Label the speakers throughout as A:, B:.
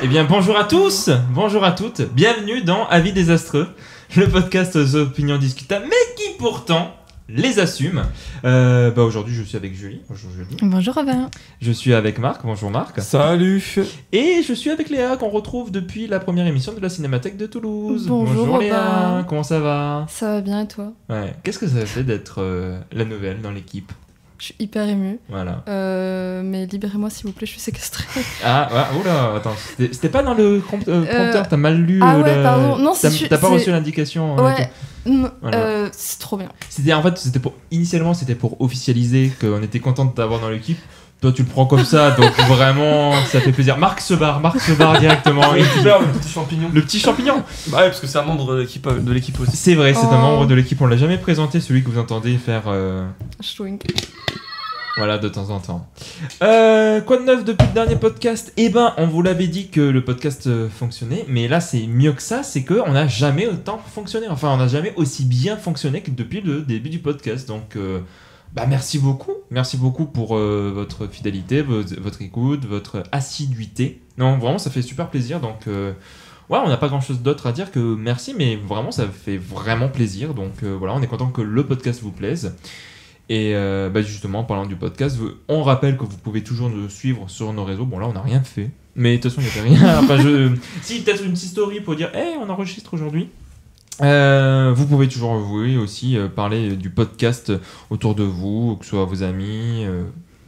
A: Eh bien, bonjour à tous, bonjour à toutes, bienvenue dans Avis désastreux, le podcast aux opinions discutables, mais qui pourtant les assume. Aujourd'hui, je suis avec Julie. Bonjour Julie.
B: Bonjour Robin.
A: Je suis avec Marc. Bonjour Marc.
C: Salut.
A: Et je suis avec Léa, qu'on retrouve depuis la première émission de la Cinémathèque de Toulouse.
B: Bonjour Robin.
A: Léa, comment ça va?
B: Ça va bien et toi?
A: Ouais. Qu'est-ce que ça fait d'être la nouvelle dans l'équipe?
B: Je suis hyper émue.
A: Voilà.
B: Mais libérez-moi s'il vous plaît, je suis séquestrée.
A: Ah, ouais, oula, attends, c'était pas dans le prompteur, t'as mal lu.
B: Pardon. Non,
A: t'as pas reçu l'indication.
B: Ouais.
A: Voilà.
B: C'est trop bien.
A: Initialement, c'était pour officialiser qu'on était content de t'avoir dans l'équipe. Toi, tu le prends comme ça, donc vraiment, ça fait plaisir. Marc se barre directement.
C: Le petit champignon.
A: Le petit champignon.
C: Bah ouais, parce que c'est un membre de l'équipe aussi.
A: C'est vrai, c'est un membre de l'équipe. On l'a jamais présenté, celui que vous entendez faire.
B: Schwink.
A: Voilà, de temps en temps. Quoi de neuf depuis le dernier podcast? Eh ben, on vous l'avait dit que le podcast fonctionnait, mais là, c'est mieux que ça, c'est qu'on n'a jamais autant fonctionné. Enfin, on n'a jamais aussi bien fonctionné que depuis le début du podcast. Donc, merci beaucoup pour votre fidélité, votre écoute, votre assiduité. Non, vraiment, ça fait super plaisir. Donc, on n'a pas grand-chose d'autre à dire que merci, mais vraiment, ça fait vraiment plaisir. Donc, voilà, on est content que le podcast vous plaise. Et justement, en parlant du podcast, on rappelle que vous pouvez toujours nous suivre sur nos réseaux. Bon, là, on n'a rien fait. Mais de toute façon, il n'y a rien. Si, peut-être une petite story pour dire « Hey, on enregistre aujourd'hui ». Vous pouvez toujours, vous aussi, parler du podcast autour de vous, que ce soit vos amis,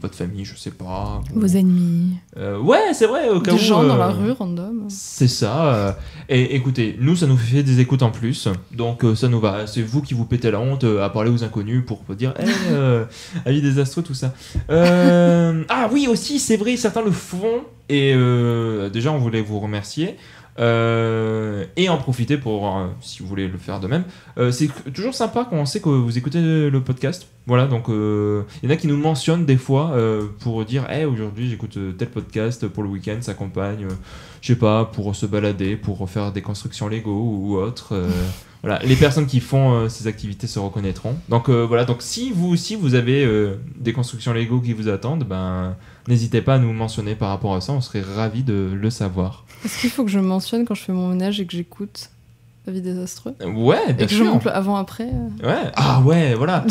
A: votre famille, je sais pas.
B: Vos ennemis.
A: Ouais, c'est vrai, au cas où.
B: Des gens dans la rue, random.
A: C'est ça. Et écoutez, nous, ça nous fait des écoutes en plus. Donc, ça nous va. C'est vous qui vous pétez la honte à parler aux inconnus pour dire « Hey, avis désastreux, tout ça. » Ah oui, aussi, c'est vrai, certains le font. Et déjà, on voulait vous remercier. Et en profiter pour, si vous voulez le faire de même, c'est toujours sympa quand on sait que vous écoutez le podcast. Voilà, donc il y en a qui nous mentionnent des fois pour dire hey, aujourd'hui j'écoute tel podcast pour le week-end, ça accompagne, je sais pas, pour se balader, pour faire des constructions Lego ou autre. Voilà, les personnes qui font ces activités se reconnaîtront. Donc voilà, donc si vous aussi vous avez des constructions Lego qui vous attendent, n'hésitez pas à nous mentionner par rapport à ça, on serait ravis de le savoir.
B: Est-ce qu'il faut que je mentionne quand je fais mon ménage et que j'écoute Avis désastreux?
A: Ouais, bien sûr.
B: Et que je montre le avant-après
A: Ouais, ah ouais, voilà.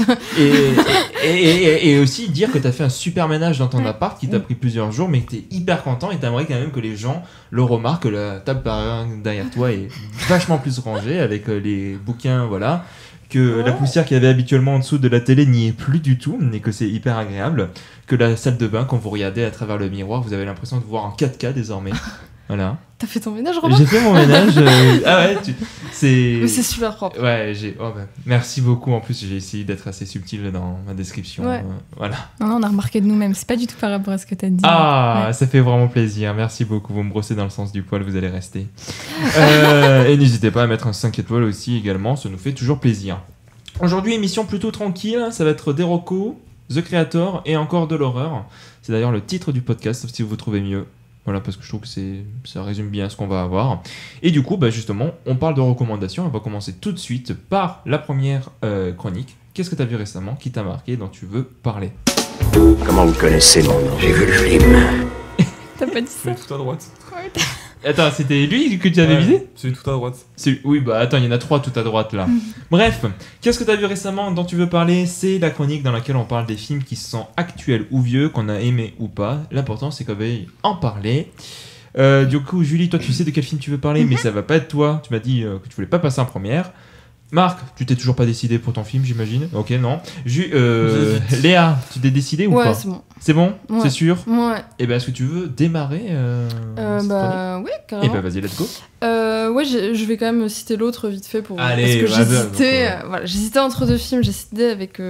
A: et aussi dire que t'as fait un super ménage dans ton appart qui t'a pris plusieurs jours, mais que t'es hyper content et t'aimerais quand même que les gens le remarquent, que la table derrière toi est vachement plus rangée avec les bouquins, voilà. Que la poussière qu'il y avait habituellement en dessous de la télé n'y est plus du tout, et que c'est hyper agréable. Que la salle de bain, quand vous regardez à travers le miroir, vous avez l'impression de voir en 4K désormais. Voilà.
B: T'as fait ton ménage, Robin?
A: J'ai fait mon ménage. Ah ouais,
B: Mais c'est super propre.
A: Ouais, merci beaucoup. En plus, j'ai essayé d'être assez subtil dans ma description.
B: Ouais.
A: Voilà.
B: Non, on a remarqué de nous-mêmes. C'est pas du tout par rapport à ce que t'as dit.
A: Ah,
B: ouais.
A: Ça fait vraiment plaisir. Merci beaucoup. Vous me brossez dans le sens du poil, vous allez rester. Et n'hésitez pas à mettre un 5 étoiles aussi également. Ça nous fait toujours plaisir. Aujourd'hui, émission plutôt tranquille. Ça va être des recos, The Creator et encore de l'horreur. C'est d'ailleurs le titre du podcast, sauf si vous trouvez mieux. Voilà, parce que je trouve que ça résume bien ce qu'on va avoir. Et du coup, justement, on parle de recommandations. On va commencer tout de suite par la première chronique. Qu'est-ce que tu as vu récemment, qui t'a marqué, dont tu veux parler?
D: Comment vous connaissez mon nom? J'ai vu le film.
B: T'as pas dit ça?
C: Celui tout à droite.
A: Attends, c'était lui que tu avais visé?
C: Celui tout à droite.
A: Oui, attends, il y en a 3 tout à droite là. Bref, qu'est-ce que tu as vu récemment dont tu veux parler? C'est la chronique dans laquelle on parle des films qui sont actuels ou vieux, qu'on a aimé ou pas. L'important, c'est qu'on veuille en parler. Du coup, Julie, toi, tu sais de quel film tu veux parler, mais ça va pas être toi. Tu m'as dit que tu voulais pas passer en première. Marc, tu t'es toujours pas décidé pour ton film, j'imagine? Ok, non. Léa, tu t'es décidé ou pas?
B: Ouais, c'est bon.
A: C'est bon?
B: Ouais.
A: C'est sûr?
B: Ouais.
A: Et est-ce que tu veux démarrer cette chronique?
B: Ouais, carrément.
A: Et vas-y, let's go.
B: Ouais, je vais quand même citer l'autre vite fait pour.
A: Allez,
B: parce que j'hésitais entre deux films. J'hésitais avec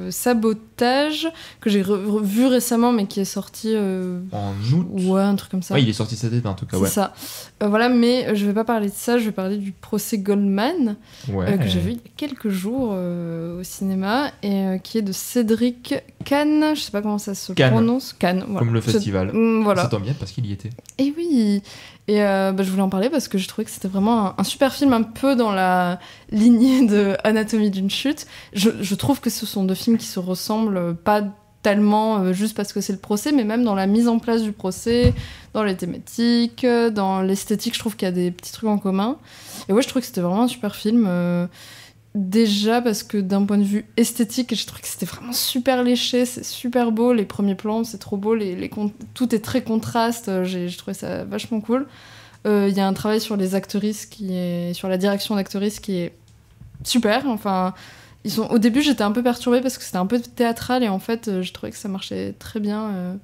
B: Sabotage que j'ai vu récemment, mais qui est sorti
A: en août.
B: Ouais, un truc comme ça.
A: Ouais, il est sorti cet été en tout cas.
B: C'est ça. Voilà, mais je vais pas parler de ça. Je vais parler du procès Goldman que j'ai vu il y a quelques jours au cinéma et qui est de Cédric Kahn. Je sais pas comment ça se prononce. Kahn. Voilà.
A: Comme le festival.
B: Voilà.
A: Ça tombe bien parce qu'il y était.
B: Et oui. Et je voulais en parler parce que je trouvais que c'était vraiment un super film, un peu dans la lignée de Anatomie d'une chute. Je trouve que ce sont deux films qui se ressemblent pas tellement juste parce que c'est le procès, mais même dans la mise en place du procès, dans les thématiques, dans l'esthétique, je trouve qu'il y a des petits trucs en commun. Et ouais, je trouve que c'était vraiment un super film. Déjà parce que d'un point de vue esthétique, je trouve que c'était vraiment super léché, c'est super beau, les premiers plans, c'est trop beau, tout est très contraste, j'ai trouvé ça vachement cool. Il y a un travail sur les actrices sur la direction d'actrices qui est super, enfin... Au début, j'étais un peu perturbée parce que c'était un peu théâtral et en fait, j'ai trouvé que ça marchait très bien.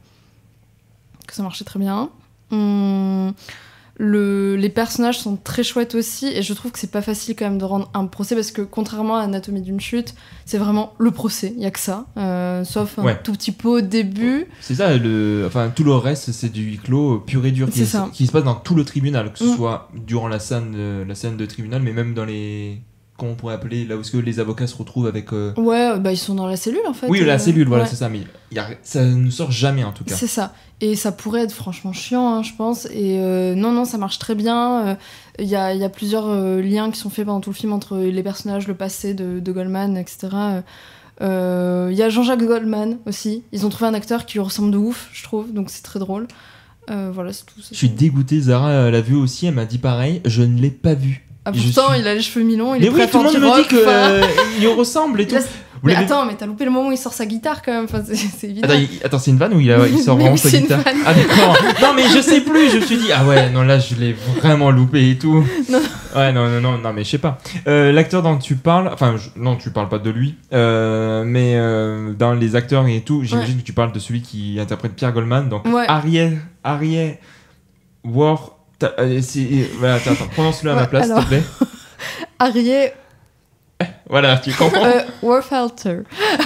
B: Les personnages sont très chouettes aussi et je trouve que c'est pas facile quand même de rendre un procès parce que contrairement à Anatomie d'une chute, c'est vraiment le procès, il y a que ça, sauf un tout petit peu au début.
A: C'est ça, tout le reste c'est du huis clos pur et dur qui se passe dans tout le tribunal, que ce soit durant la scène de tribunal, mais même dans les... Comment on pourrait appeler, là où est-ce que les avocats se retrouvent avec...
B: Ouais, ils sont dans la cellule en fait.
A: Oui, la cellule, voilà, c'est ça, mais ça ne sort jamais en tout cas.
B: C'est ça, et ça pourrait être franchement chiant, hein, je pense, et non, ça marche très bien. Il y a plusieurs liens qui sont faits pendant tout le film entre les personnages, le passé de Goldman, etc. Il y a Jean-Jacques Goldman aussi, ils ont trouvé un acteur qui lui ressemble de ouf, je trouve, donc c'est très drôle. Voilà, c'est tout.
A: Je suis dégoûté, Zara l'a vu aussi, elle m'a dit pareil, je ne l'ai pas vu.
B: Ah, pourtant, il a les cheveux mi-longs, il est
A: prêt à faire du rock. Mais oui, tout le monde me dit qu'il lui ressemble et tout.
B: Mais attends, mais t'as loupé le moment où il sort sa guitare quand même, enfin, c'est évident.
A: Attends, c'est une vanne ou il sort vraiment sa guitare? Ah d'accord. Non mais je sais plus, je me suis dit, ah ouais, non là je l'ai vraiment loupé et tout.
B: Non.
A: Ouais, non, mais je sais pas. L'acteur dont tu parles, non, tu parles pas de lui, mais dans les acteurs et tout, j'imagine que tu parles de celui qui interprète Pierre Goldman, donc Harriet War... Voilà, attends, prononce-le à ma place, s'il te plaît.
B: Harriet...
A: Voilà, tu comprends.
B: Warfelter.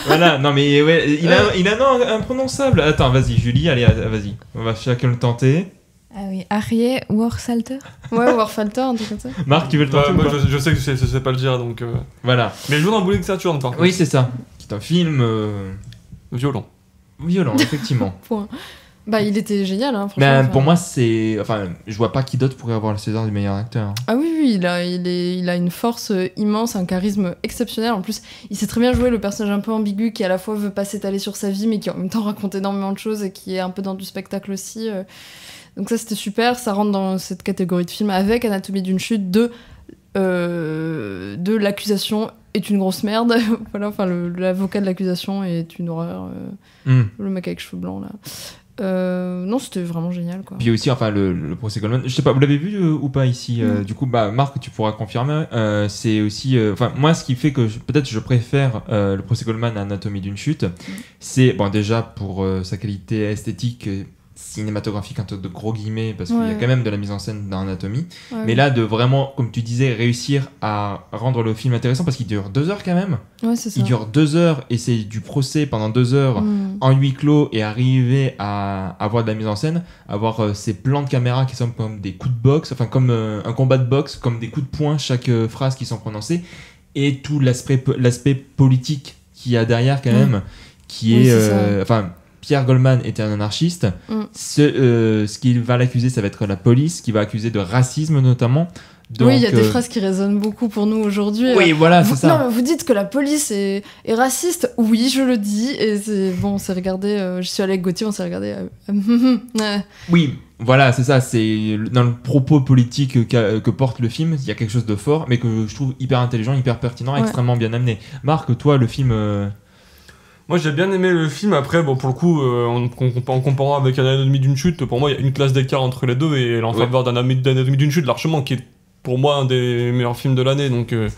A: Voilà, non mais ouais, il a un nom imprononçable. Attends, vas-y, Julie, allez, vas-y. On va chacun le tenter.
E: Ah oui, Harriet Warfelter.
B: Ouais, Warfelter, un truc comme ça.
A: Marc, tu veux le tenter
C: moi, je sais que je sais pas le dire, donc...
A: Voilà.
C: Mais je joue dans Bowling Saturn, par contre.
A: Oui, c'est ça. C'est un film...
C: Violent,
A: effectivement.
B: Point. Il était génial, hein, franchement.
A: Mais pour moi, c'est... je vois pas qui d'autre pourrait avoir le César du meilleur acteur. Hein.
B: Ah oui, il a une force immense, un charisme exceptionnel. En plus, il sait très bien jouer le personnage un peu ambigu qui à la fois veut pas s'étaler sur sa vie, mais qui en même temps raconte énormément de choses et qui est un peu dans du spectacle aussi. Donc ça, c'était super. Ça rentre dans cette catégorie de film avec Anatomie d'une chute de l'accusation est une grosse merde. Voilà, l'avocat de l'accusation est une horreur. Le mec avec cheveux blancs, là. Non, c'était vraiment génial, quoi.
A: Puis aussi, le procès Goldman, je sais pas, vous l'avez vu ou pas ici du coup, Marc, tu pourras confirmer. C'est aussi, moi, ce qui fait que peut-être je préfère le procès Goldman à Anatomie d'une chute, c'est déjà pour sa qualité esthétique, cinématographique, entre de gros guillemets, parce qu'il y a quand même de la mise en scène dans Anatomie. Mais là, de vraiment, comme tu disais, réussir à rendre le film intéressant, parce qu'il dure 2 heures quand même.
B: Ouais, c'est ça.
A: Il dure 2 heures et c'est du procès pendant 2 heures en huis clos et arriver à avoir de la mise en scène, avoir ces plans de caméra qui sont comme des coups de boxe, comme un combat de boxe, comme des coups de poing, chaque phrase qui sont prononcées, et tout l'aspect politique qu'il y a derrière quand même, qui est... Pierre Goldman était un anarchiste. Ce qui va l'accuser, ça va être la police, qui va accuser de racisme notamment. Donc,
B: oui, il y a des phrases qui résonnent beaucoup pour nous aujourd'hui.
A: Oui, voilà, c'est ça.
B: Non, vous dites que la police est raciste. Oui, je le dis. Et on s'est regardé. Je suis allée avec Gauthier, on s'est regardé.
A: Oui, voilà, c'est ça. C'est dans le propos politique que porte le film, il y a quelque chose de fort, mais que je trouve hyper intelligent, hyper pertinent, extrêmement bien amené. Marc, toi, le film...
C: Moi j'ai bien aimé le film, après pour le coup en comparant avec Anatomie d'une chute, pour moi il y a une classe d'écart entre les deux et elle est en faveur d'Anatomie d'une chute largement, qui est pour moi un des meilleurs films de l'année, donc il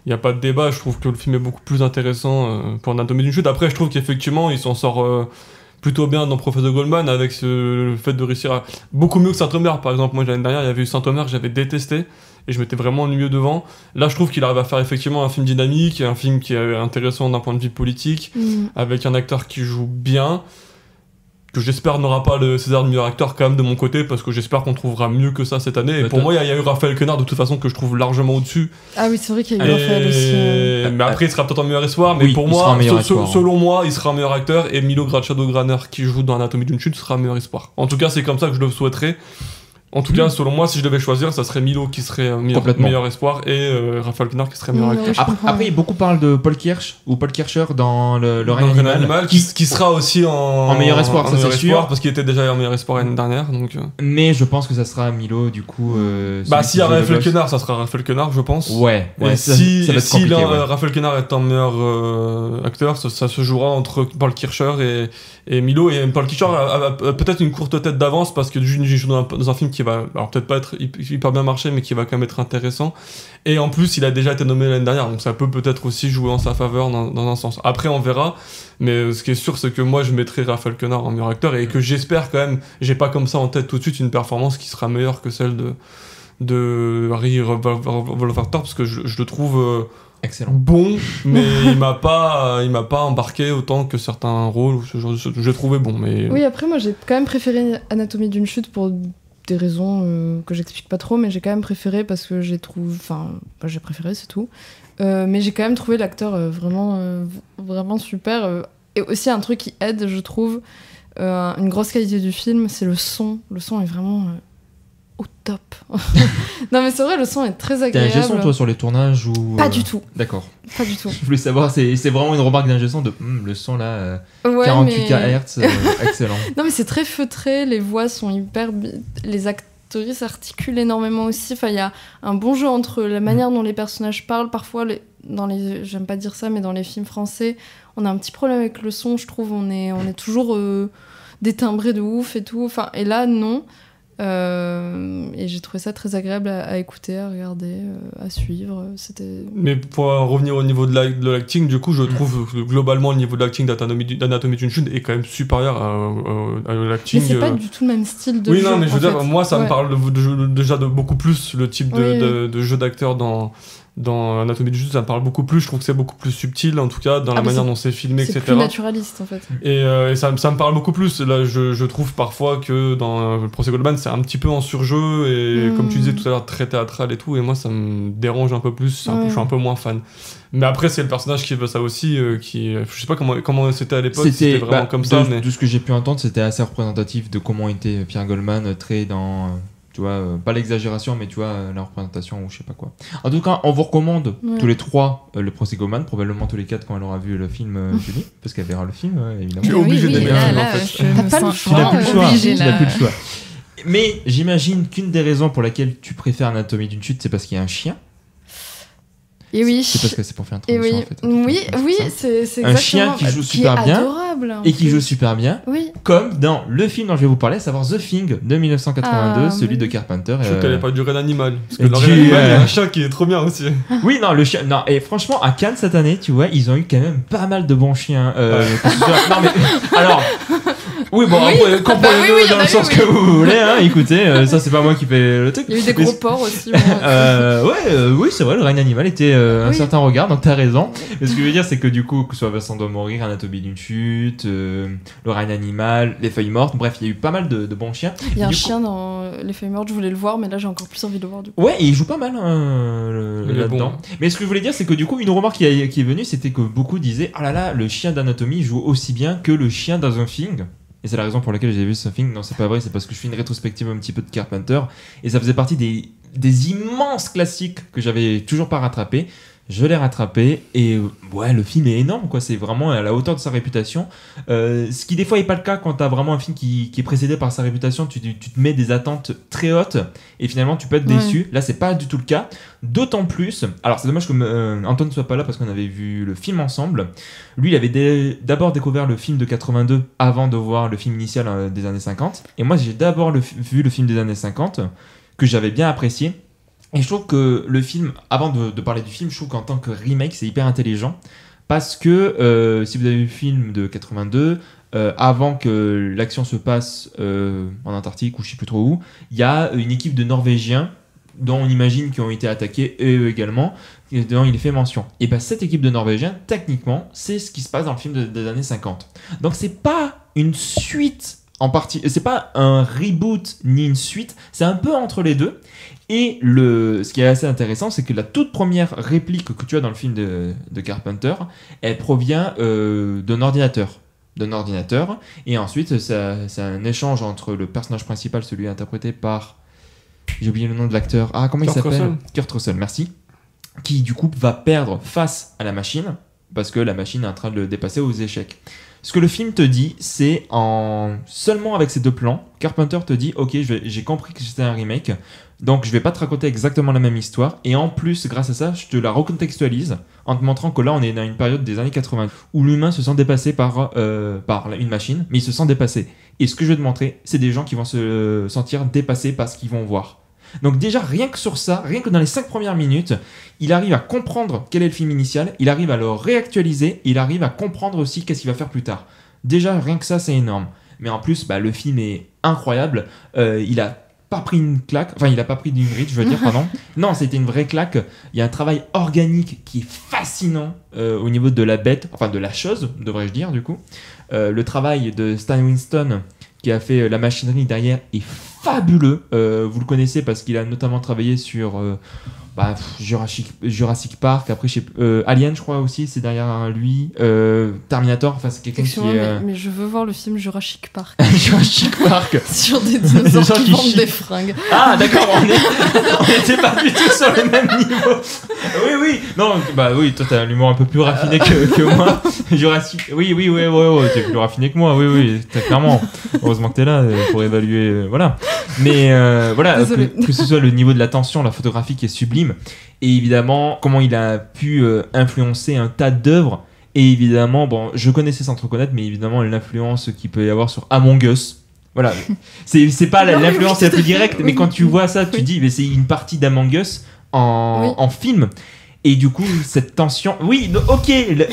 C: n'y a pas de débat. Je trouve que le film est beaucoup plus intéressant pour Anatomie d'une chute. Après je trouve qu'effectivement il s'en sort plutôt bien dans Professeur Goldman avec le fait de réussir à... beaucoup mieux que Saint-Omer par exemple. Moi l'année dernière il y avait eu Saint-Omer que j'avais détesté et je m'étais vraiment ennuyé devant. Là je trouve qu'il arrive à faire effectivement un film dynamique, un film qui est intéressant d'un point de vue politique, avec un acteur qui joue bien, que j'espère n'aura pas le César du meilleur acteur quand même de mon côté, parce que j'espère qu'on trouvera mieux que ça cette année. Et pour moi il y a eu Raphaël Quenard de toute façon que je trouve largement au-dessus.
B: Ah oui, c'est vrai qu'il y a eu Raphaël aussi.
C: Mais après il sera peut-être en meilleur espoir, mais pour moi selon moi il sera un meilleur acteur, et Milo Grachado Graner qui joue dans Anatomie d'une chute sera un meilleur espoir. En tout cas c'est comme ça que je le souhaiterais. En tout cas, selon moi, si je devais choisir, ça serait Milo qui serait meilleur espoir et Raphaël Quenard qui serait meilleur acteur.
A: Après, beaucoup parlent de Paul Kircher dans le règne animal.
C: Qui sera aussi en
A: meilleur espoir, ça c'est sûr.
C: Parce qu'il était déjà en meilleur espoir l'année dernière. Donc,
A: Mais je pense que ça sera Milo, du coup.
C: S'il y a Raphaël Quenard, ça sera Raphaël Quenard, je pense.
A: Ouais,
C: si Raphaël Quenard est en meilleur acteur, ça se jouera entre Paul Kircher et Milo. Et Paul Kircher a peut-être une courte tête d'avance parce que il joue dans un film qui va alors peut-être pas être hyper bien marché, mais qui va quand même être intéressant. Et en plus, il a déjà été nommé l'année dernière, donc ça peut peut-être aussi jouer en sa faveur dans un sens. Après, on verra. Mais ce qui est sûr, c'est que moi, je mettrai Raphaël Quenard en meilleur acteur et que j'espère quand même, j'ai pas comme ça en tête tout de suite une performance qui sera meilleure que celle de Harry Wolvertor, parce que je le trouve
A: excellent,
C: bon, mais il m'a pas embarqué autant que certains rôles où je trouvais bon. Mais
B: oui, après moi j'ai quand même préféré Anatomie d'une chute pour des raisons que j'explique pas trop, mais j'ai quand même préféré parce que j'ai préféré, c'est tout. Mais j'ai quand même trouvé l'acteur vraiment super. Et aussi un truc qui aide, je trouve, une grosse qualité du film, c'est le son. Le son est vraiment au top. Non mais c'est vrai, le son est très agréable.
A: T'as un son toi sur les tournages ou
B: Pas du tout.
A: D'accord.
B: Pas du tout.
A: Je voulais savoir, c'est vraiment une remarque d'un son de le son là,
B: ouais,
A: 48 kHz, excellent.
B: Non mais c'est très feutré, les voix sont hyper... Les actrices articulent énormément aussi. Enfin, il y a un bon jeu entre la manière dont les personnages parlent. Parfois, j'aime pas dire ça, mais dans les films français, on a un petit problème avec le son, je trouve. On est toujours détimbré de ouf et tout. Enfin, et là, non. Et j'ai trouvé ça très agréable à écouter, à regarder, à suivre.
C: Mais pour revenir au niveau de l'acting, du coup, je trouve que globalement le niveau de l'acting d'Anatomie d'une chute est quand même supérieur à l'acting.
B: Mais c'est pas du tout le même style de jeu.
C: Oui, non, mais je veux dire, moi, ça me parle déjà de beaucoup plus le type de jeu d'acteur dans Anatomie d'une chute, ça me parle beaucoup plus. Je trouve que c'est beaucoup plus subtil, en tout cas, dans la manière dont c'est filmé, etc.
B: C'est plus naturaliste, en fait.
C: Et ça me parle beaucoup plus. Là, je trouve parfois que dans le procès Goldman, c'est un petit peu en surjeu et, comme tu disais tout à l'heure, très théâtral et tout. Et moi, ça me dérange un peu plus. Je suis un peu moins fan. Mais après, c'est le personnage qui veut ça aussi. Je sais pas comment c'était à l'époque. C'était vraiment comme ça. Mais...
A: De ce que j'ai pu entendre, c'était assez représentatif de comment était Pierre Goldman, très dans... Tu vois, pas l'exagération, mais tu vois, la représentation ou je sais pas quoi. En tout cas, on vous recommande tous les trois le procès Goldman, probablement tous les quatre quand elle aura vu le film, Julie, parce qu'elle verra le film, évidemment.
C: Tu es obligé d'aimer le film, en fait.
A: Tu n'as plus le choix. Mais j'imagine qu'une des raisons pour laquelle tu préfères Anatomie d'une chute, c'est parce qu'il y a un chien.
B: Et oui.
A: C'est parce que c'est pour faire un transition, en fait.
B: Oui, c'est exactement.
A: Un chien qui joue super bien.
B: Adorable,
A: et qui joue super bien.
B: Oui.
A: Comme dans le film dont je vais vous parler, à savoir The Thing de 1982, celui de Carpenter.
C: Je trouve qu'elle n'est pas du Reine Animal. Parce que le Reine Animal, il y a un chat qui est trop bien aussi.
A: Oui, non, le chien. Non, et franchement, à Cannes cette année, tu vois, ils ont eu quand même pas mal de bons chiens. Non, mais. Alors. Oui, bon, après, comprenez-le dans le sens que vous voulez, hein, écoutez, ça c'est pas moi qui fais le truc.
B: Il y a eu des gros porcs aussi.
A: Oui, c'est vrai, le règne animal était un certain regard, donc t'as raison. Mais ce que je veux dire, c'est que du coup, que ce soit Vincent doit mourir, Anatomie d'une chute, le règne animal, Les Feuilles mortes, bref, il y a eu pas mal de bons chiens.
B: Il y a un chien dans Les Feuilles mortes, je voulais le voir, mais là j'ai encore plus envie de le voir du coup.
A: Ouais, et il joue pas mal là-dedans. Bon. Mais ce que je voulais dire, c'est que du coup, une remarque qui est venue, c'était que beaucoup disaient ah là là, le chien d'Anatomie joue aussi bien que le chien dans un Thing. Et c'est la raison pour laquelle j'ai vu ce film. Non, c'est pas vrai, c'est parce que je fais une rétrospective un petit peu de Carpenter. Et ça faisait partie des immenses classiques que j'avais toujours pas rattrapés. Je l'ai rattrapé et ouais, le film est énorme, quoi. C'est vraiment à la hauteur de sa réputation. Ce qui des fois n'est pas le cas quand t'as vraiment un film qui est précédé par sa réputation. Tu te mets des attentes très hautes et finalement tu peux être déçu. Là, c'est pas du tout le cas. D'autant plus, alors c'est dommage que Antoine ne soit pas là parce qu'on avait vu le film ensemble. Lui, il avait d'abord découvert le film de 82 avant de voir le film initial des années 50. Et moi, j'ai d'abord vu le film des années 50 que j'avais bien apprécié. Et je trouve que le film, avant de parler du film, je trouve qu'en tant que remake, c'est hyper intelligent. Parce que si vous avez vu le film de 82, avant que l'action se passe en Antarctique ou je sais plus trop où, il y a une équipe de Norvégiens dont on imagine qu'ils ont été attaqués, et eux également, dont il est fait mention. Et bien cette équipe de Norvégiens, techniquement, c'est ce qui se passe dans le film des années 50. Donc c'est pas une suite en partie, c'est pas un reboot ni une suite, c'est un peu entre les deux. Et ce qui est assez intéressant, c'est que la toute première réplique que tu as dans le film de Carpenter, elle provient d'un ordinateur. Et ensuite, c'est un échange entre le personnage principal, celui interprété par j'ai oublié le nom de l'acteur. Ah, comment il s'appelle ? Kurt Russell, merci. Qui du coup va perdre face à la machine parce que la machine est en train de le dépasser aux échecs. Ce que le film te dit, c'est seulement avec ces deux plans, Carpenter te dit ok, j'ai compris que c'était un remake, donc je vais pas te raconter exactement la même histoire, et en plus grâce à ça je te la recontextualise en te montrant que là on est dans une période des années 80 où l'humain se sent dépassé par une machine, mais il se sent dépassé, et ce que je vais te montrer, c'est des gens qui vont se sentir dépassés par ce qu'ils vont voir. Donc déjà, rien que sur ça, rien que dans les 5 premières minutes, il arrive à comprendre quel est le film initial, il arrive à le réactualiser, il arrive à comprendre aussi qu'est-ce qu'il va faire plus tard. Déjà, rien que ça, c'est énorme. Mais en plus, le film est incroyable. Il a pas pris une claque, enfin il a pas pris d'une ride, je veux dire, pardon. Non, c'était une vraie claque. Il y a un travail organique qui est fascinant au niveau de la bête, enfin de la chose, devrais-je dire du coup. Le travail de Stan Winston, qui a fait la machinerie derrière, est fabuleux. Vous le connaissez parce qu'il a notamment travaillé sur Jurassic Park, après Alien je crois aussi, c'est derrière lui, Terminator, enfin c'est quelqu'un qui est...
B: mais je veux voir le film Jurassic Park.
A: Jurassic Park
B: sur des dinosaures qui vendent des fringues.
A: Ah d'accord, on n'était pas du tout sur le même niveau. Oui, non, oui, toi t'as un humour un peu plus raffiné que moi. Jurassic, oui, t'es plus raffiné que moi, oui, t'as clairement. Heureusement que t'es là pour évaluer, voilà. Mais voilà, que ce soit le niveau de la tension, la photographie qui est sublime, et évidemment comment il a pu influencer un tas d'œuvres, et évidemment, bon, je connaissais sans trop connaître, mais évidemment l'influence qu'il peut y avoir sur Among Us. Voilà, c'est pas l'influence la plus directe, mais quand tu vois ça, tu dis, mais c'est une partie d'Among Us en film. Et du coup, cette tension... Oui, ok,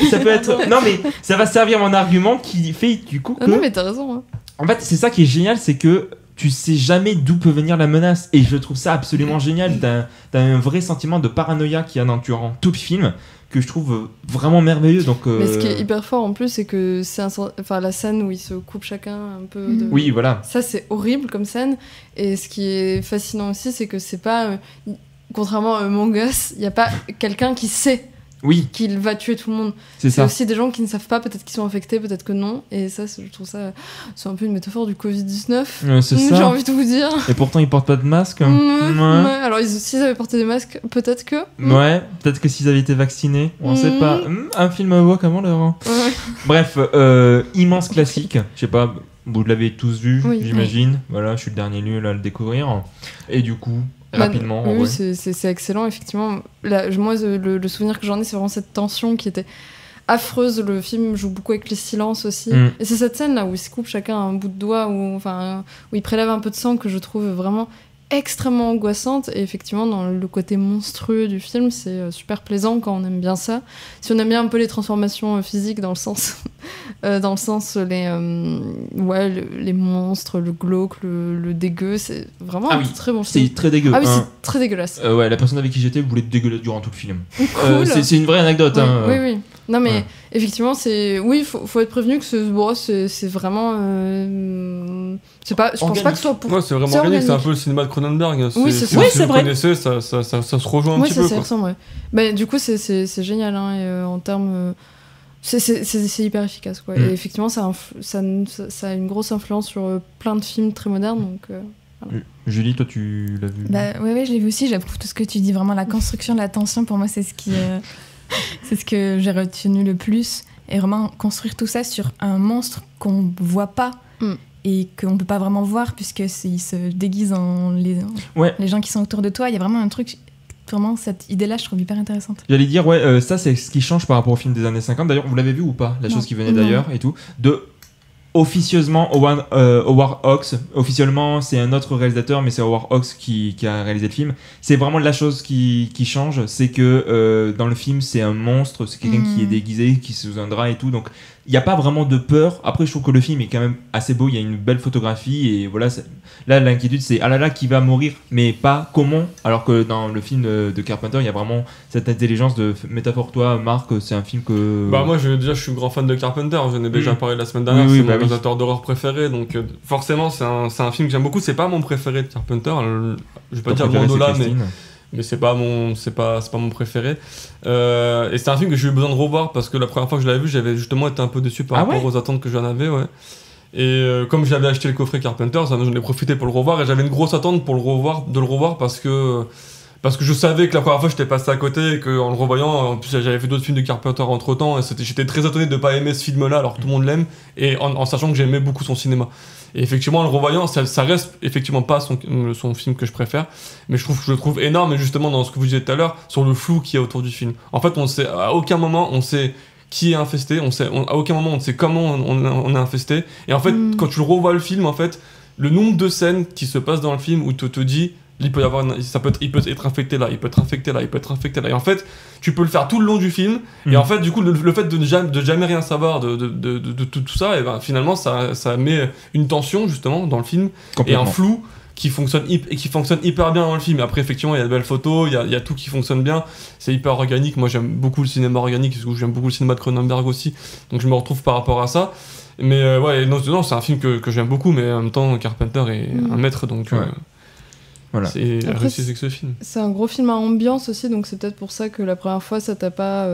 A: ça peut être... Non, mais ça va servir mon argument qui fait du coup que...
B: Non, mais t'as raison. Hein.
A: En fait, c'est ça qui est génial, c'est que tu sais jamais d'où peut venir la menace. Et je trouve ça absolument génial. T'as un vrai sentiment de paranoïa qu'il y a durant tout le film, que je trouve vraiment merveilleux. Donc,
B: mais ce qui est hyper fort en plus, c'est que c'est la scène où ils se coupent chacun un peu de...
A: Oui, voilà.
B: Ça, c'est horrible comme scène. Et ce qui est fascinant aussi, c'est que c'est pas... Contrairement à Among Us, il n'y a pas quelqu'un qui sait qu'il va tuer tout le monde. C'est aussi des gens qui ne savent pas, peut-être qu'ils sont infectés, peut-être que non. Et ça, je trouve ça... C'est un peu une métaphore du Covid-19. J'ai envie de vous dire.
A: Et pourtant, ils portent pas de masque.
B: Ouais. Alors, s'ils avaient porté des masques, peut-être que...
A: Ouais, peut-être que s'ils avaient été vaccinés. On sait pas. Un film à voix, comment leur... Bref, immense classique. Je sais pas... Vous l'avez tous vu, j'imagine. Voilà, je suis le dernier nul à le découvrir. Et du coup... rapidement.
B: Oui, c'est excellent, effectivement. Moi, le souvenir que j'en ai, c'est vraiment cette tension qui était affreuse. Le film joue beaucoup avec les silences aussi. Et c'est cette scène-là où ils se coupent chacun un bout de doigt, où ils prélèvent un peu de sang, que je trouve vraiment extrêmement angoissante. Et effectivement, dans le côté monstrueux du film, c'est super plaisant quand on aime bien ça. Si on aime bien un peu les transformations physiques, dans le sens les monstres, le glauque, le dégueu, c'est vraiment très bon film.
A: C'est très dégueu.
B: Ah oui, c'est très dégueulasse.
A: La personne avec qui j'étais voulait dégueuler durant tout le film.
B: Cool.
A: C'est une vraie anecdote.
B: Oui. Non mais effectivement, faut être prévenu que c'est vraiment... je pense pas que ce soit pour...
C: Ouais, c'est vraiment organique, c'est un peu le cinéma de Cronenberg.
B: Oui, c'est
C: ça. Si vous connaissez, ça se rejoint un petit peu.
B: Oui, ça ressemble, ouais. Du coup, c'est génial, hein, et en termes... C'est hyper efficace, quoi. Et effectivement, ça a une grosse influence sur plein de films très modernes, donc... Voilà.
A: Julie, toi, tu l'as vu?
E: Oui, je l'ai vu aussi. J'approuve tout ce que tu dis. Vraiment, la construction de la tension, pour moi, c'est ce que j'ai retenu le plus. Et vraiment, construire tout ça sur un monstre qu'on voit pas et qu'on peut pas vraiment voir, puisqu'il se déguise en les gens qui sont autour de toi. Il y a vraiment un truc... Vraiment, cette idée-là, je trouve hyper intéressante.
A: J'allais dire, ça, c'est ce qui change par rapport au film des années 50. D'ailleurs, vous l'avez vu ou pas? La chose qui venait d'ailleurs et tout. Officieusement, Howard Hawks. Officiellement, c'est un autre réalisateur, mais c'est Howard Hawks qui a réalisé le film. C'est vraiment la chose qui change. C'est que dans le film, c'est un monstre. C'est quelqu'un qui est déguisé, qui est sous un drap et tout. Donc, il n'y a pas vraiment de peur. Après, je trouve que le film est quand même assez beau. Il y a une belle photographie. Et voilà, là, l'inquiétude, c'est ah là là, qui va mourir, mais pas comment. Alors que dans le film de Carpenter, il y a vraiment cette intelligence de métaphore. Toi, Marc, c'est un film que.
C: Moi, je suis grand fan de Carpenter. J'en ai déjà parlé la semaine dernière. C'est mon réalisateur d'horreur préféré. Donc, forcément, c'est un film que j'aime beaucoup. C'est pas mon préféré de Carpenter. Je vais pas dire loin de là, mais c'est pas mon préféré. Et c'est un film que j'ai eu besoin de revoir parce que la première fois que je l'avais vu, j'avais justement été un peu déçu par rapport aux attentes que j'en avais. Et comme j'avais acheté le coffret Carpenter, j'en ai profité pour le revoir, et j'avais une grosse attente de le revoir parce que je savais que la première fois j'étais passé à côté, et qu'en le revoyant, en plus j'avais fait d'autres films de Carpenter entre temps, et j'étais très étonné de ne pas aimer ce film-là alors que tout le monde l'aime, et en sachant que j'aimais beaucoup son cinéma. Et effectivement, en le revoyant, ça reste effectivement pas son film que je préfère, mais je le trouve énorme, et justement dans ce que vous disiez tout à l'heure, sur le flou qu'il y a autour du film. En fait, à aucun moment on sait qui est infesté, à aucun moment on sait comment on est infesté, et en fait, quand tu le revois le film, en fait, le nombre de scènes qui se passent dans le film où tu te dis, il peut être infecté là, il peut être infecté là, il peut être infecté là. Et en fait, tu peux le faire tout le long du film. Et en fait, du coup, le fait de jamais rien savoir de tout ça, et ben, finalement, ça met une tension justement dans le film et un flou qui fonctionne hyper bien dans le film. Après, effectivement, il y a de belles photos, il y a tout qui fonctionne bien. C'est hyper organique. Moi, j'aime beaucoup le cinéma organique, parce que j'aime beaucoup le cinéma de Cronenberg aussi. Donc, je me retrouve par rapport à ça. Mais ouais, non, c'est un film que j'aime beaucoup, mais en même temps, Carpenter est un maître, donc. Voilà. C'est réussi avec ce film.
B: C'est un gros film à ambiance aussi, donc c'est peut-être pour ça que la première fois ça t'a pas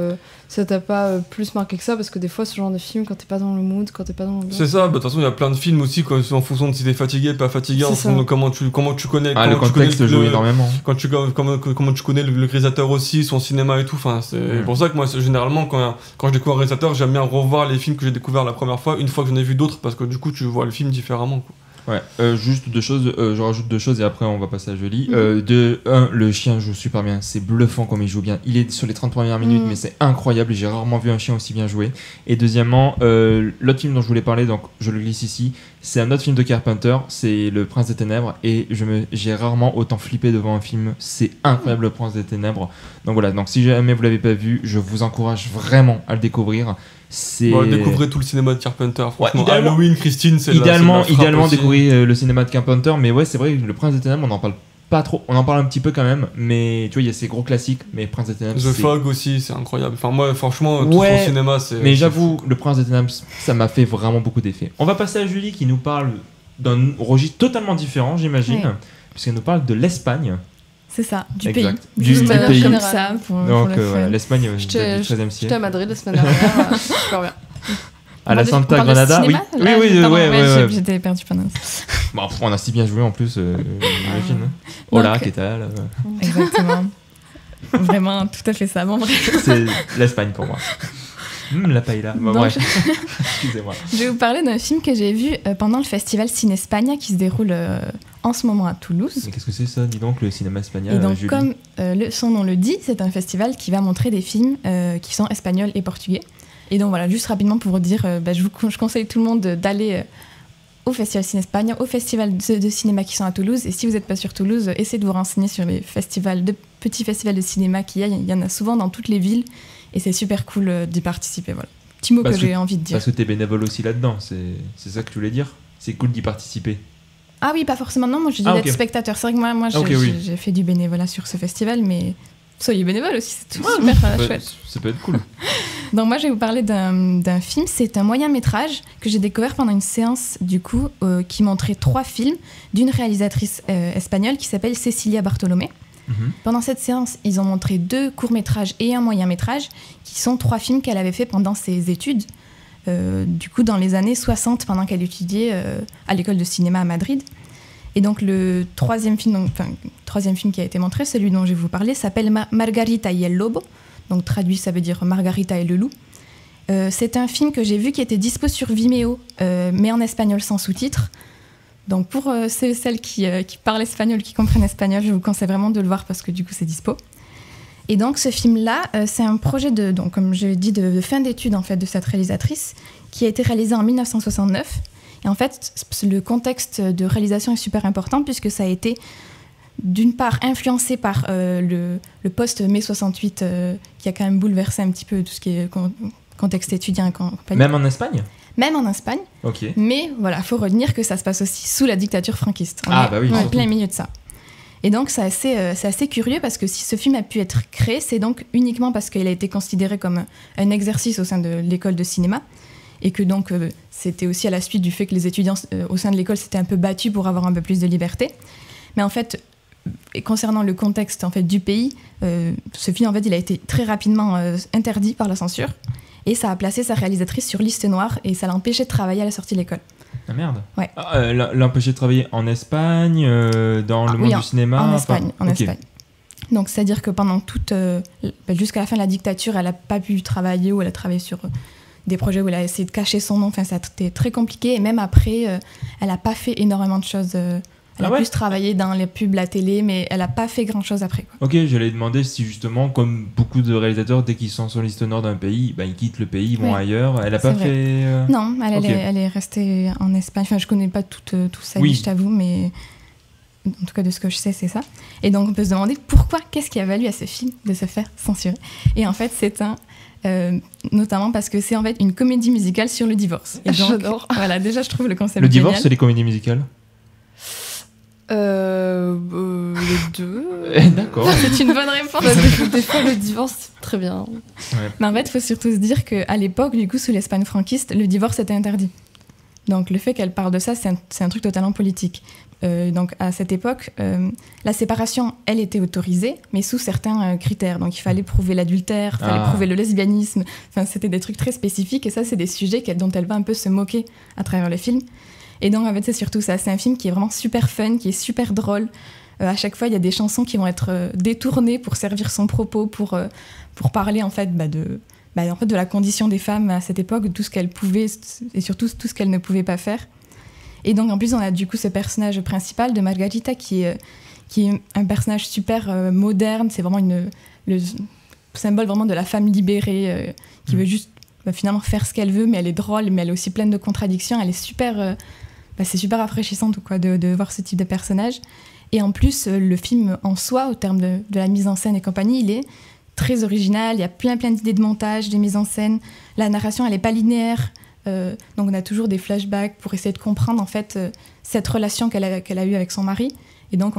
B: plus marqué que ça, parce que des fois ce genre de film, quand t'es pas dans le mood, quand t'es pas dans l'ambiance.
C: C'est ça, de toute façon il y a plein de films aussi en fonction de si t'es fatigué, pas fatigué, en fonction de comment tu connais.
A: Le contexte joue énormément.
C: Comment tu connais le réalisateur aussi, son cinéma et tout. Enfin, c'est pour ça que moi généralement quand je découvre un réalisateur, j'aime bien revoir les films que j'ai découverts la première fois, une fois que j'en ai vu d'autres, parce que du coup tu vois le film différemment, quoi.
A: Ouais, juste deux choses, je rajoute deux choses et après on va passer à Jolie. Le chien joue super bien, c'est bluffant comme il joue bien. Il est sur les 30 premières minutes, mais c'est incroyable, j'ai rarement vu un chien aussi bien jouer. Et deuxièmement, l'autre film dont je voulais parler, donc je le glisse ici, c'est un autre film de Carpenter, c'est Le Prince des Ténèbres, et j'ai rarement autant flippé devant un film, c'est incroyable Le Prince des Ténèbres. Donc voilà, donc si jamais vous l'avez pas vu, je vous encourage vraiment à le découvrir.
C: Découvrez tout le cinéma de Carpenter, franchement. Halloween, Christine, c'est
A: idéalement découvrir le cinéma de Carpenter, mais ouais, c'est vrai que Le Prince des Ténèbres, on en parle pas trop, on en parle un petit peu quand même, mais tu vois, il y a ces gros classiques, mais Prince des Ténèbres,
C: The Fog aussi, c'est incroyable. Enfin, moi, franchement, tout son cinéma, c'est.
A: Mais j'avoue, Le Prince des Ténèbres, ça m'a fait vraiment beaucoup d'effet. On va passer à Julie qui nous parle d'un registre totalement différent, j'imagine, puisqu'elle nous parle de l'Espagne.
E: C'est ça, du
A: exact.
E: pays. Juste
A: pays.
E: comme ça.
A: Donc voilà, l'Espagne du XIIIe siècle.
B: J'étais à Madrid la semaine dernière, super bien.
A: À la Santa Granada, oui.
E: Ouais. J'étais perdu pendant ça.
A: Bon, on a si bien joué en plus, j'imagine. Hola, qu'est-ce que
E: Exactement. Vraiment, tout à fait ça. Bon, bref.
A: C'est l'Espagne pour moi. La paella. Bon, bref. Excusez-moi.
E: Je vais vous parler d'un film que j'ai vu pendant le festival Cinespagne qui se déroule en ce moment à Toulouse.
A: Mais qu'est-ce que c'est ça, dis donc, le cinéma espagnol?
E: Et donc,
A: Julie,
E: comme son nom le dit, c'est un festival qui va montrer des films qui sont espagnols et portugais. Et donc voilà, juste rapidement pour vous dire, je conseille tout le monde d'aller au Festival Cinespagne, au festival de cinéma qui sont à Toulouse. Et si vous n'êtes pas sur Toulouse, essayez de vous renseigner sur les petits festivals de cinéma qu'il y a. Il y en a souvent dans toutes les villes. Et c'est super cool d'y participer. Voilà. Petit mot que j'ai envie de dire.
A: Parce que t'es bénévole aussi là-dedans, c'est ça que tu voulais dire? C'est cool d'y participer.
E: Ah oui, pas forcément, non, moi je dis d'être spectateur. C'est vrai que moi j'ai fait du bénévolat sur ce festival, mais soyez bénévole aussi, c'est tout super chouette.
A: Ça peut être cool.
E: Donc moi je vais vous parler d'un film, c'est un moyen métrage que j'ai découvert pendant une séance du coup, qui montrait 3 films d'une réalisatrice espagnole qui s'appelle Cecilia Bartolomé. Pendant cette séance, ils ont montré 2 courts-métrages et un moyen-métrage, qui sont 3 films qu'elle avait fait pendant ses études, du coup dans les années 60, pendant qu'elle étudiait à l'école de cinéma à Madrid. Et donc le troisième film qui a été montré, celui dont je vais vous parler, s'appelle Margarita y el Lobo, donc traduit ça veut dire Margarita et le loup. C'est un film que j'ai vu qui était dispo sur Vimeo, mais en espagnol sans sous-titres. Donc pour celles qui parlent espagnol, qui comprennent espagnol, je vous conseille vraiment de le voir parce que du coup c'est dispo. Et donc ce film-là, c'est un projet donc, comme je l'ai dit, de fin d'études en fait, de cette réalisatrice qui a été réalisé en 1969. Et en fait, le contexte de réalisation est super important puisque ça a été d'une part influencé par le post-mai 68 qui a quand même bouleversé un petit peu tout ce qui est contexte étudiant et compagnie.
A: Même en Espagne ?
E: Même en Espagne.
A: Ok.
E: Mais voilà, il faut retenir que ça se passe aussi sous la dictature franquiste. On est en plein milieu de ça. Et donc, c'est assez curieux parce que si ce film a pu être créé, c'est donc uniquement parce qu'il a été considéré comme un exercice au sein de l'école de cinéma. Et que donc, c'était aussi à la suite du fait que les étudiants au sein de l'école s'étaient un peu battus pour avoir un peu plus de liberté. Mais en fait, concernant le contexte en fait, du pays, ce film, en fait, il a été très rapidement interdit par la censure. Et ça a placé sa réalisatrice sur liste noire et ça l'a empêché de travailler à la sortie de l'école.
A: Ah merde.
E: Ouais.
A: L'empêcher de travailler en Espagne, dans le monde du cinéma.
E: En Espagne. Donc c'est-à-dire que pendant jusqu'à la fin de la dictature, elle n'a pas pu travailler ou elle a travaillé sur des projets où elle a essayé de cacher son nom. Enfin, ça a été très compliqué. Et même après, elle n'a pas fait énormément de choses. Elle a plus travaillé dans les pubs, la télé, mais elle n'a pas fait grand-chose après. Quoi.
A: Ok, j'allais demander si justement, comme beaucoup de réalisateurs, dès qu'ils sont sur liste nord d'un pays, ils quittent le pays, ils vont ailleurs. Elle n'a pas fait...
E: Non, elle est restée en Espagne. Enfin, je ne connais pas toute sa vie, je t'avoue, mais en tout cas, de ce que je sais, c'est ça. Et donc, on peut se demander qu'est-ce qui a valu à ce film de se faire censurer. Et en fait, c'est notamment parce que c'est en fait une comédie musicale sur le divorce. Et donc, j'adore. Voilà, déjà, je trouve le concept
A: génial. Le divorce,
E: génial.
A: c'est les comédies musicales
B: les deux.
A: D'accord.
E: C'est une bonne réponse.
B: Des fois, le divorce, c'est très bien.
E: Ouais. Mais en fait, il faut surtout se dire qu'à l'époque, du coup, sous l'Espagne franquiste, le divorce était interdit. Donc, le fait qu'elle parle de ça, c'est un truc totalement politique. Donc, à cette époque, la séparation, elle était autorisée, mais sous certains critères. Donc, il fallait prouver l'adultère, il fallait prouver le lesbianisme. Enfin, c'était des trucs très spécifiques. Et ça, c'est des sujets dont elle va un peu se moquer à travers le film. Et donc, en fait, c'est surtout ça. C'est un film qui est vraiment super fun, qui est super drôle. À chaque fois, il y a des chansons qui vont être détournées pour servir son propos, pour parler, en fait, de la condition des femmes à cette époque, de tout ce qu'elles pouvaient et surtout tout ce qu'elles ne pouvaient pas faire. Et donc, en plus, on a du coup ce personnage principal de Margarita qui est un personnage super moderne. C'est vraiment le symbole vraiment de la femme libérée qui veut juste finalement faire ce qu'elle veut, mais elle est drôle, mais elle est aussi pleine de contradictions. Elle est super... c'est super rafraîchissant de voir ce type de personnage. Et en plus, le film en soi, au terme de la mise en scène et compagnie, il est très original. Il y a plein d'idées de montage, des mises en scène. La narration, elle n'est pas linéaire. Donc on a toujours des flashbacks pour essayer de comprendre en fait cette relation qu'elle a eue avec son mari. Et donc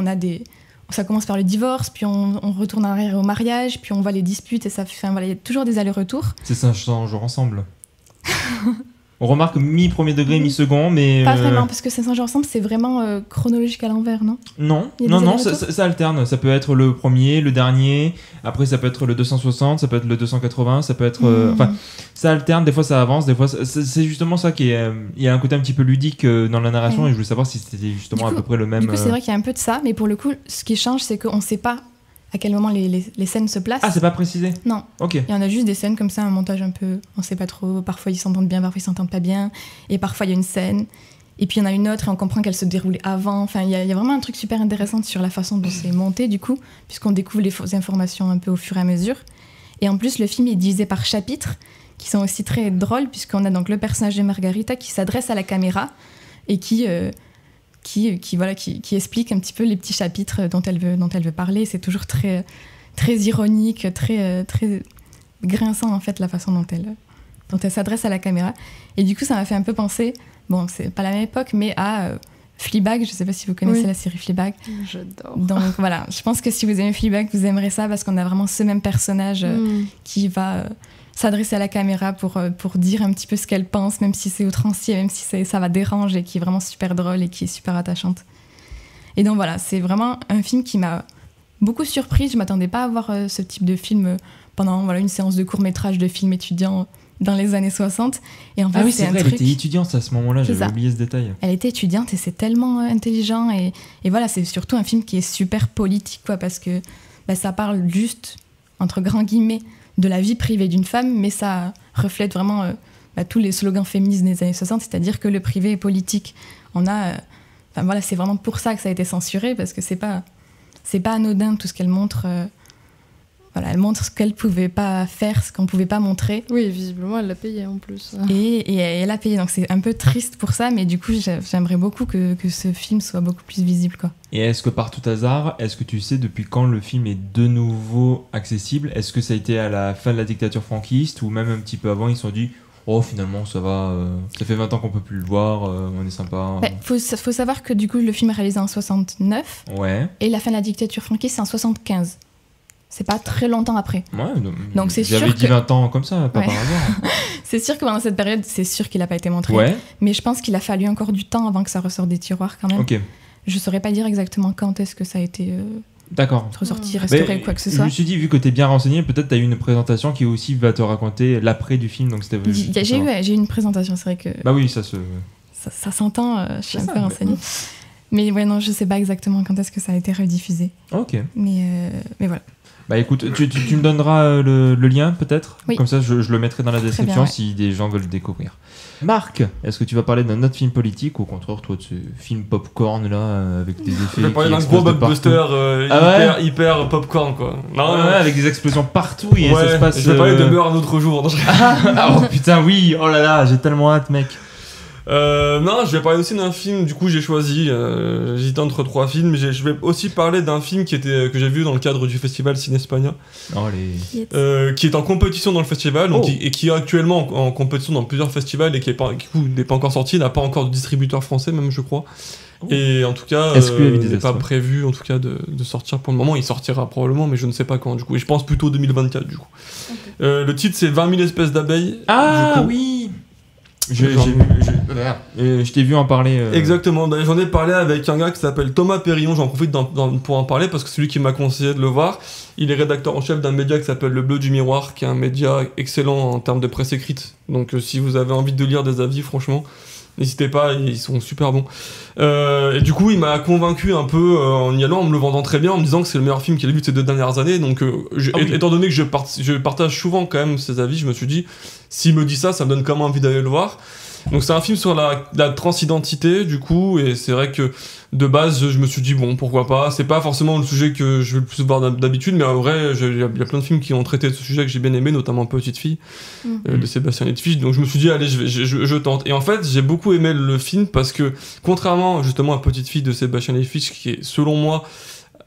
E: ça commence par le divorce, puis on retourne en arrière au mariage, puis on voit les disputes et ça fait... il y a toujours des allers-retours.
A: C'est 500 jours ensemble. On remarque mi-premier degré, mi-second, mais...
E: Pas vraiment, parce que 500 jours ensemble, c'est vraiment chronologique à l'envers, non ?
A: Non, ça alterne. Ça peut être le premier, le dernier, après ça peut être le 260, ça peut être le 280, ça peut être... ça alterne, des fois ça avance, des fois... C'est justement ça qui est... Il y a un côté un petit peu ludique dans la narration, et je voulais savoir si c'était justement à peu près le même...
E: Du coup, c'est vrai qu'il y a un peu de ça, mais pour le coup, ce qui change, c'est qu'on ne sait pas à quel moment les scènes se placent.
A: Ah, c'est pas précisé ?
E: Non.
A: Ok.
E: Il y en a juste des scènes comme ça, un montage un peu... On sait pas trop, parfois ils s'entendent bien, parfois ils s'entendent pas bien, et parfois il y a une scène, et puis il y en a une autre, et on comprend qu'elle se déroulait avant. Enfin, il y a vraiment un truc super intéressant sur la façon dont c'est monté, du coup, puisqu'on découvre les fausses informations un peu au fur et à mesure. Et en plus, le film est divisé par chapitres, qui sont aussi très drôles, puisqu'on a donc le personnage de Margarita qui s'adresse à la caméra, et qui explique un petit peu les petits chapitres dont elle veut parler. C'est toujours très ironique, très grinçant en fait la façon dont elle s'adresse à la caméra. Et du coup, ça m'a fait un peu penser, bon, c'est pas la même époque, mais à Fleabag. Je sais pas si vous connaissez la série Fleabag.
B: J'adore.
E: Donc voilà, je pense que si vous aimez Fleabag, vous aimerez ça parce qu'on a vraiment ce même personnage qui va s'adresser à la caméra pour dire un petit peu ce qu'elle pense, même si c'est outrancier, même si ça va déranger, et qui est vraiment super drôle et qui est super attachante. Et donc voilà, c'est vraiment un film qui m'a beaucoup surprise. Je m'attendais pas à voir ce type de film pendant une séance de court-métrage de film étudiant dans les années 60. Et en fait,
A: c'est vrai, elle était étudiante à ce moment-là, j'avais oublié ce détail.
E: Elle était étudiante et c'est tellement intelligent. Et voilà, c'est surtout un film qui est super politique, quoi, parce que ça parle juste, entre grands guillemets, de la vie privée d'une femme, mais ça reflète vraiment tous les slogans féministes des années 60, c'est-à-dire que le privé est politique. C'est vraiment pour ça que ça a été censuré, parce que c'est pas anodin tout ce qu'elle montre. Elle montre ce qu'elle pouvait pas faire, ce qu'on pouvait pas montrer.
B: Oui, visiblement, elle l'a payé en plus.
E: Et elle a payé, donc c'est un peu triste pour ça, mais du coup, j'aimerais beaucoup que ce film soit beaucoup plus visible, quoi.
A: Et est-ce que par tout hasard, est-ce que tu sais depuis quand le film est de nouveau accessible ? Est-ce que ça a été à la fin de la dictature franquiste, ou même un petit peu avant, ils se sont dit « Oh, finalement, ça va, ça fait 20 ans qu'on peut plus le voir, on est sympa. »
E: Faut savoir que du coup, le film est réalisé en 69, et la fin de la dictature franquiste, c'est en 75. C'est pas très longtemps après.
A: Ouais,
E: donc c'est sûr
A: j'avais dit 20 ans comme ça, pas par hasard.
E: C'est sûr que pendant cette période, c'est sûr qu'il n'a pas été montré. Ouais. Mais je pense qu'il a fallu encore du temps avant que ça ressorte des tiroirs quand même.
A: Ok.
E: Je saurais pas dire exactement quand est-ce que ça a été ressorti, restauré ou quoi que ce soit.
A: Je me suis dit, vu que t'es bien renseigné, peut-être t'as eu une présentation qui aussi va te raconter l'après du film. Donc
E: j'ai eu une présentation, c'est vrai que...
A: Bah oui, ça se...
E: ça s'entend, je suis un peu renseignée. Mais ouais, non, je sais pas exactement quand est-ce que ça a été rediffusé.
A: Ok.
E: Mais voilà.
A: Bah écoute, tu me donneras le lien peut-être.
E: Oui.
A: Comme ça je le mettrai dans la description
E: bien,
A: si des gens veulent le découvrir. Marc, est-ce que tu vas parler d'un autre film politique ou au contraire toi de ce film popcorn là avec des effets?
C: Je vais parler d'un gros blockbuster hyper popcorn quoi.
A: Non, ouais, avec des explosions partout et ça se passe.
C: Je vais parler de Meurt un autre jour.
A: Oh putain oui, oh là là, j'ai tellement hâte mec.
C: Non, je vais parler aussi d'un film, du coup j'ai choisi, j'hésitais entre 3 films, mais je vais aussi parler d'un film que j'ai vu dans le cadre du festival Cinespaña, qui est en compétition dans le festival, donc et qui est actuellement en compétition dans plusieurs festivals et qui n'est pas encore sorti, n'a pas encore de distributeur français même je crois. Et en tout cas, il n'est pas prévu en tout cas de sortir pour le moment. Il sortira probablement, mais je ne sais pas quand du coup. Et je pense plutôt 2024 du coup. Le titre c'est 20 000 espèces d'abeilles.
A: Ah oui. Je t'ai vu en parler.
C: Exactement, j'en ai parlé avec un gars qui s'appelle Thomas Périllon, j'en profite pour en parler parce que c'est lui qui m'a conseillé de le voir. Il est rédacteur en chef d'un média qui s'appelle Le Bleu du Miroir, qui est un média excellent en termes de presse écrite. Donc si vous avez envie de lire des avis, franchement, n'hésitez pas, ils sont super bons. Et du coup, il m'a convaincu un peu en y allant, en me le vendant très bien, en me disant que c'est le meilleur film qu'il a vu de ces 2 dernières années. Donc, étant donné que je partage souvent quand même ses avis, je me suis dit, s'il me dit ça, ça me donne quand même envie d'aller le voir. Donc c'est un film sur la transidentité du coup, et c'est vrai que de base je me suis dit bon pourquoi pas, c'est pas forcément le sujet que je veux le plus voir d'habitude, mais en vrai il y a plein de films qui ont traité de ce sujet que j'ai bien aimé, notamment Petite Fille de Sébastien Littfich, donc je me suis dit allez je tente. Et en fait j'ai beaucoup aimé le film parce que contrairement justement à Petite Fille de Sébastien Littfich qui est selon moi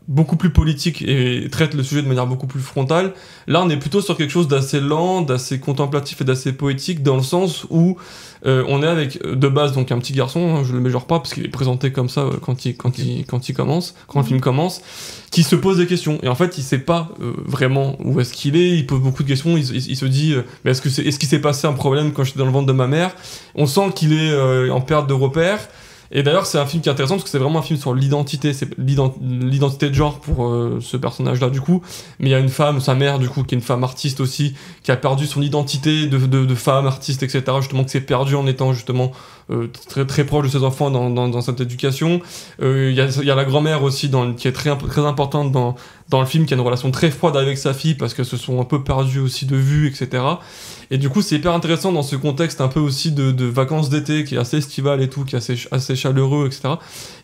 C: beaucoup plus politique et traite le sujet de manière beaucoup plus frontale. Là, on est plutôt sur quelque chose d'assez lent, d'assez contemplatif et d'assez poétique, dans le sens où on est avec, de base, donc un petit garçon, je le méjore pas, parce qu'il est présenté comme ça quand le film commence, qui se pose des questions. Et en fait, il sait pas vraiment où est-ce qu'il est, il pose beaucoup de questions, il se dit, mais est-ce qu'il s'est passé un problème quand j'étais dans le ventre de ma mère? On sent qu'il est en perte de repères. Et d'ailleurs c'est un film qui est intéressant parce que c'est vraiment un film sur l'identité, c'est l'identité de genre pour ce personnage là du coup, mais il y a une femme, sa mère du coup qui est une femme artiste aussi, qui a perdu son identité de femme artiste etc, justement que s'est perdue en étant justement très, très proche de ses enfants dans cette éducation. Il y a la grand-mère aussi qui est très importante dans le film, qui a une relation très froide avec sa fille parce qu'elles se sont un peu perdues aussi de vue, etc. Et du coup, c'est hyper intéressant dans ce contexte un peu aussi de vacances d'été qui est assez estival et tout, qui est assez chaleureux, etc.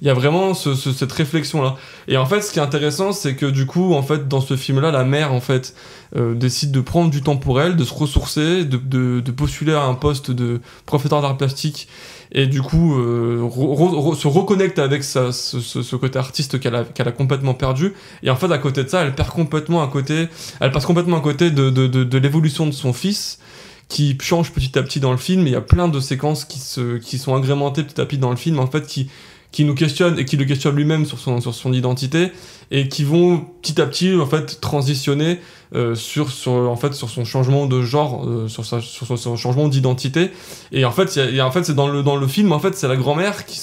C: Il y a vraiment cette réflexion-là. Et en fait, ce qui est intéressant, c'est que du coup, en fait, dans ce film-là, la mère, en fait, décide de prendre du temps pour elle, de se ressourcer, de postuler à un poste de professeur d'art plastique et du coup se reconnecte avec ce côté artiste qu'elle a complètement perdu. Et en fait, à côté de ça, elle passe complètement à côté de l'évolution de son fils, qui change petit à petit dans le film. Et il y a plein de séquences qui sont agrémentées petit à petit dans le film, en fait, qui nous questionnent et qui le questionnent lui-même sur son identité, et qui vont petit à petit en fait transitionner sur son changement de genre, sur son changement d'identité. Et en fait c'est dans le film, en fait c'est la grand-mère qui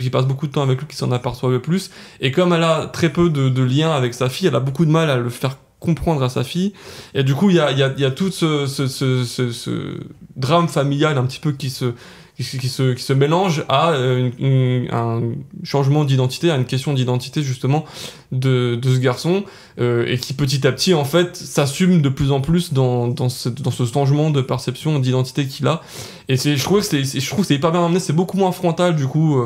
C: passe beaucoup de temps avec lui, qui s'en aperçoit le plus, et comme elle a très peu de liens avec sa fille, elle a beaucoup de mal à le faire comprendre à sa fille, et du coup il y a tout ce drame familial un petit peu qui se mélange à un changement d'identité, à une question d'identité justement de ce garçon, et qui petit à petit en fait s'assume de plus en plus dans ce changement de perception d'identité qu'il a. Et je trouve que c'est hyper bien amené, c'est beaucoup moins frontal du coup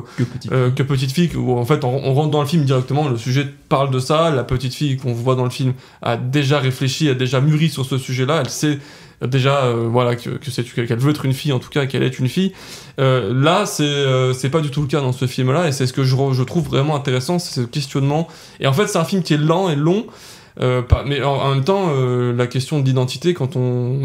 C: que Petite Fille, où en fait on rentre dans le film directement, le sujet parle de ça, la petite fille qu'on voit dans le film a déjà réfléchi, a déjà mûri sur ce sujet-là, elle sait déjà qu'elle veut être une fille, en tout cas qu'elle est une fille. Là c'est pas du tout le cas dans ce film là, et c'est ce que je trouve vraiment intéressant, c'est ce questionnement. Et en fait c'est un film qui est lent et long, mais en même temps la question de l'identité, quand on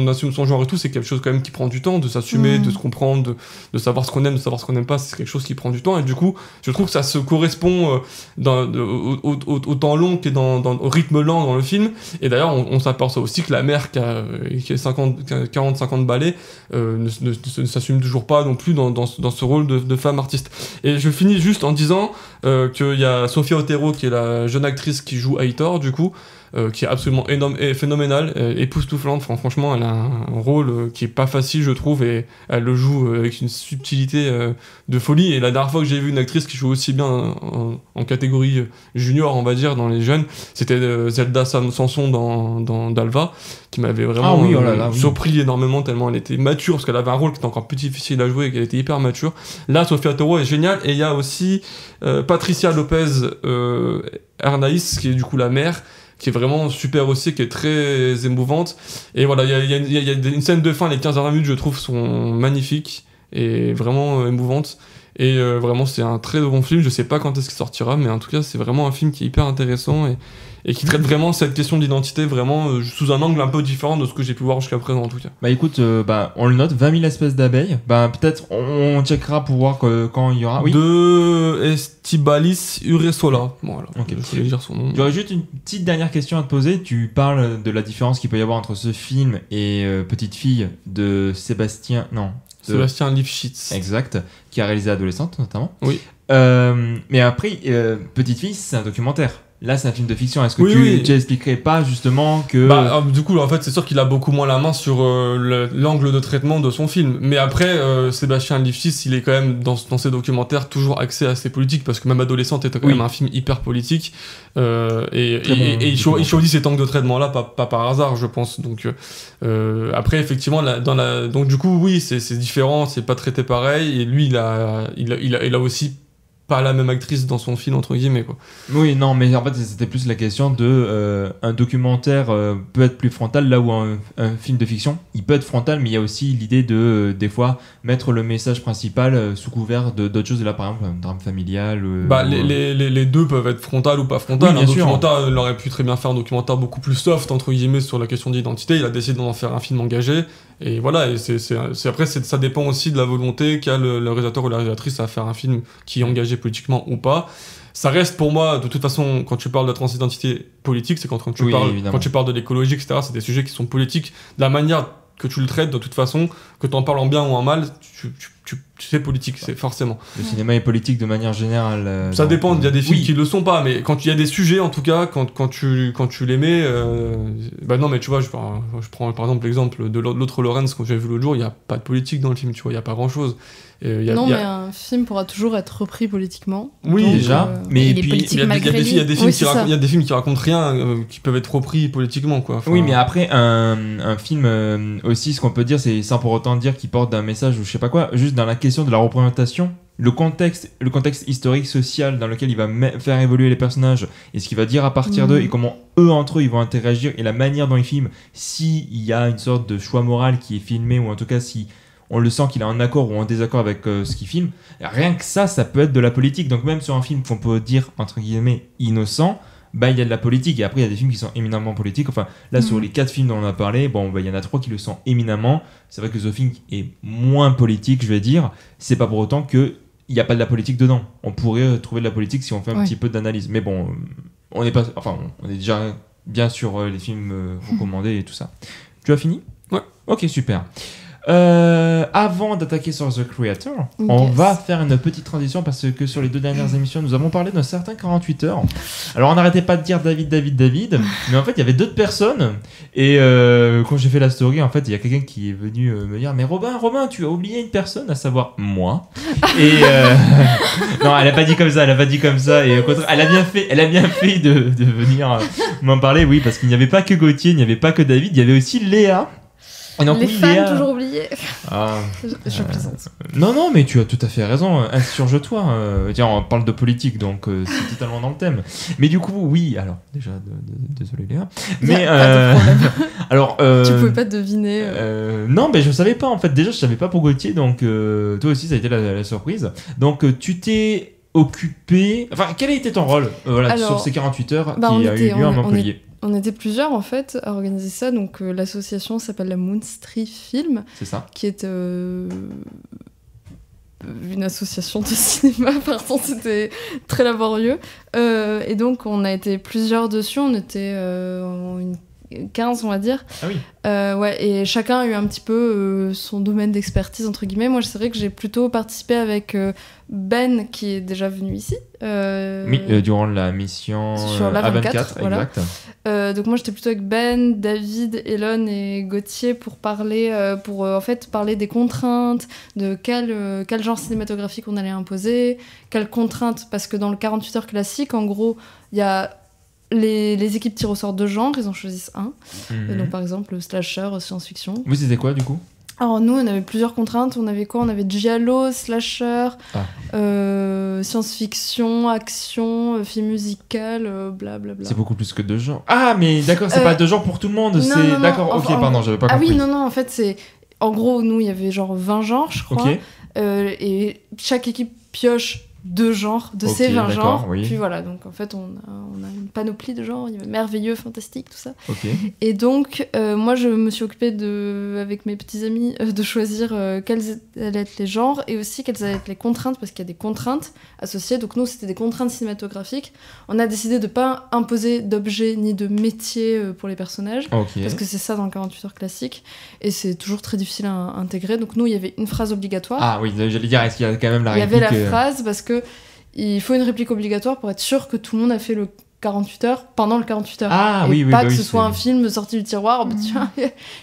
C: assume son genre et tout, c'est quelque chose quand même qui prend du temps, de s'assumer, de se comprendre, de savoir ce qu'on aime, de savoir ce qu'on n'aime pas, c'est quelque chose qui prend du temps. Et du coup je trouve que ça se correspond au temps long qui est au rythme lent dans le film. Et d'ailleurs on s'aperçoit aussi que la mère qui a 40-50 balais ne s'assume toujours pas non plus dans ce rôle de femme artiste. Et je finis juste en disant qu'il y a Sophia Otero qui est la jeune actrice qui joue Aitor du coup, qui est absolument énorme et phénoménale, époustouflante. Franchement, elle a un rôle qui est pas facile, je trouve, et elle le joue avec une subtilité de folie. Et la dernière fois que j'ai vu une actrice qui joue aussi bien en catégorie junior, on va dire, dans les jeunes, c'était Zelda Samson dans Dalva, qui m'avait vraiment surpris énormément, tellement elle était mature, parce qu'elle avait un rôle qui était encore plus difficile à jouer et qu'elle était hyper mature. Là, Sofia Toro est géniale, et il y a aussi Patricia Lopez Hernández, qui est du coup la mère, qui est vraiment super aussi, qui est très émouvante. Et voilà, il y a une scène de fin, les 15 dernières minutes, je trouve, sont magnifiques et vraiment émouvantes. Et vraiment, c'est un très bon film. Je sais pas quand est-ce qu'il sortira, mais en tout cas, c'est vraiment un film qui est hyper intéressant et qui traite vraiment cette question d'identité vraiment sous un angle un peu différent de ce que j'ai pu voir jusqu'à présent, en tout cas.
A: Bah écoute, on le note, 20 000 espèces d'abeilles. Bah peut-être on checkera pour voir quand il y aura. Oui.
C: De Estibalis Uresola. Bon, voilà,
A: okay.
C: Je voulais dire son nom.
A: J'aurais juste une petite dernière question à te poser. Tu parles de la différence qu'il peut y avoir entre ce film et Petite Fille de Sébastien
C: Lifshitz.
A: Exact, qui a réalisé Adolescente notamment.
C: Oui.
A: Mais après, Petite Fille, c'est un documentaire. Là, c'est un film de fiction. Est-ce que tu expliquerais pas justement que...
C: du coup, en fait, c'est sûr qu'il a beaucoup moins la main sur l'angle de traitement de son film. Mais après, Sébastien Lifshitz, il est quand même, dans ses documentaires, toujours axé assez politique, parce que même Adolescente était quand même un film hyper politique. Et il choisit cet angle de traitement-là, pas par hasard, je pense. Donc, après, effectivement, donc du coup, oui, c'est différent, c'est pas traité pareil. Et lui, il a aussi pas la même actrice dans son film, entre guillemets, quoi.
A: Oui, non, mais en fait c'était plus la question de un documentaire peut être plus frontal, là où un film de fiction il peut être frontal, mais il y a aussi l'idée de des fois mettre le message principal sous couvert d'autres choses. Là par exemple un drame familial
C: les deux peuvent être frontal ou pas frontal.
A: Oui,
C: un documentaire, il aurait pu très bien faire un documentaire beaucoup plus soft, entre guillemets, sur la question d'identité. Il a décidé d'en faire un film engagé, et voilà. Et après ça dépend aussi de la volonté qu'a le réalisateur ou la réalisatrice à faire un film qui est engagé politiquement ou pas. Ça reste pour moi, de toute façon, quand tu parles de la transidentité politique, c'est quand tu parles de l'écologie, etc., c'est des sujets qui sont politiques. De la manière que tu le traites, de toute façon, que tu en parles en bien ou en mal, c'est politique, c'est forcément.
A: Le cinéma est politique de manière générale.
C: Ça dépend, il y a des films qui le sont pas, mais quand il y a des sujets, en tout cas, quand tu les mets... non, mais tu vois, je prends par exemple l'exemple de l'autre Lawrence, quand j'ai vu l'autre jour, il n'y a pas de politique dans le film, tu vois, il n'y a pas grand-chose.
B: Mais un film pourra toujours être repris politiquement.
A: Oui, donc, déjà. Mais
E: il est politique malgré lui.
C: Il y a des films qui racontent rien, qui peuvent être repris politiquement, quoi.
A: Oui, mais après, un film aussi, ce qu'on peut dire, c'est sans pour autant dire qu'il porte un message ou je sais pas quoi, juste dans la question de la représentation, le contexte historique, social dans lequel il va faire évoluer les personnages et ce qu'il va dire à partir d'eux et comment eux entre eux ils vont interagir et la manière dont ils filment, s'il y a une sorte de choix moral qui est filmé ou en tout cas si on le sent qu'il est en accord ou en désaccord avec ce qu'il filme, rien que ça peut être de la politique. Donc même sur un film qu'on peut dire entre guillemets innocent, il y a de la politique, et après il y a des films qui sont éminemment politiques. Enfin là sur les 4 films dont on a parlé, il y en a 3 qui le sont éminemment. C'est vrai que The Thing est moins politique, je vais dire. C'est pas pour autant que il n'y a pas de la politique dedans. On pourrait trouver de la politique si on fait un petit peu d'analyse, mais bon, on est déjà bien sur les films recommandés et tout ça. Tu as fini ?
C: Ouais.
A: Ok, super. Avant d'attaquer sur The Creator, on va faire une petite transition parce que sur les 2 dernières émissions, nous avons parlé d'un certain 48 heures. Alors, on n'arrêtait pas de dire David, mais en fait, il y avait d'autres personnes. Et quand j'ai fait la story, en fait, il y a quelqu'un qui est venu me dire mais Robin, tu as oublié une personne, à savoir moi. Et non, elle a pas dit comme ça. Et au contraire, elle a bien fait de venir m'en parler, oui, parce qu'il n'y avait pas que Gauthier, il n'y avait pas que David, il y avait aussi Léa.
B: Et donc, les fans toujours oubliés.
A: Je plaisante. Non, mais tu as tout à fait raison. Insurge-toi. Tiens, on parle de politique, donc c'est totalement dans le thème. Mais du coup, oui. Alors, déjà, désolé Léa. Mais
B: pas de problème.
A: Alors,
B: tu pouvais pas deviner.
A: Non, mais je savais pas en fait. Déjà, je savais pas pour Gauthier, donc toi aussi, ça a été la surprise. Donc, tu t'es occupé. Enfin, quel a été ton rôle sur ces 48 heures qui a eu lieu à Montpellier?
B: On était plusieurs en fait à organiser ça, donc l'association s'appelle la Moonstreet Film.
A: C'est ça.
B: Qui est une association de cinéma, par contre c'était très laborieux. Et donc on a été plusieurs dessus, on était une 2015, on va dire.
A: Ah oui.
B: Ouais, et chacun a eu un petit peu son domaine d'expertise, entre guillemets. Moi, c'est vrai que j'ai plutôt participé avec Ben, qui est déjà venu ici.
A: Oui, durant la mission
B: sur la 24, voilà.
A: Exact.
B: Donc moi, j'étais plutôt avec Ben, David, Elon et Gauthier pour parler, en fait, parler des contraintes, de quel genre cinématographique on allait imposer, quelles contraintes, parce que dans le 48 heures classique, en gros, il y a les équipes tirent au sort de genre, ils en choisissent un. Donc par exemple, slasher, science-fiction.
A: Vous, c'était quoi du coup ?
B: Alors nous, on avait plusieurs contraintes. On avait quoi ? On avait giallo, slasher, science-fiction, action, film musical, blablabla.
A: C'est beaucoup plus que 2 genres. Ah, mais d'accord, c'est pas 2 genres pour tout le monde.
B: Non,
A: d'accord,
B: enfin,
A: ok, pardon, j'avais pas compris.
B: Ah oui, non, en fait, c'est... En gros, nous, il y avait genre 20 genres, je crois.
A: Ok.
B: Et chaque équipe pioche 2 genres de ces 20 genres.
A: Oui.
B: Puis voilà, donc en fait, on a une panoplie de genres. Il y avait merveilleux, fantastique, tout ça.
A: Ok.
B: Et donc, moi, je me suis occupée, avec mes petits amis, de choisir quels allaient être les genres et aussi quelles allaient être les contraintes, parce qu'il y a des contraintes associées. Donc nous, c'était des contraintes cinématographiques. On a décidé de ne pas imposer d'objets ni de métiers pour les personnages, parce que c'est ça dans le 48 heures classique. Et c'est toujours très difficile à intégrer. Donc nous, il y avait une phrase obligatoire.
A: Ah oui, j'allais dire, est-ce qu'il y a quand même la réplique ?
B: Il y avait la phrase, parce que il faut une réplique obligatoire pour être sûr que tout le monde a fait le 48 heures pendant le 48 heures.
A: Ah
B: et
A: oui,
B: pas
A: bah
B: que
A: oui,
B: ce soit un film sorti du tiroir. Bah, tiens,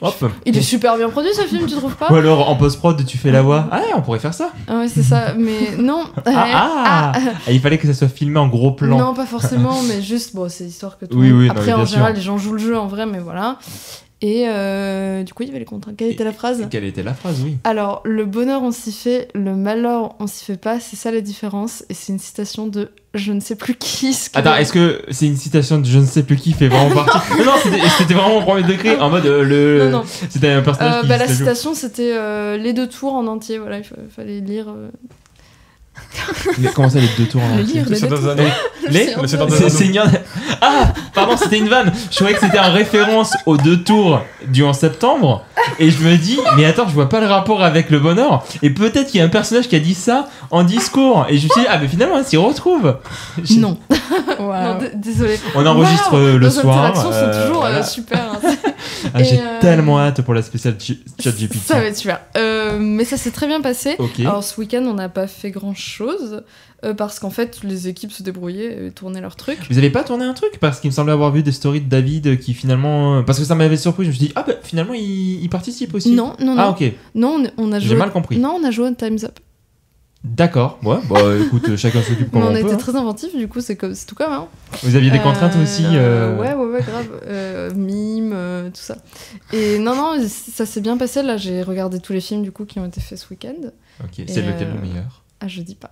A: Hop.
B: il est super bien produit ce film, tu trouves pas ?
A: Ou alors en post-prod, tu fais la voix. Ah, on pourrait faire ça.
B: Ah ouais, c'est ça, mais non.
A: Il fallait que ça soit filmé en gros plan.
B: Non, pas forcément, mais juste, bon, c'est histoire que tout
A: Oui,
B: le monde...
A: oui,
B: Après,
A: non,
B: en
A: bien
B: général,
A: sûr.
B: les gens jouent le jeu en vrai, mais voilà. Et du coup, il y avait les contraintes. Quelle était la phrase ?
A: Quelle était la phrase, oui.
B: Alors, le bonheur, on s'y fait, le malheur, on s'y fait pas, c'est ça la différence. Et c'est une citation de je ne sais plus qui.
A: Attends, est-ce que c'est une citation de je ne sais plus qui fait vraiment partie ? Non, c'était vraiment au premier degré, en mode
B: Non.
A: C'était un personnage qui...
B: La citation, c'était les 2 tours en entier, voilà, il fallait lire...
A: Mais comment ça, les 2 tours en
E: Le
A: entier ?
E: livre,
C: Le Seigneur des Anneaux.
A: Les
C: Le Seigneur des Anneaux.
A: Seigneur... Ah, pardon, c'était une vanne. Je croyais que c'était en référence aux 2 tours du 11 septembre. Et je me dis, mais attends, je vois pas le rapport avec le bonheur. Et peut-être qu'il y a un personnage qui a dit ça en discours. Et je me suis dit, ah, mais finalement, on s'y retrouve.
B: Non.
E: Wow.
B: Non, désolé.
A: On enregistre le
B: Nos
A: soir.
B: interactions sont toujours
A: voilà.
B: super.
A: Ah, j'ai
B: Et,
A: tellement hâte pour la spéciale ChatGPT.
B: Ça va être super. Mais ça s'est très bien passé.
A: Ok.
B: Alors ce week-end, on n'a pas fait grand-chose parce qu'en fait, les équipes se débrouillaient et tournaient leurs trucs.
A: Vous avez pas tourné un truc ? Parce qu'il me semblait avoir vu des stories de David qui finalement... Parce que ça m'avait surpris, je me suis dit, ah bah finalement il participe aussi.
B: Non.
A: Ah ok,
B: Non, on a joué.
A: j'ai mal compris.
B: Non, on a joué à Time's Up.
A: D'accord, ouais, bah écoute, chacun s'occupe
B: Mais
A: comme
B: on
A: on
B: a
A: peut.
B: été
A: Hein.
B: très inventifs, du coup, c'est tout comme. Hein.
A: Vous aviez des contraintes aussi
B: Ouais, grave. Mime, tout ça. Et non, ça s'est bien passé. Là, j'ai regardé tous les films du coup qui ont été faits ce week-end.
A: Ok, c'est lequel le meilleur ?
B: Ah, je dis pas.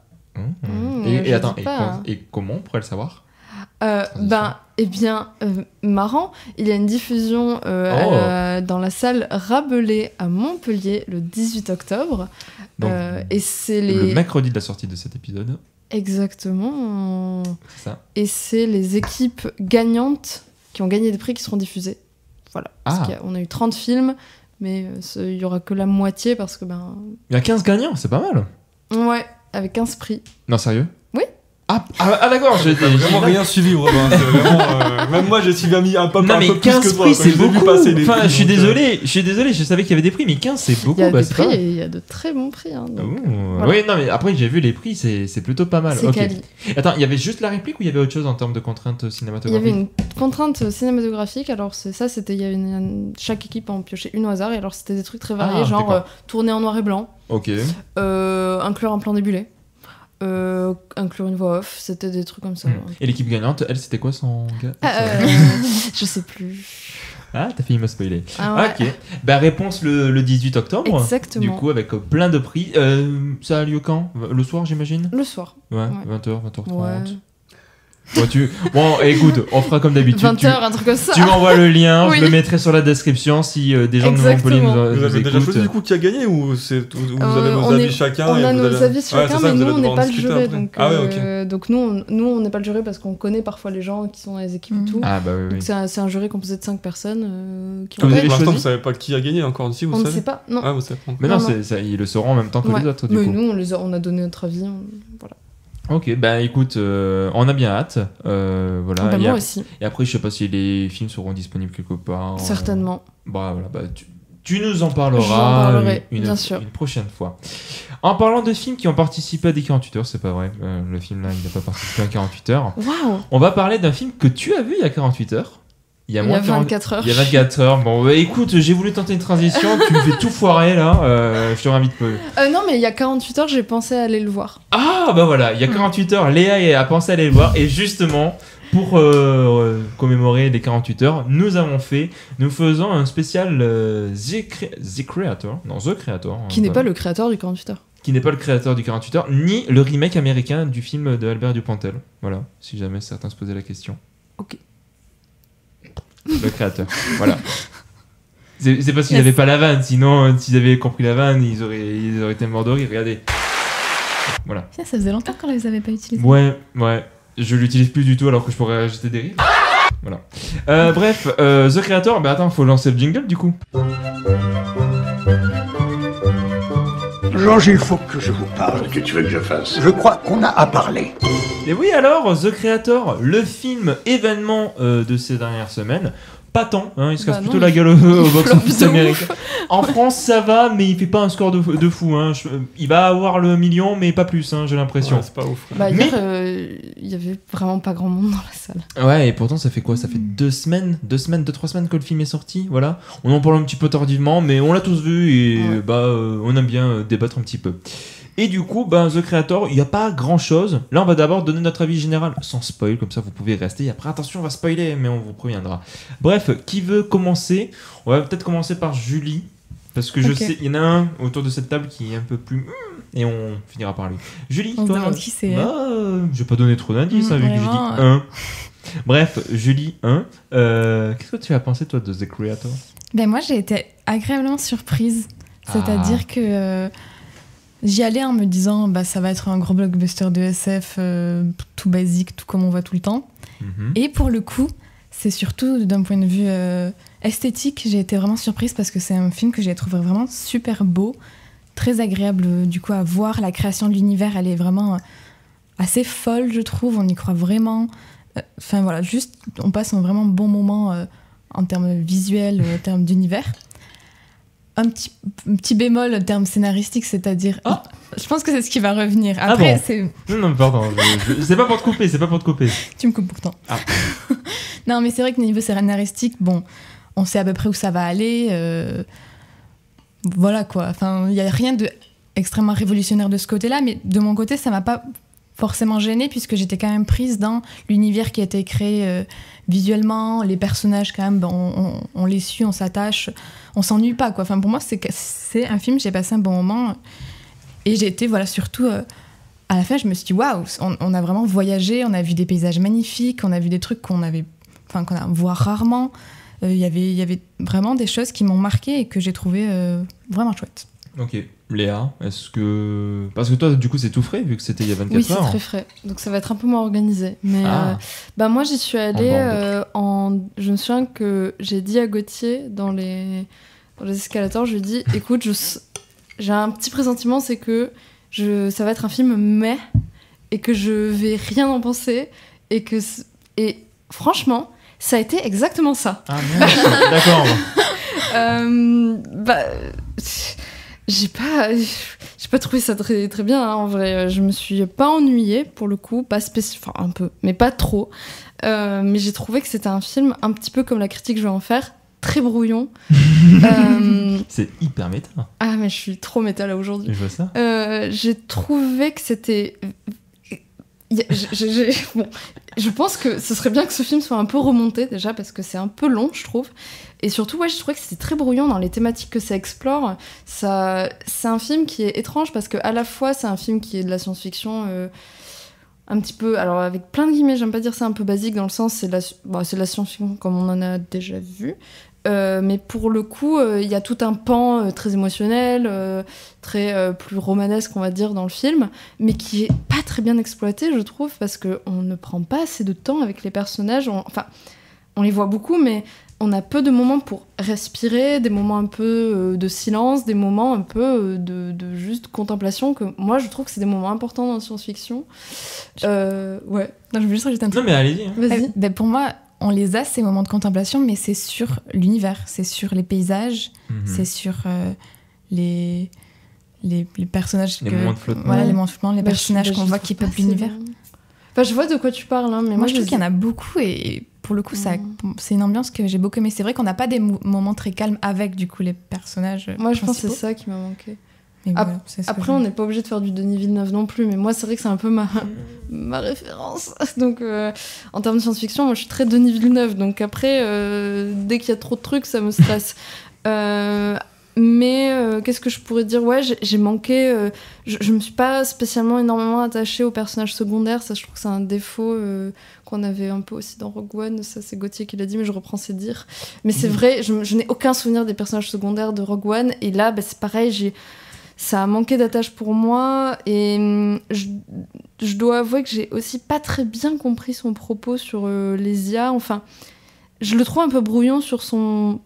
A: Et
B: je
A: attends,
B: dis pas.
A: et comment on pourrait le savoir ?
B: Marrant, il y a une diffusion dans la salle Rabelais à Montpellier le 18 octobre.
A: Donc,
B: et c'est
A: le mercredi de la sortie de cet épisode.
B: Exactement.
A: C'est ça.
B: Et c'est les équipes gagnantes qui ont gagné des prix qui seront diffusés. Voilà. Parce qu'on a eu 30 films, mais il y aura que la moitié parce que
A: Il y a 15 gagnants, c'est pas mal.
B: Ouais, avec 15 prix.
A: Non, sérieux ?
B: Oui.
A: Ah d'accord, j'ai
C: vraiment rien suivi, vraiment. Même moi, j'ai suivi un peu
A: non, mais
C: plus
A: 15
C: que toi.
A: prix, c'est beaucoup. Enfin, je suis
C: désolé.
A: désolé, je savais qu'il y avait des prix, mais 15, c'est beaucoup.
B: Il y a des
A: c'est
B: prix
A: pas...
B: et il y a de très bons prix. Hein, donc,
A: voilà. Oui, non, mais après, j'ai vu les prix, c'est plutôt pas mal.
B: C'est
A: Ok.
B: quali.
A: Attends, il y avait juste la réplique ou il y avait autre chose en termes de contraintes
B: Il y
A: cinématographiques ?
B: avait une contrainte cinématographique, alors il y avait chaque équipe en piochait une au hasard, et alors c'était des trucs très variés, genre tourner en noir et blanc,
A: ok.
B: inclure un plan débulé, inclure une voix off, c'était des trucs comme ça.
A: Et l'équipe gagnante, elle, c'était quoi son gars
B: Je sais plus.
A: Ah, t'as failli me spoiler.
B: Ah ouais.
A: Ok. Bah, réponse le 18 octobre.
B: Exactement.
A: Du coup, avec plein de prix. Ça a lieu quand ? Le soir, j'imagine ?
B: Le soir.
A: Ouais, 20h, 20h30.
B: Ouais.
A: Bon, écoute, on fera comme d'habitude.
B: 20h, un truc comme ça.
A: Tu m'envoies le lien,
B: Oui.
A: je le mettrai sur la description si des gens de Montpellier nous
C: Vous avez déjà
A: écoutent.
C: choisi du coup qui a gagné ou vous avez vos avis chacun
B: On a nos avis
C: Ouais,
B: chacun,
C: c'est ça,
B: mais
C: vous
B: nous
C: allez
B: on n'est
C: devoir
B: pas le
C: discuter
B: jury.
C: après.
B: Donc,
C: Ah ouais, ok.
B: donc nous on n'est pas le jury parce qu'on connaît parfois les gens qui sont dans les équipes et tout.
A: Ah bah oui.
B: Donc c'est un jury composé de 5 personnes qui
A: Que vous avez
C: Pour l'instant,
A: choisi
C: vous savez pas qui a gagné encore ici, vous
B: On ne
C: savez
B: sait pas, non.
C: Ah, vous savez pas.
A: Mais non,
B: Non.
A: ils le sauront en même temps que
B: Ouais.
A: les autres du
B: Mais
A: coup.
B: nous on a donné notre avis, voilà.
A: Ok, bah écoute, on a bien hâte. Voilà.
B: Bah, moi aussi.
A: Et après, je sais pas si les films seront disponibles quelque part.
B: Certainement.
A: Bah voilà, bah, tu nous en parleras
B: bien sûr.
A: une prochaine fois. En parlant de films qui ont participé à des 48 heures, c'est pas vrai, le film là, il n'a pas participé à 48 heures.
B: Waouh.
A: On va parler d'un film que tu as vu il y a 48 heures. Il y a
B: 24 heures.
A: Il y a 24 heures. Bon, bah, écoute, j'ai voulu tenter une transition, tu me fais tout foirer là. Je te réinvite peu.
B: Non, mais il y a 48 heures, j'ai pensé à aller le voir.
A: Ah, bah voilà, il y a 48 heures, Léa a pensé à aller le voir. Et justement, pour commémorer les 48 heures, nous faisons un spécial The Creator.
B: Qui n'est pas le créateur du 48 heures.
A: Qui n'est pas le créateur du 48 heures, ni le remake américain du film de Albert Dupontel. Voilà, si jamais certains se posaient la question.
B: Ok.
A: Le créateur, voilà. C'est parce qu'ils n'avaient pas la vanne, sinon s'ils avaient compris la vanne, ils auraient été morts de rire, regardez. Voilà.
E: Ça faisait longtemps qu'on les avait pas utilisés.
A: Ouais, je l'utilise plus du tout alors que je pourrais ajouter des rires. Voilà. Bref, The Creator, bah attends, faut lancer le jingle du coup.
D: Georges, il faut que je vous parle. Qu'est-ce que tu veux que je fasse? Je crois qu'on a à parler.
A: Et oui alors, The Creator, le film événement de ces dernières semaines. Pas tant, hein, il se casse plutôt la gueule au box-office américain. En France, ça va, mais il fait pas un score de fou. Hein. Il va avoir le million, mais pas plus, hein, j'ai l'impression.
C: Ouais, c'est pas ouf.
B: Bah, hier, il y avait vraiment pas grand monde dans la salle.
A: Ouais, et pourtant, ça fait quoi? Ça fait 2 semaines, 2-3 semaines que le film est sorti, voilà. On en parle un petit peu tardivement, mais on l'a tous vu et on aime bien débattre un petit peu. Et du coup, The Creator, il n'y a pas grand chose. Là, on va d'abord donner notre avis général, sans spoil, comme ça vous pouvez rester. Et après, attention, on va spoiler, mais on vous préviendra. Bref, qui veut commencer? On va peut-être commencer par Julie, parce que je sais, il y en a un autour de cette table qui est un peu plus... Et on finira par lui. Julie,
E: on
A: toi,
E: se demande qui c'est.
A: Je vais pas donner trop d'indices, vu que j'ai dit 1. Bref, Julie, 1. Qu'est-ce que tu as pensé, toi, de The Creator?
E: Ben moi, j'ai été agréablement surprise. C'est-à-dire que... j'y allais en me disant ça va être un gros blockbuster de SF tout basique, tout comme on voit tout le temps. Et pour le coup, c'est surtout d'un point de vue esthétique, j'ai été vraiment surprise parce que c'est un film que j'ai trouvé vraiment super beau, très agréable du coup à voir. La création de l'univers, elle est vraiment assez folle, je trouve. On y croit vraiment. Enfin voilà, juste on passe un vraiment bon moment en termes visuels, en termes d'univers. Un petit bémol en termes scénaristiques, c'est-à-dire... je pense que c'est ce qui va revenir. Après, c'est...
A: Non, pardon. C'est pas pour te couper,
E: Tu me coupes pourtant. Non, mais c'est vrai que niveau scénaristique, on sait à peu près où ça va aller. Voilà, quoi. Enfin, il n'y a rien de extrêmement révolutionnaire de ce côté-là, mais de mon côté, ça m'a pas forcément gênée, puisque j'étais quand même prise dans l'univers qui a été créé visuellement, les personnages quand même, on les suit, on s'attache, on s'ennuie pas, quoi. Enfin, pour moi, c'est un film, j'ai passé un bon moment, et j'ai été, surtout, à la fin, je me suis dit, waouh, on a vraiment voyagé, on a vu des paysages magnifiques, on a vu des trucs qu'on voit rarement, il y avait vraiment des choses qui m'ont marqué et que j'ai trouvé vraiment chouettes.
A: Ok. Léa, est-ce que... Parce que toi, du coup, c'est tout frais, vu que c'était il y a 24 heures.
B: Oui, c'est très frais. Donc ça va être un peu moins organisé. Mais moi, j'y suis allée Je me souviens que j'ai dit à Gauthier, dans les escalators, je lui ai dit, écoute, j'ai un petit pressentiment, c'est que ça va être un film et que je vais rien en penser. Et franchement, ça a été exactement ça.
A: Ah merde, d'accord.
B: J'ai pas trouvé ça très, très bien, hein, en vrai. Je me suis pas ennuyée, pour le coup. Enfin, un peu, mais pas trop. Mais j'ai trouvé que c'était un film, un petit peu comme la critique que je vais en faire, très brouillon.
A: C'est hyper méta.
B: Ah, mais je suis trop méta, là, aujourd'hui.
A: Je vois ça.
B: J'ai trouvé que c'était... je pense que ce serait bien que ce film soit un peu remonté, déjà, parce que c'est un peu long, je trouve. Et surtout, je trouvais que c'était très brouillon dans les thématiques que ça explore. C'est un film qui est étrange, parce qu'à la fois, c'est un film qui est de la science-fiction... un petit peu, alors avec plein de guillemets, j'aime pas dire ça un peu basique, dans le sens c'est de la science-fiction comme on en a déjà vu, mais pour le coup il y a tout un pan très émotionnel, très plus romanesque on va dire dans le film, mais qui est pas très bien exploité, je trouve, parce qu'on ne prend pas assez de temps avec les personnages, on les voit beaucoup, mais on a peu de moments pour respirer, des moments un peu de silence, des moments un peu de juste contemplation, que moi je trouve que c'est des moments importants dans la science-fiction. Ouais.
E: Non, je veux juste rajouter un truc.
A: Non mais allez-y. Hein.
B: Vas-y.
E: Ben, pour moi, on les a ces moments de contemplation, mais c'est sur l'univers, c'est sur les paysages, c'est sur les personnages,
A: les moments de flottement.
E: Voilà, les moments de flottement, les personnages qu'on voit qui peuplent l'univers.
B: Enfin, je vois de quoi tu parles, hein, mais
E: moi je trouve qu'il y en a beaucoup et pour le coup c'est une ambiance que j'ai beaucoup aimée. C'est vrai qu'on n'a pas des moments très calmes avec du coup les personnages.
B: Moi je pense que c'est ça qui m'a manqué.
E: Voilà,
B: après on n'est pas obligé de faire du Denis Villeneuve non plus, mais moi c'est vrai que c'est un peu ma référence. Donc en termes de science-fiction, moi je suis très Denis Villeneuve, donc après dès qu'il y a trop de trucs ça me stresse. Mais qu'est-ce que je pourrais dire ? Ouais, j'ai manqué. Je me suis pas spécialement énormément attachée aux personnages secondaires. Ça, je trouve que c'est un défaut qu'on avait un peu aussi dans Rogue One. Ça, c'est Gauthier qui l'a dit, mais je reprends ses dires. Mais c'est vrai, je n'ai aucun souvenir des personnages secondaires de Rogue One. Et là, bah, c'est pareil, ça a manqué d'attache pour moi. Et je dois avouer que j'ai aussi pas très bien compris son propos sur les IA. Enfin... Je le trouve un peu brouillon sur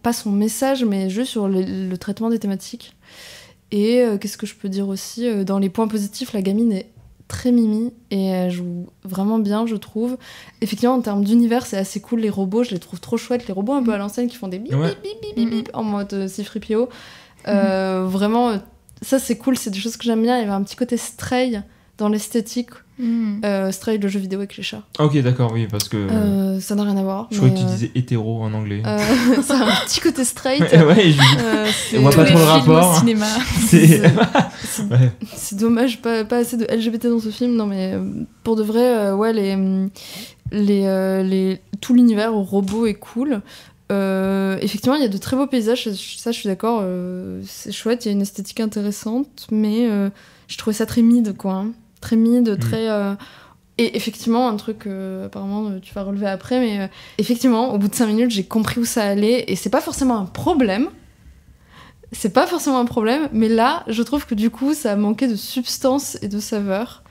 B: pas son message, mais juste sur le traitement des thématiques. Et qu'est-ce que je peux dire aussi ? Dans les points positifs, la gamine est très mimi et elle joue vraiment bien, je trouve. Effectivement, en termes d'univers, c'est assez cool. Les robots, je les trouve trop chouettes. Les robots un peu à l'ancienne qui font des bip bip bip bip bip en mode C-3PO. Vraiment, ça c'est cool, c'est des choses que j'aime bien. Il y avait un petit côté Stray dans l'esthétique. Stray, le jeu vidéo avec les chats.
A: Ok, d'accord, oui, parce que
B: ça n'a rien à voir.
A: Je croyais que tu disais hétéro en anglais.
B: Ça a un petit côté straight.
A: Ouais, on voit pas trop le rapport.
E: Au cinéma.
B: C'est dommage, pas assez de LGBT dans ce film. Non, mais pour de vrai, ouais, tout l'univers robot est cool. Effectivement, il y a de très beaux paysages, ça je suis d'accord, c'est chouette, il y a une esthétique intéressante, mais je trouvais ça très mid, quoi. Hein. Très mid, très... Et effectivement, un truc apparemment tu vas relever après, mais effectivement, au bout de 5 minutes, j'ai compris où ça allait, et c'est pas forcément un problème. C'est pas forcément un problème, mais là, je trouve que du coup, ça a manqué de substance et de saveur.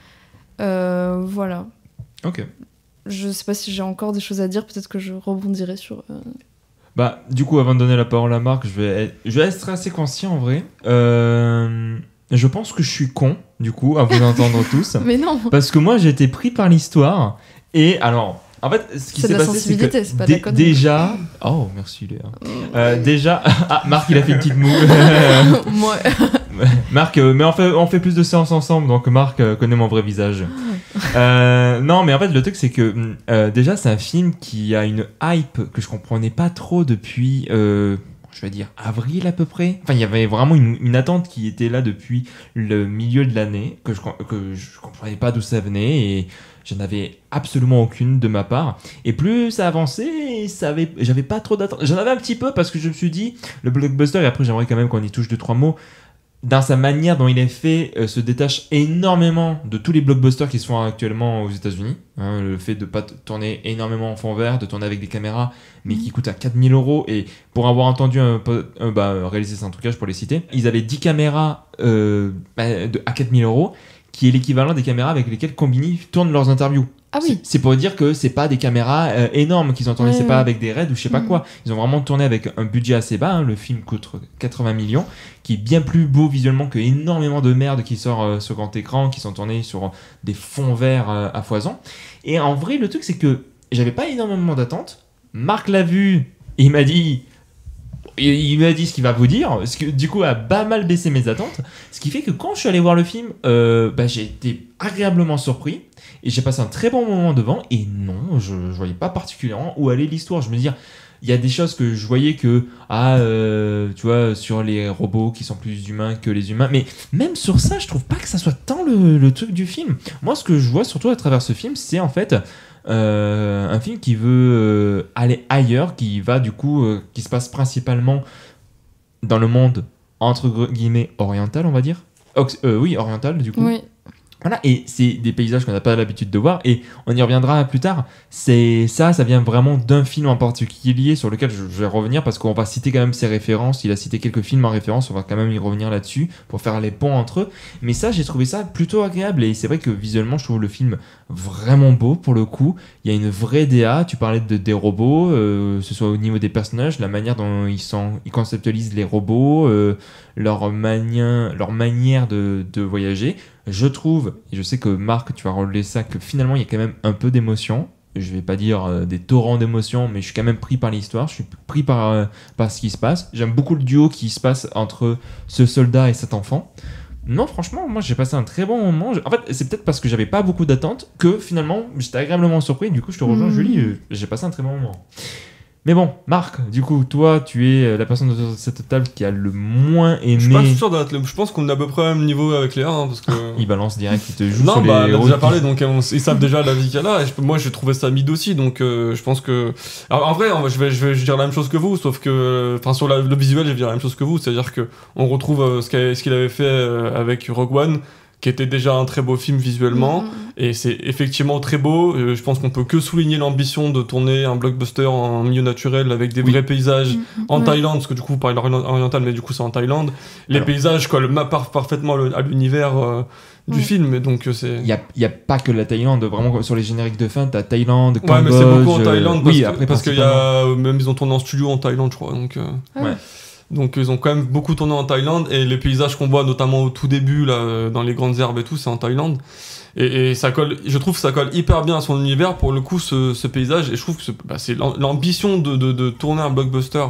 B: Voilà.
A: Ok.
B: Je sais pas si j'ai encore des choses à dire, peut-être que je rebondirai sur...
A: Bah, du coup, avant de donner la parole à Marc, je vais être assez conscient en vrai. Je pense que je suis con, du coup, à vous entendre tous.
B: Mais non.
A: Parce que moi, j'ai été pris par l'histoire. Et alors, en fait, ce qui s'est passé, c'est que
B: c'est pas de la connerie.
A: déjà... Oh, merci Léa. Déjà... Ah, Marc, il a fait une petite moue.
B: Moi.
A: Marc, mais on fait plus de séances ensemble, donc Marc connaît mon vrai visage. Non, mais en fait, le truc, c'est que déjà, c'est un film qui a une hype que je comprenais pas trop depuis... je vais dire avril à peu près. Enfin, il y avait vraiment une attente qui était là depuis le milieu de l'année, que je comprenais pas d'où ça venait, et j'en avais absolument aucune de ma part. Et plus ça avançait, j'avais pas trop d'attente. J'en avais un petit peu parce que je me suis dit, le blockbuster, et après j'aimerais quand même qu'on y touche 2-3 mots, dans sa manière dont il est fait, se détache énormément de tous les blockbusters qui se font actuellement aux États-Unis. Hein, le fait de pas tourner énormément en fond vert, de tourner avec des caméras, mais qui coûtent à 4 000 €. Et pour avoir entendu réaliser c'est un trucage pour les citer, ils avaient 10 caméras à 4 000 €, qui est l'équivalent des caméras avec lesquelles Combini tourne leurs interviews.
B: Ah oui.
A: C'est pour dire que c'est pas des caméras énormes qu'ils ont tourné, c'est pas avec des RED ou je sais pas quoi. Ils ont vraiment tourné avec un budget assez bas. Hein. Le film coûte 80 millions, qui est bien plus beau visuellement que énormément de merde qui sort sur grand écran, qui sont tournés sur des fonds verts à foison. Et en vrai, le truc, c'est que j'avais pas énormément d'attentes. Marc l'a vu, et il m'a dit ce qu'il va vous dire, ce qui du coup a pas mal baissé mes attentes. Ce qui fait que quand je suis allé voir le film, j'ai été agréablement surpris. Et j'ai passé un très bon moment devant, et non, je voyais pas particulièrement où allait l'histoire. Je me dis, il y a des choses que je voyais que, tu vois, sur les robots qui sont plus humains que les humains, mais même sur ça, je trouve pas que ça soit tant le truc du film. Moi, ce que je vois surtout à travers ce film, c'est en fait un film qui veut aller ailleurs, qui va du coup, qui se passe principalement dans le monde, entre guillemets, oriental, on va dire. Oui, oriental, du coup.
B: Oui.
A: Voilà, et c'est des paysages qu'on n'a pas l'habitude de voir, et on y reviendra plus tard. Ça vient vraiment d'un film en particulier sur lequel je vais revenir, parce qu'on va citer quand même ses références. Il a cité quelques films en référence, on va quand même y revenir là-dessus pour faire les ponts entre eux. Mais ça, j'ai trouvé ça plutôt agréable, et c'est vrai que visuellement, je trouve le film vraiment beau pour le coup. Il y a une vraie DA, tu parlais des robots, ce soit au niveau des personnages, la manière dont ils conceptualisent les robots, leur manière de voyager. Je trouve, et je sais que Marc, tu vas relever ça, que finalement il y a quand même un peu d'émotion. Je vais pas dire des torrents d'émotions, mais je suis quand même pris par l'histoire, je suis pris par ce qui se passe. J'aime beaucoup le duo qui se passe entre ce soldat et cet enfant. Non, franchement, moi j'ai passé un très bon moment. En fait, c'est peut-être parce que j'avais pas beaucoup d'attentes que finalement j'étais agréablement surpris. Du coup, je te rejoins, Julie, j'ai passé un très bon moment. Mais bon, Marc, du coup, toi, tu es la personne de cette table qui a le moins aimé.
C: Je suis pas sûr d'être. Je pense qu'on est à peu près au même niveau avec Léa, parce que.
A: Il balance direct, il te joue
C: non,
A: sur les.
C: Non, on a déjà parlé, donc ils savent déjà la vie qu'elle a. Et moi, j'ai trouvé ça mid aussi, donc je pense que. Alors, en vrai, je vais dire la même chose que vous, sauf que, enfin, sur le visuel, je vais dire la même chose que vous, c'est-à-dire que on retrouve ce qu'il avait fait avec Rogue One, qui était déjà un très beau film visuellement, et c'est effectivement très beau. Je pense qu'on peut que souligner l'ambition de tourner un blockbuster en milieu naturel avec des vrais paysages en Thaïlande, parce que du coup vous parlez oriental, mais du coup c'est en Thaïlande. Les paysages collent parfaitement à l'univers du film, et donc c'est...
A: Il y a pas que la Thaïlande, vraiment sur les génériques de fin, t'as Thaïlande, Cambodge...
C: Ouais, mais c'est beaucoup en Thaïlande, parce
A: qu'il
C: y a... Même ils ont tourné en studio en Thaïlande, je crois, donc...
A: Ouais.
C: Donc ils ont quand même beaucoup tourné en Thaïlande, et les paysages qu'on voit notamment au tout début là, dans les grandes herbes et tout, c'est en Thaïlande, et ça colle, je trouve que ça colle hyper bien à son univers pour le coup, ce paysage, et je trouve que c'est l'ambition de tourner un blockbuster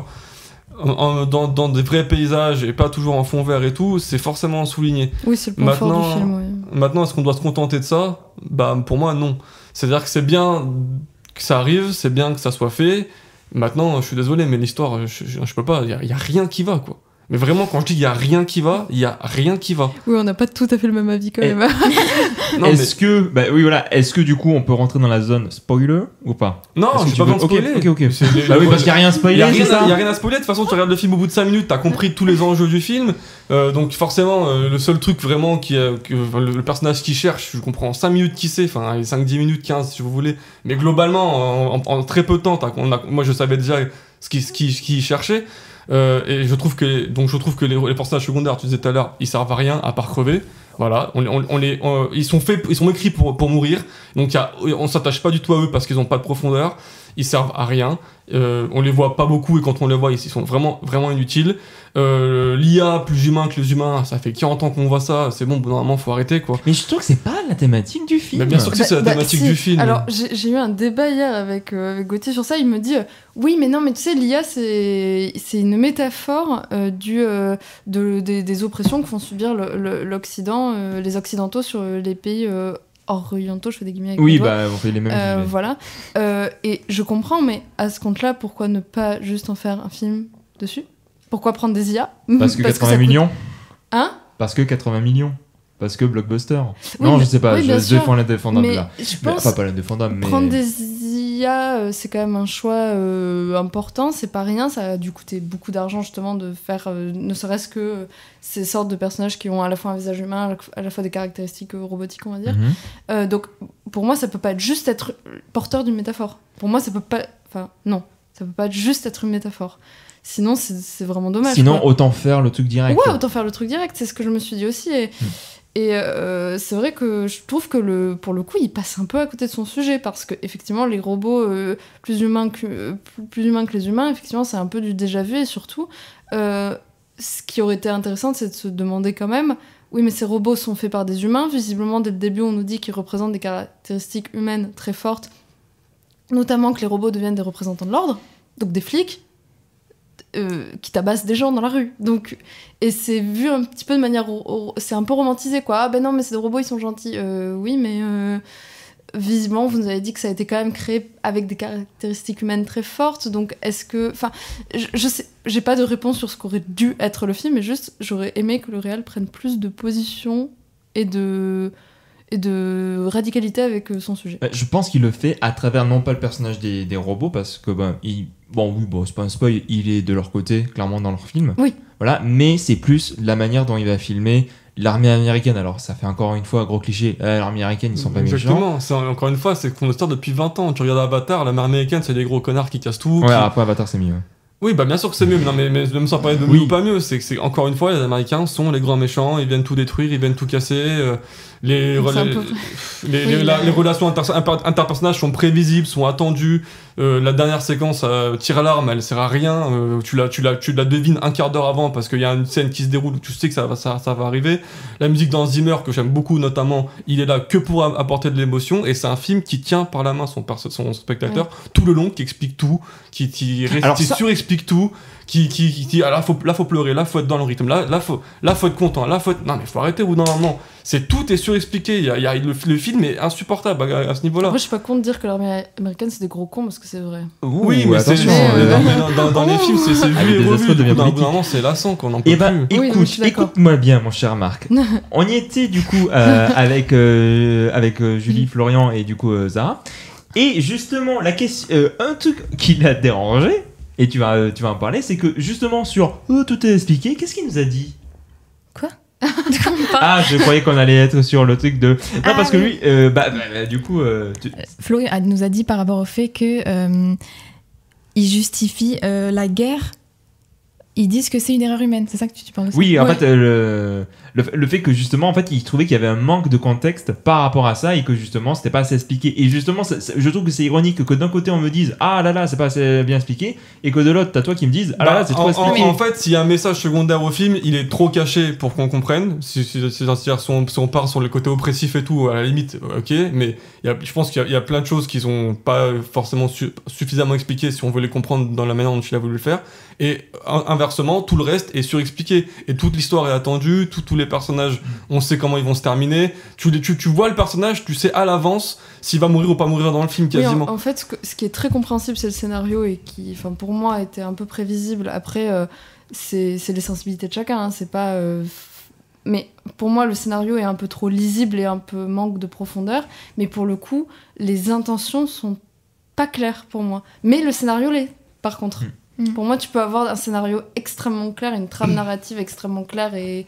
C: dans des vrais paysages et pas toujours en fond vert et tout, c'est forcément souligné.
B: Oui, c'est le point fort du film. Oui.
C: Maintenant, est-ce qu'on doit se contenter de ça ? Bah pour moi non. C'est-à-dire que c'est bien que ça arrive, c'est bien que ça soit fait. Maintenant, je suis désolé, mais l'histoire, je peux pas, il y a rien qui va, quoi. Mais vraiment, quand je dis il y a rien qui va, il y a rien qui va.
B: Oui, on n'a pas tout à fait le même avis quand même.
A: Non, est-ce que du coup on peut rentrer dans la zone spoiler ou pas ?
C: Non, j'ai pas besoin de spoiler.
A: Ok. Bah oui, parce qu'il y a rien à spoiler, c'est ça ?
C: Il y a rien à spoiler. De toute façon, tu regardes le film au bout de 5 minutes, t'as compris tous les enjeux du film. Donc forcément, le seul truc vraiment que le personnage qui cherche, je comprends en 5 minutes qui c'est, enfin 5-10 minutes, 15 si vous voulez. Mais globalement, en très peu de temps, moi je savais déjà ce qu'il cherchait. Et je trouve que les personnages secondaires, tu disais tout à l'heure, ils servent à rien à part crever. Voilà, ils sont écrits pour mourir. Donc on s'attache pas du tout à eux parce qu'ils ont pas de profondeur. Ils servent à rien. On les voit pas beaucoup, et quand on les voit, ils sont vraiment vraiment inutiles. L'IA plus humain que les humains, ça fait 40 ans qu'on voit ça. C'est bon, normalement faut arrêter, quoi.
A: Mais je trouve que c'est pas la thématique du film.
C: Mais bien sûr que c'est la thématique du film.
B: Alors j'ai eu un débat hier avec Gauthier sur ça. Il me dit oui, mais non, mais tu sais, l'IA c'est une métaphore des oppressions que font subir l'Occident, les Occidentaux sur les pays orientaux, je fais des guillemets avec
A: oui, bah on fait les mêmes guillemets.
B: Voilà. Et je comprends, mais à ce compte-là, pourquoi ne pas juste en faire un film dessus ? Pourquoi prendre des IA ?
A: Parce que 80 millions.
B: Hein ?
A: Parce que 80 millions. Parce que blockbuster.
B: Oui,
A: non, je sais pas,
B: oui,
A: je défends l'indéfendable là.
B: Je pense
A: enfin, pas l'indéfendable, mais...
B: Prendre des IA, c'est quand même un choix important, c'est pas rien, ça a dû coûter beaucoup d'argent justement de faire, ne serait-ce que ces sortes de personnages qui ont à la fois un visage humain, à la fois des caractéristiques robotiques, on va dire. Donc pour moi, ça peut pas être juste être porteur d'une métaphore. Pour moi, ça peut pas... Enfin, non, ça peut pas juste être une métaphore. Sinon, c'est vraiment dommage.
A: Sinon,
B: quoi.
A: Autant faire le truc direct.
B: Ouais, autant faire le truc direct, c'est ce que je me suis dit aussi. Et c'est vrai que je trouve que pour le coup, il passe un peu à côté de son sujet, parce que effectivement, les robots plus humains que les humains, effectivement, c'est un peu du déjà vu. Et surtout, ce qui aurait été intéressant, c'est de se demander quand même, oui, mais ces robots sont faits par des humains. Visiblement, dès le début, on nous dit qu'ils représentent des caractéristiques humaines très fortes, notamment que les robots deviennent des représentants de l'ordre, donc des flics. Qui tabassent des gens dans la rue. Donc, et c'est vu un petit peu de manière... c'est un peu romantisé, quoi. Ah ben non, mais c'est des robots, ils sont gentils. Oui, mais visiblement, vous nous avez dit que ça a été quand même créé avec des caractéristiques humaines très fortes. Donc, est-ce que... Enfin, je sais, j'ai pas de réponse sur ce qu'aurait dû être le film, mais juste, j'aurais aimé que le réel prenne plus de position et de radicalité avec son sujet.
A: Je pense qu'il le fait à travers non pas le personnage des robots, parce que c'est pas un spoil, il est de leur côté, clairement dans leur film.
B: Oui.
A: Voilà, mais c'est plus la manière dont il va filmer l'armée américaine, alors ça fait encore une fois gros cliché, l'armée américaine ils sont pas
C: Exactement.
A: méchants.
C: Encore une fois, c'est qu'on le sort depuis 20 ans. Tu regardes Avatar, l'armée américaine, c'est des gros connards qui cassent tout.
A: Ouais, après Avatar c'est mieux.
C: Oui, bah bien sûr que c'est mieux, mais même sans parler de mieux ou pas mieux, c'est encore une fois, les Américains sont les grands méchants, ils viennent tout détruire, ils viennent tout casser. Les relations interpersonnelles sont prévisibles, sont attendues. La dernière séquence, tire à l'arme, elle sert à rien. Tu la devines un quart d'heure avant parce qu'il y a une scène qui se déroule où tu sais que ça va arriver. La musique d'Hans Zimmer, que j'aime beaucoup notamment, il est là que pour apporter de l'émotion et c'est un film qui tient par la main son spectateur tout le long, qui explique tout, qui surexplique tout. Là faut pleurer, là faut être dans le rythme, là faut être content, non mais faut arrêter ou non, tout est surexpliqué, le film est insupportable à ce niveau-là.
B: Moi je suis pas contre de dire que l'armée américaine c'est des gros cons parce que c'est vrai.
C: Oui, mais c'est dans les films c'est vu et revu, d'un moment c'est lassant qu'on en peut plus.
A: Écoute-moi bien mon cher Marc. On y était du coup avec Julie, Florian et du coup Zara. Et justement la question, un truc qui l'a dérangé. Et tu vas en parler, c'est que justement sur tout est expliqué, qu'est-ce qu'il nous a dit ?
E: Quoi ?
A: Ah, je croyais qu'on allait être sur le truc de... Non, parce que lui, du coup...
E: Florian nous a dit par rapport au fait que il justifie la guerre, ils disent que c'est une erreur humaine, c'est ça que tu parles de ça ?
A: Oui, en fait, le fait que justement, en fait, il trouvait qu'il y avait un manque de contexte par rapport à ça et que justement, c'était pas assez expliqué. Et justement, je trouve que c'est ironique que d'un côté, on me dise « Ah là là, c'est pas assez bien expliqué » et que de l'autre, t'as toi qui me dise « Ah là là, c'est trop expliqué ».
C: En fait, s'il y a un message secondaire au film, il est trop caché pour qu'on comprenne. Si on part sur le côté oppressif et tout, à la limite, ok, mais je pense qu'il y a plein de choses qui sont pas forcément suffisamment expliquées si on veut les comprendre dans la manière dont il a voulu le faire. Et inversement, tout le reste est surexpliqué. Et toute l'histoire est attendue, tous les personnages, on sait comment ils vont se terminer. Tu vois le personnage, tu sais à l'avance s'il va mourir ou pas mourir dans le film, quasiment.
B: Oui, en fait, ce qui est très compréhensible, c'est le scénario et qui, pour moi, était un peu prévisible. Après, c'est les sensibilités de chacun, hein, c'est pas... Mais pour moi, le scénario est un peu trop lisible et un peu manque de profondeur. Mais pour le coup, les intentions sont pas claires pour moi. Mais le scénario l'est, par contre. Pour moi, tu peux avoir un scénario extrêmement clair, une trame narrative extrêmement claire et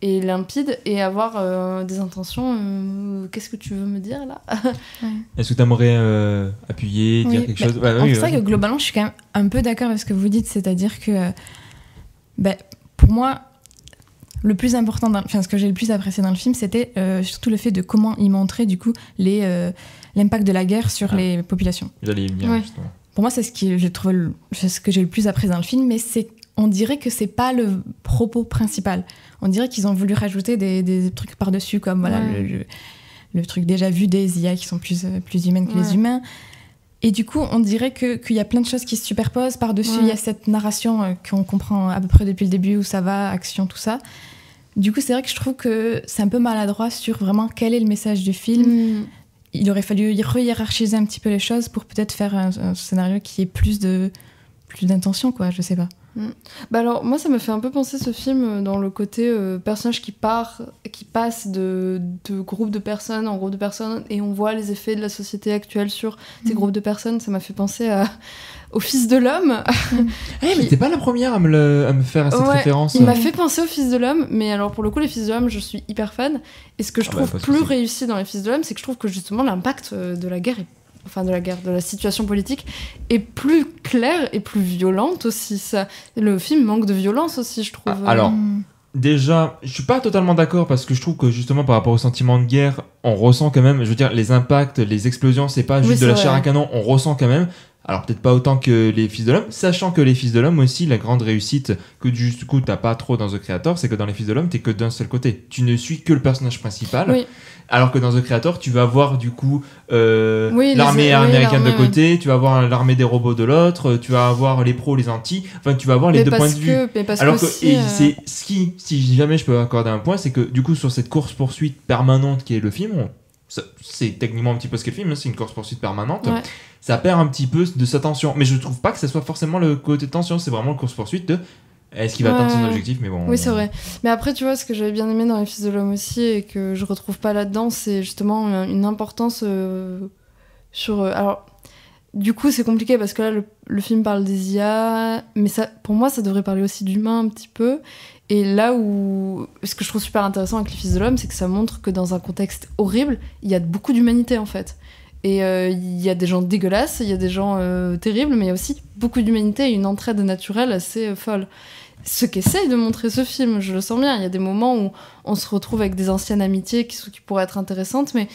B: limpide, et avoir des intentions. Qu'est-ce que tu veux me dire là ?
A: Est-ce que tu aimerais appuyer, dire quelque chose ?
E: C'est vrai que globalement, je suis quand même un peu d'accord avec ce que vous dites, c'est-à-dire que pour moi, le plus important, ce que j'ai le plus apprécié dans le film, c'était surtout le fait de comment il montrait du coup l'impact de la guerre sur les populations.
A: J'allais y venir, justement.
E: Pour moi, c'est ce que j'ai le plus apprécié dans le film, mais on dirait que c'est pas le propos principal. On dirait qu'ils ont voulu rajouter des trucs par-dessus, comme voilà, le truc déjà vu des IA qui sont plus humaines que les humains. Et du coup, on dirait qu'il y a plein de choses qui se superposent. Par-dessus, il y a cette narration qu'on comprend à peu près depuis le début, où ça va, action, tout ça. Du coup, c'est vrai que je trouve que c'est un peu maladroit sur vraiment quel est le message du film. Il aurait fallu re-hiérarchiser un petit peu les choses pour peut-être faire un scénario qui ait plus d'intention, quoi, je sais pas.
B: Alors, moi, ça me fait un peu penser ce film dans le côté personnage qui passe de groupe de personnes en groupe de personnes, et on voit les effets de la société actuelle sur ces groupes de personnes. Ça m'a fait penser au Fils de l'homme.
A: Mais t'es pas la première à me faire cette référence.
B: Il m'a fait penser au Fils de l'homme, mais alors pour le coup, les Fils de l'homme, je suis hyper fan. Et ce que je trouve plus réussi dans les Fils de l'homme, c'est que je trouve que justement l'impact de la guerre de la situation politique est plus claire et plus violente aussi. Le film manque de violence aussi, je trouve.
A: Alors, déjà, je suis pas totalement d'accord parce que je trouve que justement par rapport au sentiment de guerre, on ressent quand même, je veux dire, les impacts, les explosions, c'est pas juste de la chair à canon, on ressent quand même. Alors peut-être pas autant que les Fils de l'homme, sachant que les Fils de l'homme aussi, la grande réussite que du coup t'as pas trop dans The Creator, c'est que dans les Fils de l'homme, t'es que d'un seul côté. Tu ne suis que le personnage principal, alors que dans The Creator, tu vas avoir du coup l'armée américaine de côté, tu vas avoir l'armée des robots de l'autre, tu vas avoir les pros, les antis, enfin tu vas avoir les deux points de vue. Alors que c'est si jamais je peux accorder un point, c'est que du coup sur cette course-poursuite permanente qui est le film, c'est techniquement un petit peu ce qu'est le film, c'est une course-poursuite permanente. Ça perd un petit peu de sa tension. Mais je trouve pas que ce soit forcément le côté tension, c'est vraiment le course-poursuite de est-ce qu'il va atteindre son objectif, mais bon...
B: Oui, c'est vrai. Mais après, tu vois, ce que j'avais bien aimé dans Les Fils de l'homme aussi, et que je retrouve pas là-dedans, c'est justement une importance sur... alors, du coup, c'est compliqué parce que là, le film parle des IA, mais ça, pour moi, ça devrait parler aussi d'humain un petit peu. Et là où... Ce que je trouve super intéressant avec Les Fils de l'Homme, c'est que ça montre que dans un contexte horrible, il y a beaucoup d'humanité, en fait. Et il y a des gens dégueulasses, il y a des gens terribles, mais il y a aussi beaucoup d'humanité et une entraide naturelle assez folle. Ce qu'essaye de montrer ce film, je le sens bien. Il y a des moments où on se retrouve avec des anciennes amitiés qui pourraient être intéressantes, mais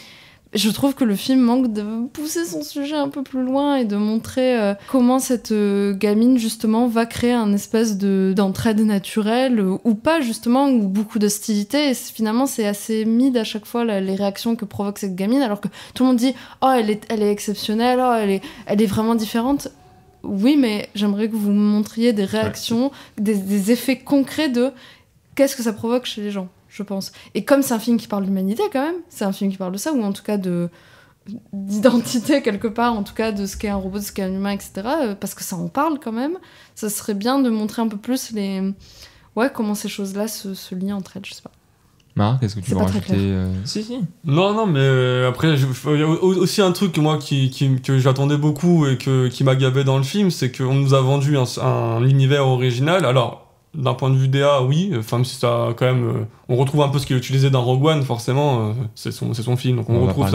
B: je trouve que le film manque de pousser son sujet un peu plus loin et de montrer comment cette gamine, justement, va créer un espèce d'entraide naturelle, ou pas, justement, ou beaucoup d'hostilité. Et finalement, c'est assez mid à chaque fois, les réactions que provoque cette gamine, alors que tout le monde dit « Oh, elle est exceptionnelle, oh, elle est vraiment différente ». Oui, mais j'aimerais que vous me montriez des réactions, des effets concrets de qu'est-ce que ça provoque chez les gens, je pense. Et comme c'est un film qui parle d'humanité, quand même, c'est un film qui parle de ça, ou en tout cas d'identité, quelque part, en tout cas de ce qu'est un robot, de ce qu'est un humain, etc., parce que ça en parle, quand même, ça serait bien de montrer un peu plus comment ces choses-là se lient entre elles, je sais pas.
A: Marc, est-ce que tu veux rajouter
C: Si. Non, mais après, il y a aussi un truc que j'attendais beaucoup et qui m'a gavé dans le film, c'est qu'on nous a vendu un univers original. Alors, d'un point de vue DA, oui, même si ça quand même... on retrouve un peu ce qu'il utilisait dans Rogue One, forcément, c'est son film, donc on retrouve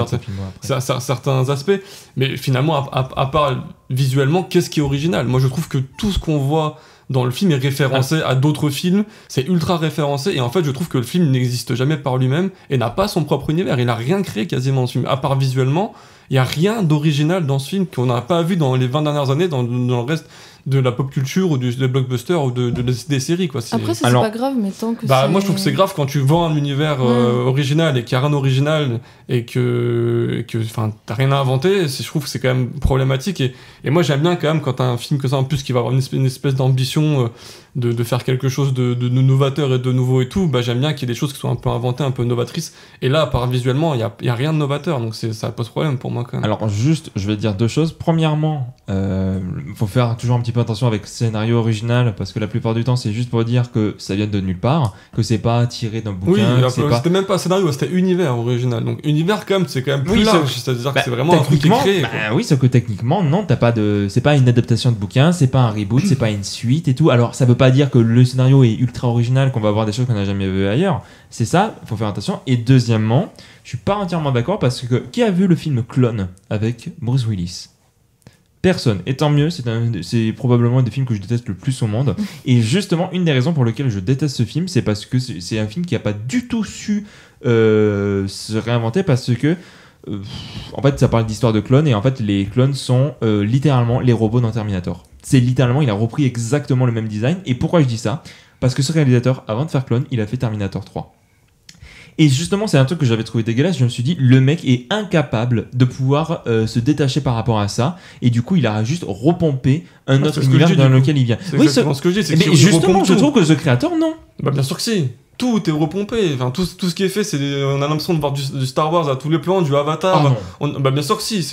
C: certains aspects. Mais finalement, à part visuellement, qu'est-ce qui est original ? Moi, je trouve que tout ce qu'on voit dans le film est référencé à d'autres films, c'est ultra référencé, et en fait je trouve que le film n'existe jamais par lui-même et n'a pas son propre univers, il n'a rien créé quasiment dans ce film, à part visuellement, il n'y a rien d'original dans ce film qu'on n'a pas vu dans les 20 dernières années dans le reste de la pop culture ou des blockbusters ou des séries, quoi.
B: Après c'est pas grave, mais tant que
C: moi je trouve que c'est grave quand tu vends un univers original et qu'il n'y a rien d'original et que t'as rien à inventer, je trouve que c'est quand même problématique, et moi j'aime bien quand même quand t'as un film que ça en plus qui va avoir une espèce d'ambition de faire quelque chose de novateur et de nouveau et tout, j'aime bien qu'il y ait des choses qui sont un peu inventées, un peu novatrices, et là par visuellement il y a rien de novateur, donc ça pose problème pour moi quand même.
A: Alors juste, je vais dire deux choses. Premièrement, faut faire toujours un petit peu attention avec scénario original, parce que la plupart du temps c'est juste pour dire que ça vient de nulle part, que c'est pas tiré d'un bouquin.
C: Oui, c'était même pas scénario, c'était univers original, donc univers quand même c'est quand même plus large, c'est-à-dire que c'est vraiment un truc qui est créé.
A: Oui, sauf que techniquement non, c'est pas une adaptation de bouquin, c'est pas un reboot, c'est pas une suite et tout. Alors ça veut pas dire que le scénario est ultra original, qu'on va voir des choses qu'on n'a jamais vues ailleurs, c'est ça, faut faire attention. Et deuxièmement, je suis pas entièrement d'accord, parce que qui a vu le film Clone avec Bruce Willis ? Personne. Et tant mieux, c'est probablement un des films que je déteste le plus au monde. Et justement, une des raisons pour lesquelles je déteste ce film, c'est parce que c'est un film qui a pas du tout su se réinventer, parce que en fait ça parle d'histoire de clones, et en fait les clones sont littéralement les robots dans Terminator. C'est littéralement, il a repris exactement le même design. Et pourquoi je dis ça ? Parce que ce réalisateur, avant de faire Clone, il a fait Terminator 3. Et justement, c'est un truc que j'avais trouvé dégueulasse. Je me suis dit, le mec est incapable de pouvoir se détacher par rapport à ça. Et du coup, il a juste repompé un autre univers dans lequel il vient.
C: C'est exactement ce que je dis.
A: Mais justement, je trouve que The Creator, non.
C: Bien sûr que si. Tout est repompé, enfin tout ce qui est fait, on a l'impression de voir du Star Wars à tous les plans, du Avatar. Bien sûr que si.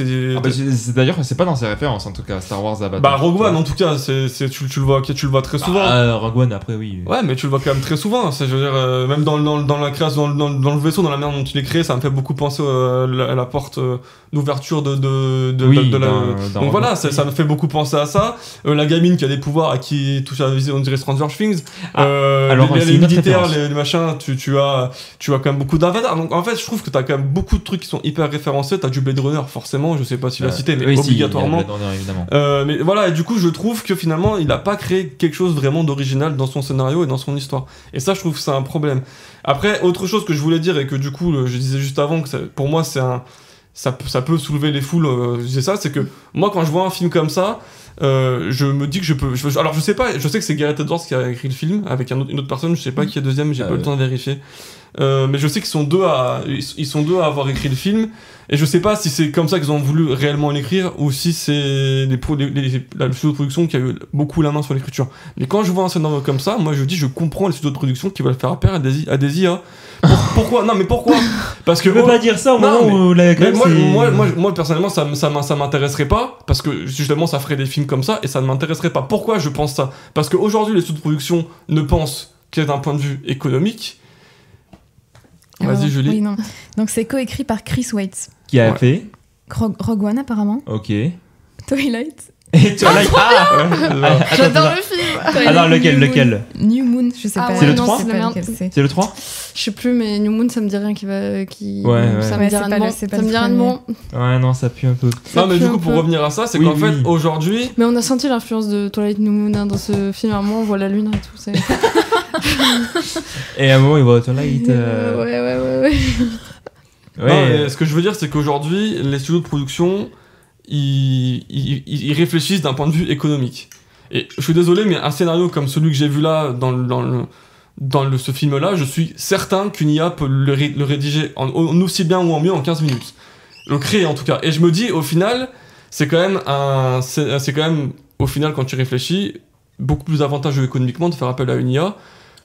A: D'ailleurs, c'est pas dans ses références en tout cas, Star Wars, Avatar.
C: Rogue One en tout cas, tu le vois très souvent.
A: Rogue One après oui.
C: Ouais, mais tu le vois quand même très souvent. Je veux dire, même dans la création, dans le vaisseau, dans la manière dont il est créé, ça me fait beaucoup penser à la porte d'ouverture de la. Donc voilà, ça me fait beaucoup penser à ça. La gamine qui a des pouvoirs, à qui touche à viser, on dirait Stranger Things. Alors les militaires, les machins, tu as quand même beaucoup d'Avatar. Donc en fait, je trouve que t'as quand même beaucoup de trucs qui sont hyper référencés. T'as du Blade Runner, forcément, je sais pas si tu l'as cité, mais obligatoirement.
A: Si, Blade Runner, évidemment.
C: Mais voilà, et du coup, je trouve que finalement, il a pas créé quelque chose vraiment d'original dans son scénario et dans son histoire. Et ça, je trouve que c'est un problème. Après, autre chose que je voulais dire, et que du coup, je disais juste avant, que pour moi, ça peut soulever les foules, c'est que moi, quand je vois un film comme ça, je me dis que alors je sais pas, je sais que c'est Gareth Edwards qui a écrit le film avec une autre personne, je sais pas qui est deuxième, j'ai pas eu le temps de vérifier, mais je sais qu'ils sont deux à avoir écrit le film, et je sais pas si c'est comme ça qu'ils ont voulu réellement l'écrire ou si c'est la studio de production qui a eu beaucoup la main sur l'écriture. Mais quand je vois un scénario comme ça, moi je dis je comprends les studios de production qui veulent faire appel à des IA. Pourquoi ? Non mais pourquoi ? Parce que
A: tu peux pas dire ça au moment où la
C: moi personnellement ça m'intéresserait pas, parce que justement ça ferait des films comme ça et ça ne m'intéresserait pas. Pourquoi je pense ça ? Parce qu'aujourd'hui les studios de production ne pensent que d'un point de vue économique. Vas-y Julie.
E: Oui, non. Donc c'est coécrit par Chris Weitz.
A: Qui a fait
E: Rogue One apparemment.
A: Ok.
E: Twilight.
A: Et Twilight.
B: J'adore le film.
A: Alors lequel
E: New Moon, je sais pas.
A: C'est le 3
E: C'est
A: le 3
B: Je sais plus, mais New Moon, ça me dit rien ça me dit rien de bon. Ça me dit rien de bon.
A: Ouais, non, ça pue un peu.
C: Non, mais du coup, pour revenir à ça, c'est qu'en fait, aujourd'hui...
B: Mais on a senti l'influence de Twilight New Moon dans ce film. À un moment, on voit la lune et tout.
A: Et à un moment, il voit Twilight.
B: Ouais.
C: Non, mais ce que je veux dire, c'est qu'aujourd'hui, les studios de production, ils réfléchissent d'un point de vue économique. Et je suis désolé, mais un scénario comme celui que j'ai vu là, dans ce film-là, je suis certain qu'une IA peut le rédiger en aussi bien ou en mieux en 15 minutes. Le créer, en tout cas. Et je me dis, au final, c'est quand même, au final, quand tu réfléchis, beaucoup plus avantageux économiquement de faire appel à une IA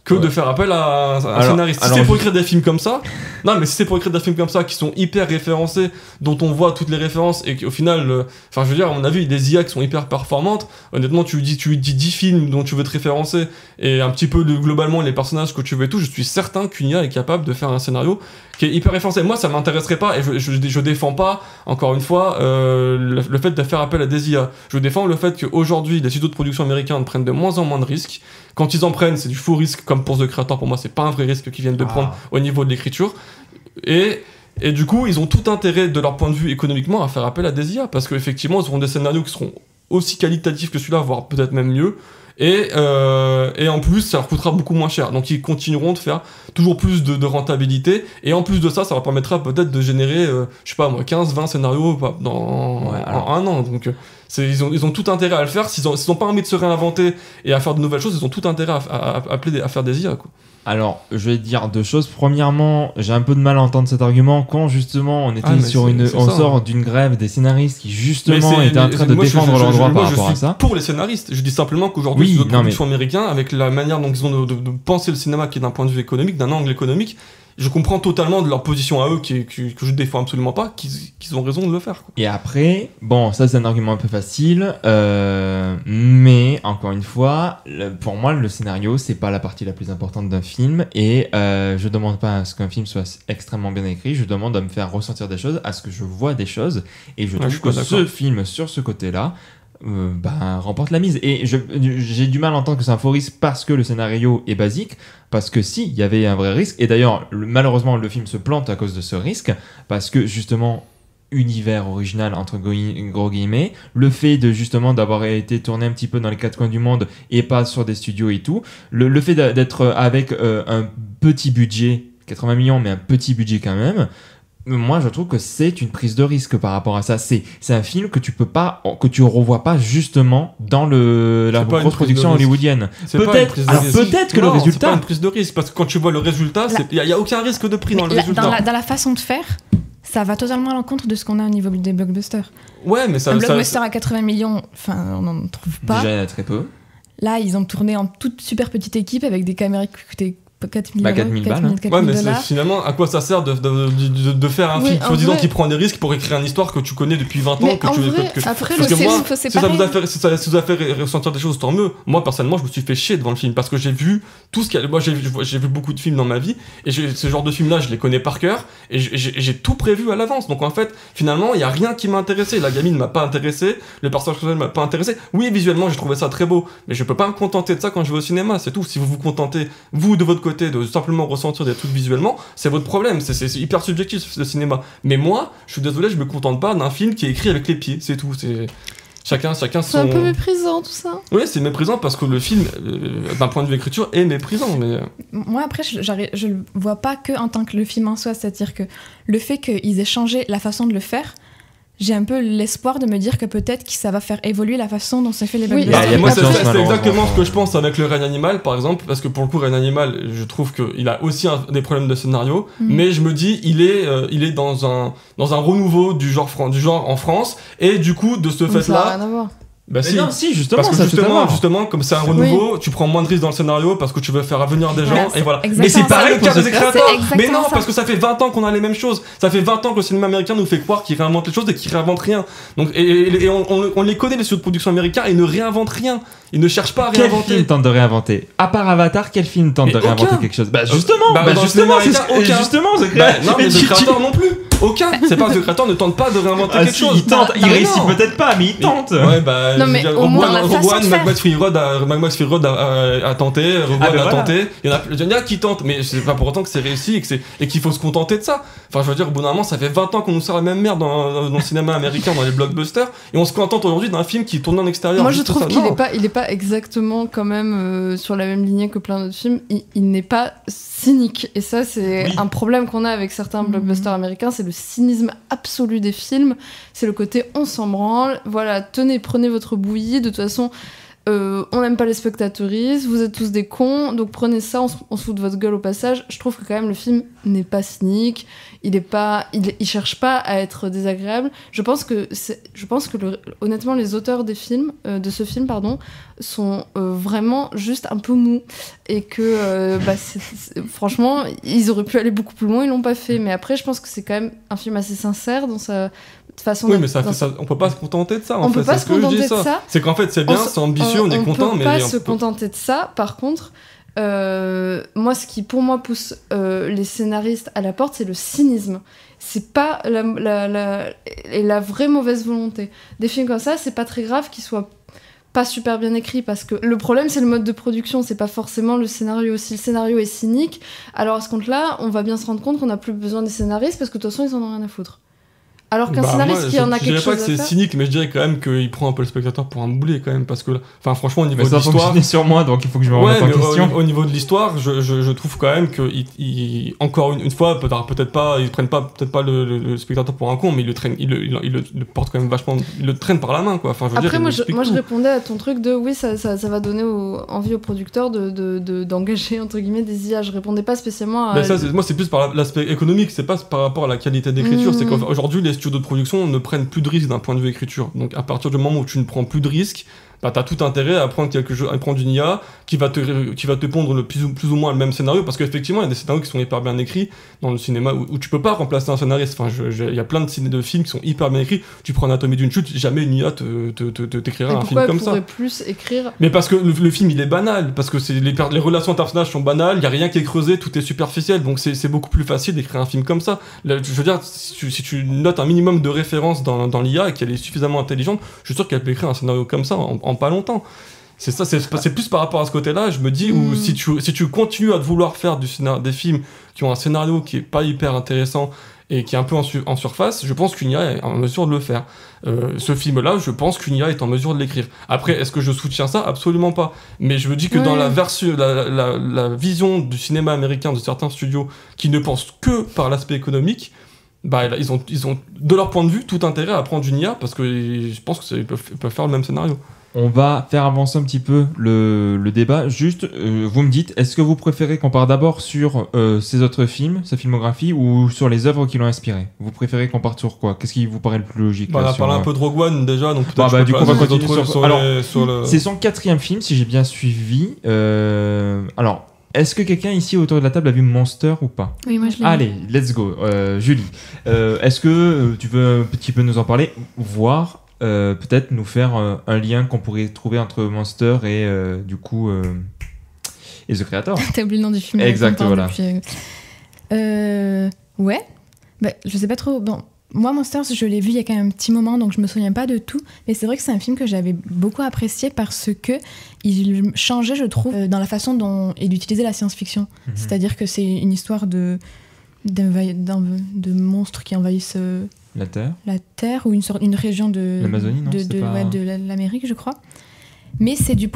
C: que de faire appel à un scénariste. Si c'est pour écrire des films comme ça, mais si c'est pour écrire des films comme ça qui sont hyper référencés, dont on voit toutes les références et qu'au final, je veux dire, à mon avis, des IA qui sont hyper performantes, honnêtement, tu lui dis 10 films dont tu veux te référencer et un petit peu globalement les personnages que tu veux et tout, je suis certain qu'une IA est capable de faire un scénario qui est hyper référencé. Moi, ça m'intéresserait pas et je défends pas, encore une fois, le fait de faire appel à des IA. Je défends le fait qu'aujourd'hui, les studios de production américains prennent de moins en moins de risques. Quand ils en prennent, c'est du faux risque, comme pour The Creator, pour moi, c'est pas un vrai risque qu'ils viennent de prendre au niveau de l'écriture. Et du coup, ils ont tout intérêt, de leur point de vue économiquement, à faire appel à des IA, parce qu'effectivement, ils auront des scénarios qui seront aussi qualitatifs que celui-là, voire peut-être même mieux. Et en plus, ça leur coûtera beaucoup moins cher. Donc, ils continueront de faire toujours plus de rentabilité. Et en plus de ça, ça leur permettra peut-être de générer, 15-20 scénarios en un an. Donc, ils ont tout intérêt à le faire. S'ils n'ont pas envie de se réinventer et à faire de nouvelles choses, ils ont tout intérêt à faire des IA, quoi.
A: Alors, je vais dire deux choses. Premièrement, j'ai un peu de mal à entendre cet argument quand justement on était sort d'une grève des scénaristes qui justement étaient en train de défendre leurs droits par rapport à ça.
C: Pour les scénaristes, je dis simplement qu'aujourd'hui, les productions américains, avec la manière dont ils ont de penser le cinéma qui est d'un point de vue économique, d'un angle économique, je comprends totalement de leur position à eux que je défends absolument pas, qu'ils ont raison de le faire, quoi.
A: Et après, bon, ça c'est un argument un peu facile, mais encore une fois, pour moi le scénario c'est pas la partie la plus importante d'un film et je demande pas à ce qu'un film soit extrêmement bien écrit, je demande à me faire ressentir des choses, à ce que je vois des choses et je trouve que ce film sur ce côté-là remporte la mise. Et j'ai du mal à entendre que c'est un faux risque parce que le scénario est basique, parce que si, il y avait un vrai risque, et d'ailleurs, malheureusement, le film se plante à cause de ce risque, parce que justement, univers original, entre gros guillemets, le fait de justement d'avoir été tourné un petit peu dans les quatre coins du monde et pas sur des studios et tout, le fait d'être avec un petit budget, 80 millions, mais un petit budget quand même, moi je trouve que c'est une prise de risque par rapport à ça. C'est un film que tu revois pas justement dans la grosse production hollywoodienne. Peut-être que le résultat,
C: c'est pas une prise de risque, parce que quand tu vois le résultat, il y a aucun risque de prix dans le résultat.
E: Dans la façon de faire, ça va totalement à l'encontre de ce qu'on a au niveau des blockbusters.
C: Ouais, mais ça.
E: Un blockbuster à 80 millions, on n'en trouve pas.
A: Déjà, il y en a très peu.
E: Là, ils ont tourné en toute super petite équipe avec des caméras qui coûtaient 4000
A: balles.
C: Ouais, mais finalement, à quoi ça sert de faire un film soi-disant qui prend des risques pour écrire une histoire que tu connais depuis 20 ans
B: parce que moi,
C: si ça vous a fait ressentir des choses, tant mieux. Moi, personnellement, je me suis fait chier devant le film parce que j'ai vu tout ce qu'il y a. Moi, j'ai vu beaucoup de films dans ma vie et ce genre de films-là, je les connais par cœur et j'ai tout prévu à l'avance. Donc en fait, finalement, il y a rien qui m'a intéressé. La gamine m'a pas intéressé, le personnage principal m'a pas intéressé. Oui, visuellement, j'ai trouvé ça très beau, mais je peux pas me contenter de ça quand je vais au cinéma, c'est tout. Si vous vous contentez, vous, de votre côté, de simplement ressentir des trucs visuellement, c'est votre problème, c'est hyper subjectif le cinéma. Mais moi, je suis désolé, je me contente pas d'un film qui est écrit avec les pieds, c'est tout. Chacun son...
B: C'est un peu méprisant tout ça.
C: Oui, c'est méprisant parce que le film, d'un point de vue écriture, est méprisant. Mais...
E: Moi, après, je le vois pas que en tant que le film en soi, c'est-à-dire que le fait qu'ils aient changé la façon de le faire, j'ai un peu l'espoir de me dire que peut-être que ça va faire évoluer la façon dont c'est fait les blockbusters.
C: Moi, c'est exactement ce que je pense avec le Règne Animal, par exemple, parce que pour le coup, Règne Animal, je trouve qu'il a aussi des problèmes de scénario, mais je me dis, il est dans un renouveau du genre en France, et du coup, de ce fait-là...
B: Ça n'a rien à voir.
C: Bah si.
A: Non, si, justement,
C: parce que justement, comme c'est un renouveau, tu prends moins de risques dans le scénario parce que tu veux faire venir des gens, et voilà.
A: Mais c'est pareil pour The Creator.
C: Mais non, parce que ça fait 20 ans qu'on a les mêmes choses. Ça fait 20 ans que le cinéma américain nous fait croire qu'il réinvente les choses et qu'il réinvente rien. Donc, et on les connaît, les studios de production américains, ils ne réinventent rien. Ils ne cherchent pas à réinventer.
A: Quel film tente de réinventer? À part Avatar, quel film tente de réinventer quelque chose? Bah justement,
C: justement,
A: The Creator.
C: Non, mais The Creator non plus. Aucun. C'est pas que le créateur ne tente pas de réinventer quelque chose.
A: Il tente, il réussit peut-être pas, mais il tente.
C: Ouais, bah.
B: Non, mais au moins la façon de faire.
C: Max Fury Road a tenté, a tenté. Il y en a qui tentent, mais c'est pas pour autant que c'est réussi et qu'il faut se contenter de ça. Enfin, je veux dire, au bout d'un moment, ça fait 20 ans qu'on nous sert la même merde dans le cinéma américain, dans les blockbusters, et on se contente aujourd'hui d'un film qui est tourné en extérieur.
B: Moi, je trouve qu'il est pas exactement quand même sur la même lignée que plein d'autres films. Il n'est pas cynique, et ça, c'est un problème qu'on a avec certains blockbusters américains, c'est le cynisme absolu des films, c'est le côté on s'en branle, voilà, prenez votre bouillie, de toute façon on n'aime pas les spectateuristes, vous êtes tous des cons, donc prenez ça, on se fout de votre gueule au passage. Je trouve que quand même le film n'est pas cynique, il cherche pas à être désagréable. Je pense que honnêtement les auteurs de ce film sont vraiment juste un peu mous et que franchement ils auraient pu aller beaucoup plus loin, ils l'ont pas fait. Mais après je pense que c'est quand même un film assez sincère dans sa façon.
C: Oui, mais on peut pas se contenter de ça.
B: On peut pas se contenter de ça.
C: C'est qu'en fait c'est bien, c'est ambitieux, on est content, mais
B: on peut pas se contenter de ça. Par contre, moi, ce qui pour moi pousse les scénaristes à la porte, c'est le cynisme. C'est pas la vraie mauvaise volonté. Des films comme ça, c'est pas très grave qu'ils soient pas super bien écrits, parce que le problème c'est le mode de production, c'est pas forcément le scénario. Si le scénario est cynique, alors à ce compte-là, on va bien se rendre compte qu'on n'a plus besoin des scénaristes parce que de toute façon ils en ont rien à foutre. Alors qu'un scénariste qui en a quelque chose à faire... Je dirais pas que
C: c'est cynique, mais je dirais quand même qu'il prend un peu le spectateur pour un boulet quand même, parce que, enfin franchement au niveau de l'histoire...
A: Ça fonctionne sur moi, donc il faut que je me remette en question.
C: Au niveau de l'histoire, je trouve quand même que, encore une fois, peut-être pas, ils prennent peut-être pas le spectateur pour un con, mais il le porte quand même vachement, il le traîne par la main, quoi. Enfin,
B: Après, moi je répondais à ton truc de oui, ça va donner envie aux producteurs d'engager entre guillemets des IA. Je répondais pas spécialement à...
C: moi c'est plus par l'aspect économique, c'est pas par rapport à la qualité d'écriture, c'est qu'aujourd'hui les studios de production ne prennent plus de risques d'un point de vue écriture. Donc à partir du moment où tu ne prends plus de risques, bah, t'as tout intérêt à prendre une IA qui va te pondre plus ou moins le même scénario, parce qu'effectivement il y a des scénarios qui sont hyper bien écrits dans le cinéma où tu peux pas remplacer un scénariste. Enfin, il y a plein de films qui sont hyper bien écrits. Tu prends Anatomie d'une chute, jamais une IA t'écrira un film comme ça.
B: Pourquoi plus écrire?
C: Mais parce que le film il est banal, parce que les relations entre personnages sont banales, il y a rien qui est creusé, tout est superficiel, donc c'est beaucoup plus facile d'écrire un film comme ça. Là, je veux dire, si tu notes un minimum de référence dans l'IA et qu'elle est suffisamment intelligente, je suis sûr qu'elle peut écrire un scénario comme ça en pas longtemps. C'est ça, c'est plus par rapport à ce côté-là, je me dis, où si tu continues à vouloir faire des films qui ont un scénario qui est pas hyper intéressant et qui est un peu en surface, je pense qu'une IA est en mesure de le faire. Ce film-là, je pense qu'une IA est en mesure de l'écrire. Après, est-ce que je soutiens ça? Absolument pas. Mais je me dis que dans la vision du cinéma américain de certains studios qui ne pensent que par l'aspect économique, bah, ils ont de leur point de vue tout intérêt à prendre une IA, parce que je pense qu'ils peuvent faire le même scénario.
A: On va faire avancer un petit peu le débat. Juste, vous me dites, est-ce que vous préférez qu'on parte d'abord sur ces autres films, sa filmographie, ou sur les œuvres qui l'ont inspiré? Vous préférez qu'on parte sur quoi? Qu'est-ce qui vous paraît le plus logique?
C: On a parlé un peu de Rogue One déjà, donc peut-être
A: du coup, on va continuer sur
C: le...
A: C'est son 4e film, si j'ai bien suivi. Alors, est-ce que quelqu'un ici autour de la table a vu Monster ou pas?
B: Oui, moi je l'ai vu.
A: Allez, let's go. Julie, est-ce que tu veux un petit peu nous en parler, voire peut-être nous faire un lien qu'on pourrait trouver entre Monster et du coup et The Creator?
E: T'as oublié le nom du film.
A: Exact, voilà.
E: Depuis, ouais. Bah, je sais pas trop. Bon, moi, Monster, je l'ai vu il y a quand même un petit moment, donc je me souviens pas de tout. Mais c'est vrai que c'est un film que j'avais beaucoup apprécié parce que il changeait, je trouve, dans la façon dont il utilisait la science-fiction. Mm-hmm. C'est-à-dire que c'est une histoire de monstres qui envahissent
A: la
E: Terre ou une région de
A: l'Amazonie, non,
E: de l'Amérique, je crois. Mais c'est d'un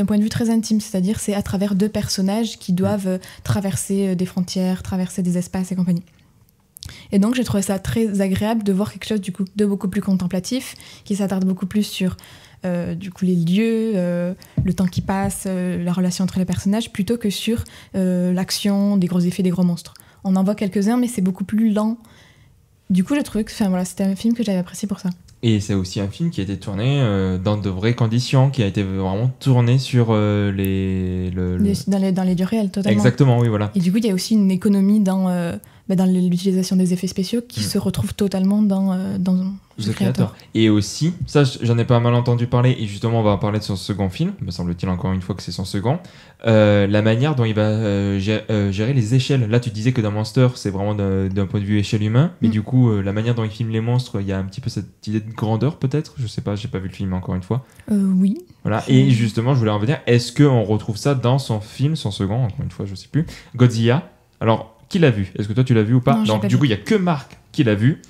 E: point de vue très intime, c'est-à-dire c'est à travers 2 personnages qui doivent traverser des frontières, traverser des espaces et compagnie. Et donc j'ai trouvé ça très agréable de voir quelque chose du coup de beaucoup plus contemplatif, qui s'attarde beaucoup plus sur du coup les lieux, le temps qui passe, la relation entre les personnages, plutôt que sur l'action, des gros effets, des gros monstres. On en voit quelques-uns, mais c'est beaucoup plus lent. Du coup, j'ai trouvé que c'était un film que j'avais apprécié pour ça.
A: Et c'est aussi un film qui a été tourné dans de vraies conditions, qui a été vraiment tourné sur les
E: dans les dieux réels, totalement.
A: Exactement, oui, voilà.
E: Et du coup, il y a aussi une économie dans l'utilisation des effets spéciaux qui se retrouve totalement dans The Creator.
A: Et aussi, ça j'en ai pas mal entendu parler, et justement on va en parler de son second film, me semble-t-il encore une fois que c'est son second, la manière dont il va gérer les échelles. Là tu disais que dans Monster c'est vraiment d'un point de vue échelle humain, mais du coup la manière dont il filme les monstres, il y a un petit peu cette idée de grandeur peut-être, je sais pas, j'ai pas vu le film encore une fois.
E: Oui.
A: Voilà, et justement je voulais en venir, est-ce qu'on retrouve ça dans son film, son second, encore une fois je sais plus, Godzilla. Alors qui l'a vu? Est-ce que toi tu l'as vu ou pas?
E: Non,
A: donc du coup il y a que Marc qui l'a vu.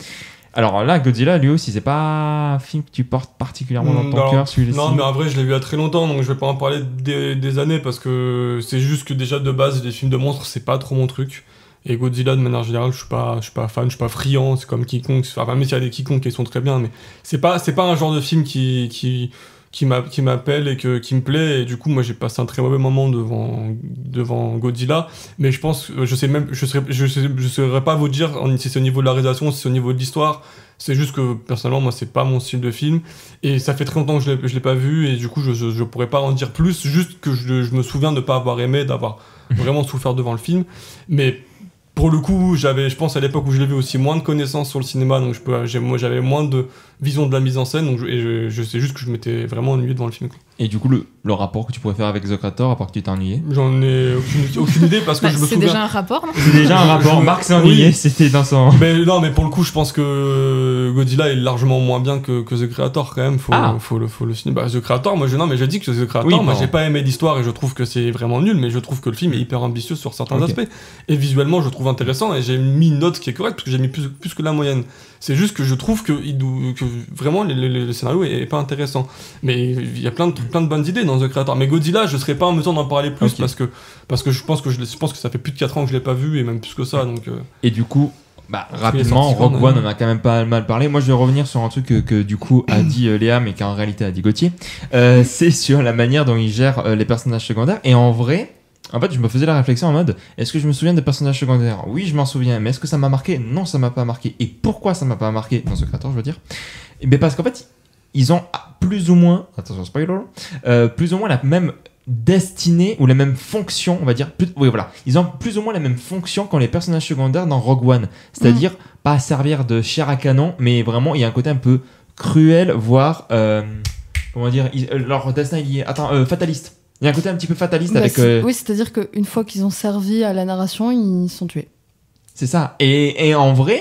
A: Alors là, Godzilla, lui aussi, c'est pas un film que tu portes particulièrement dans ton cœur, celui-ci.
C: Non, mais en vrai, je l'ai vu il y a très longtemps, donc je vais pas en parler des années, parce que c'est juste que déjà, de base, les films de monstres, c'est pas trop mon truc. Et Godzilla, de manière générale, je suis pas fan, je suis pas friand, c'est comme quiconque. Enfin, même s'il y a des quiconques qui sont très bien, mais c'est pas un genre de film qui m'appelle et qui me plaît, et du coup moi j'ai passé un très mauvais moment devant Godzilla, mais je pense je saurais pas vous dire si c'est au niveau de la réalisation, si c'est au niveau de l'histoire. C'est juste que personnellement moi c'est pas mon style de film, et ça fait très longtemps que je l'ai pas vu, et du coup je pourrais pas en dire plus, juste que je me souviens de pas avoir aimé, d'avoir vraiment souffert devant le film. Mais pour le coup, je pense à l'époque où je l'ai vu aussi moins de connaissances sur le cinéma, donc j'avais moins de vision de la mise en scène, donc je sais juste que je m'étais vraiment ennuyé devant le film, quoi.
A: Et du coup, le rapport que tu pourrais faire avec The Creator, à part que tu t'es ennuyé?
C: J'en ai aucune idée, parce que je me souviens...
E: C'est déjà un rapport, non?
A: C'est déjà un rapport. Marc s'est ennuyé, oui. C'était dans son...
C: Mais non, mais pour le coup, je pense que Godzilla est largement moins bien que The Creator, quand même. Faut le signer. Bah, The Creator, j'ai dit que The Creator, moi j'ai pas aimé l'histoire, et je trouve que c'est vraiment nul, mais je trouve que le film est hyper ambitieux sur certains aspects. Et visuellement, je trouve intéressant, et j'ai mis une note qui est correcte, parce que j'ai mis plus que la moyenne. C'est juste que je trouve que vraiment le scénario est pas intéressant. Mais il y a plein de bonnes idées dans The Creator. Mais Godzilla, je serais pas en mesure d'en parler plus, parce que je pense que ça fait plus de 4 ans que je l'ai pas vu, et même plus que ça. Donc,
A: Et du coup, rapidement, Rogue One, on a quand même pas mal parlé. Moi, je vais revenir sur un truc que du coup a dit Léa, mais qu'en réalité a dit Gauthier. C'est sur la manière dont il gère les personnages secondaires. Et en vrai, en fait, je me faisais la réflexion en mode, est-ce que je me souviens des personnages secondaires? Oui, je m'en souviens, mais est-ce que ça m'a marqué? Non, ça m'a pas marqué. Et pourquoi ça m'a pas marqué dans The Creator, je veux dire? Parce qu'en fait, ils ont plus ou moins, attention spoiler, plus ou moins la même destinée ou la même fonction, on va dire. Oui, voilà. Ils ont plus ou moins la même fonction qu'ont les personnages secondaires dans Rogue One. C'est-à-dire, pas servir de chair à canon, mais vraiment, il y a un côté un peu cruel, voire, comment dire, leur destin il y est, fataliste. Il y a un côté un petit peu fataliste avec...
B: Oui, c'est-à-dire qu'une fois qu'ils ont servi à la narration, ils sont tués.
A: C'est ça. Et en vrai...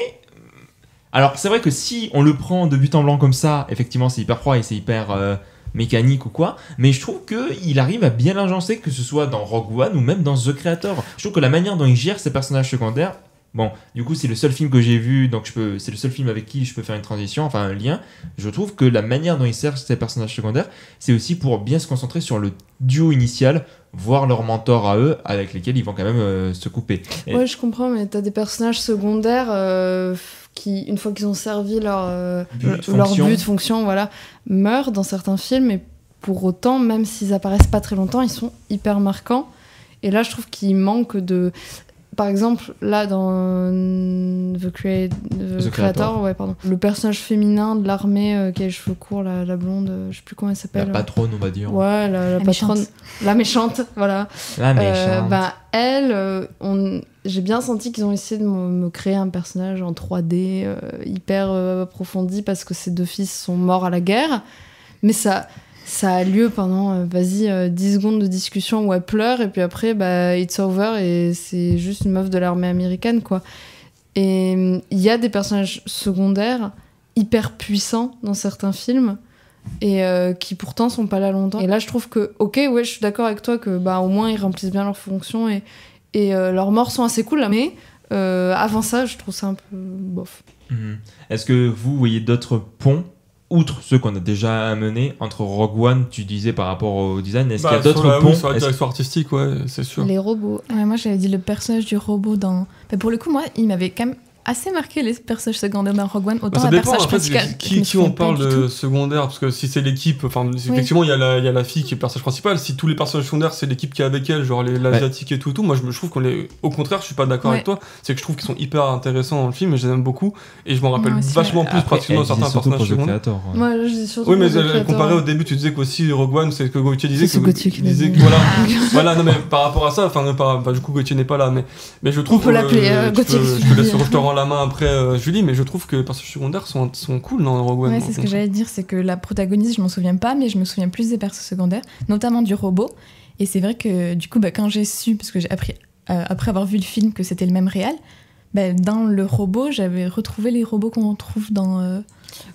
A: Alors, c'est vrai que si on le prend de but en blanc comme ça, effectivement, c'est hyper froid et c'est hyper mécanique ou quoi, mais je trouve qu'il arrive à bien l'agencer, que ce soit dans Rogue One ou même dans The Creator. Je trouve que la manière dont il gère ses personnages secondaires... Bon, du coup, c'est le seul film que j'ai vu, donc c'est le seul film avec qui je peux faire une transition, enfin un lien. Je trouve que la manière dont il sert ses personnages secondaires, c'est aussi pour bien se concentrer sur le duo initial, voir leur mentor à eux, avec lesquels ils vont quand même se couper.
B: Ouais, je comprends, mais t'as des personnages secondaires qui, une fois qu'ils ont servi leur but, fonction, voilà, meurent dans certains films, et pour autant, même s'ils apparaissent pas très longtemps, ils sont hyper marquants. Et là, je trouve qu'il manque de... Par exemple, là, dans The Creator, ouais, pardon. Le personnage féminin de l'armée qui a les cheveux courts, la blonde, je sais plus comment elle s'appelle.
A: La patronne, on va dire.
B: Ouais, la patronne. La méchante, voilà.
A: La méchante.
B: Elle, j'ai bien senti qu'ils ont essayé de me créer un personnage en 3D hyper approfondi, parce que ses deux fils sont morts à la guerre. Mais ça a lieu pendant 10 secondes de discussion où elle pleure, et puis après it's over, et c'est juste une meuf de l'armée américaine, quoi. Et il y a des personnages secondaires hyper puissants dans certains films, et qui pourtant sont pas là longtemps. Et là je trouve que je suis d'accord avec toi que au moins ils remplissent bien leur fonction, et leurs morts sont assez cool là, mais avant ça je trouve ça un peu bof.
A: Est-ce que vous voyez d'autres ponts outre ceux qu'on a déjà amenés entre Rogue One, tu disais par rapport au design, est-ce qu'il y a d'autres ponts
C: sur la direction artistique, ouais, c'est sûr.
E: Les robots. Ouais, moi j'avais dit le personnage du robot dans... pour le coup, moi, il m'avait quand même assez marqué les personnages secondaires dans Rogue One, autant
C: ça
E: un
C: dépend,
E: personnage
C: en fait,
E: principal.
C: qui on parle de secondaire, parce que si c'est l'équipe, enfin effectivement il y a la fille qui est le personnage principal, si tous les personnages secondaires c'est l'équipe qui est avec elle, genre l'asiatique et tout, moi je trouve qu'on est, au contraire je suis pas d'accord avec toi, c'est que je trouve qu'ils sont hyper intéressants dans le film et je les aime beaucoup, et je m'en rappelle vachement plus pratiquement certains personnages secondaires.
B: Moi je dis surtout
C: oui mais comparé au début tu disais qu'aussi Rogue One, c'est que Gauthier disait que voilà, non mais par rapport à ça, enfin du coup Gauthier n'est pas là, mais je trouve
B: on peut l'appeler Gauthier.
C: Je te rends la main après Julie, mais je trouve que les personnages secondaires sont cool dans Rogue One.
E: Ouais, c'est ce que j'allais dire, c'est que la protagoniste, je m'en souviens pas, mais je me souviens plus des persos secondaires, notamment du robot. Et c'est vrai que du coup, quand j'ai su, parce que j'ai appris après avoir vu le film que c'était le même réal, dans le robot, j'avais retrouvé les robots qu'on trouve dans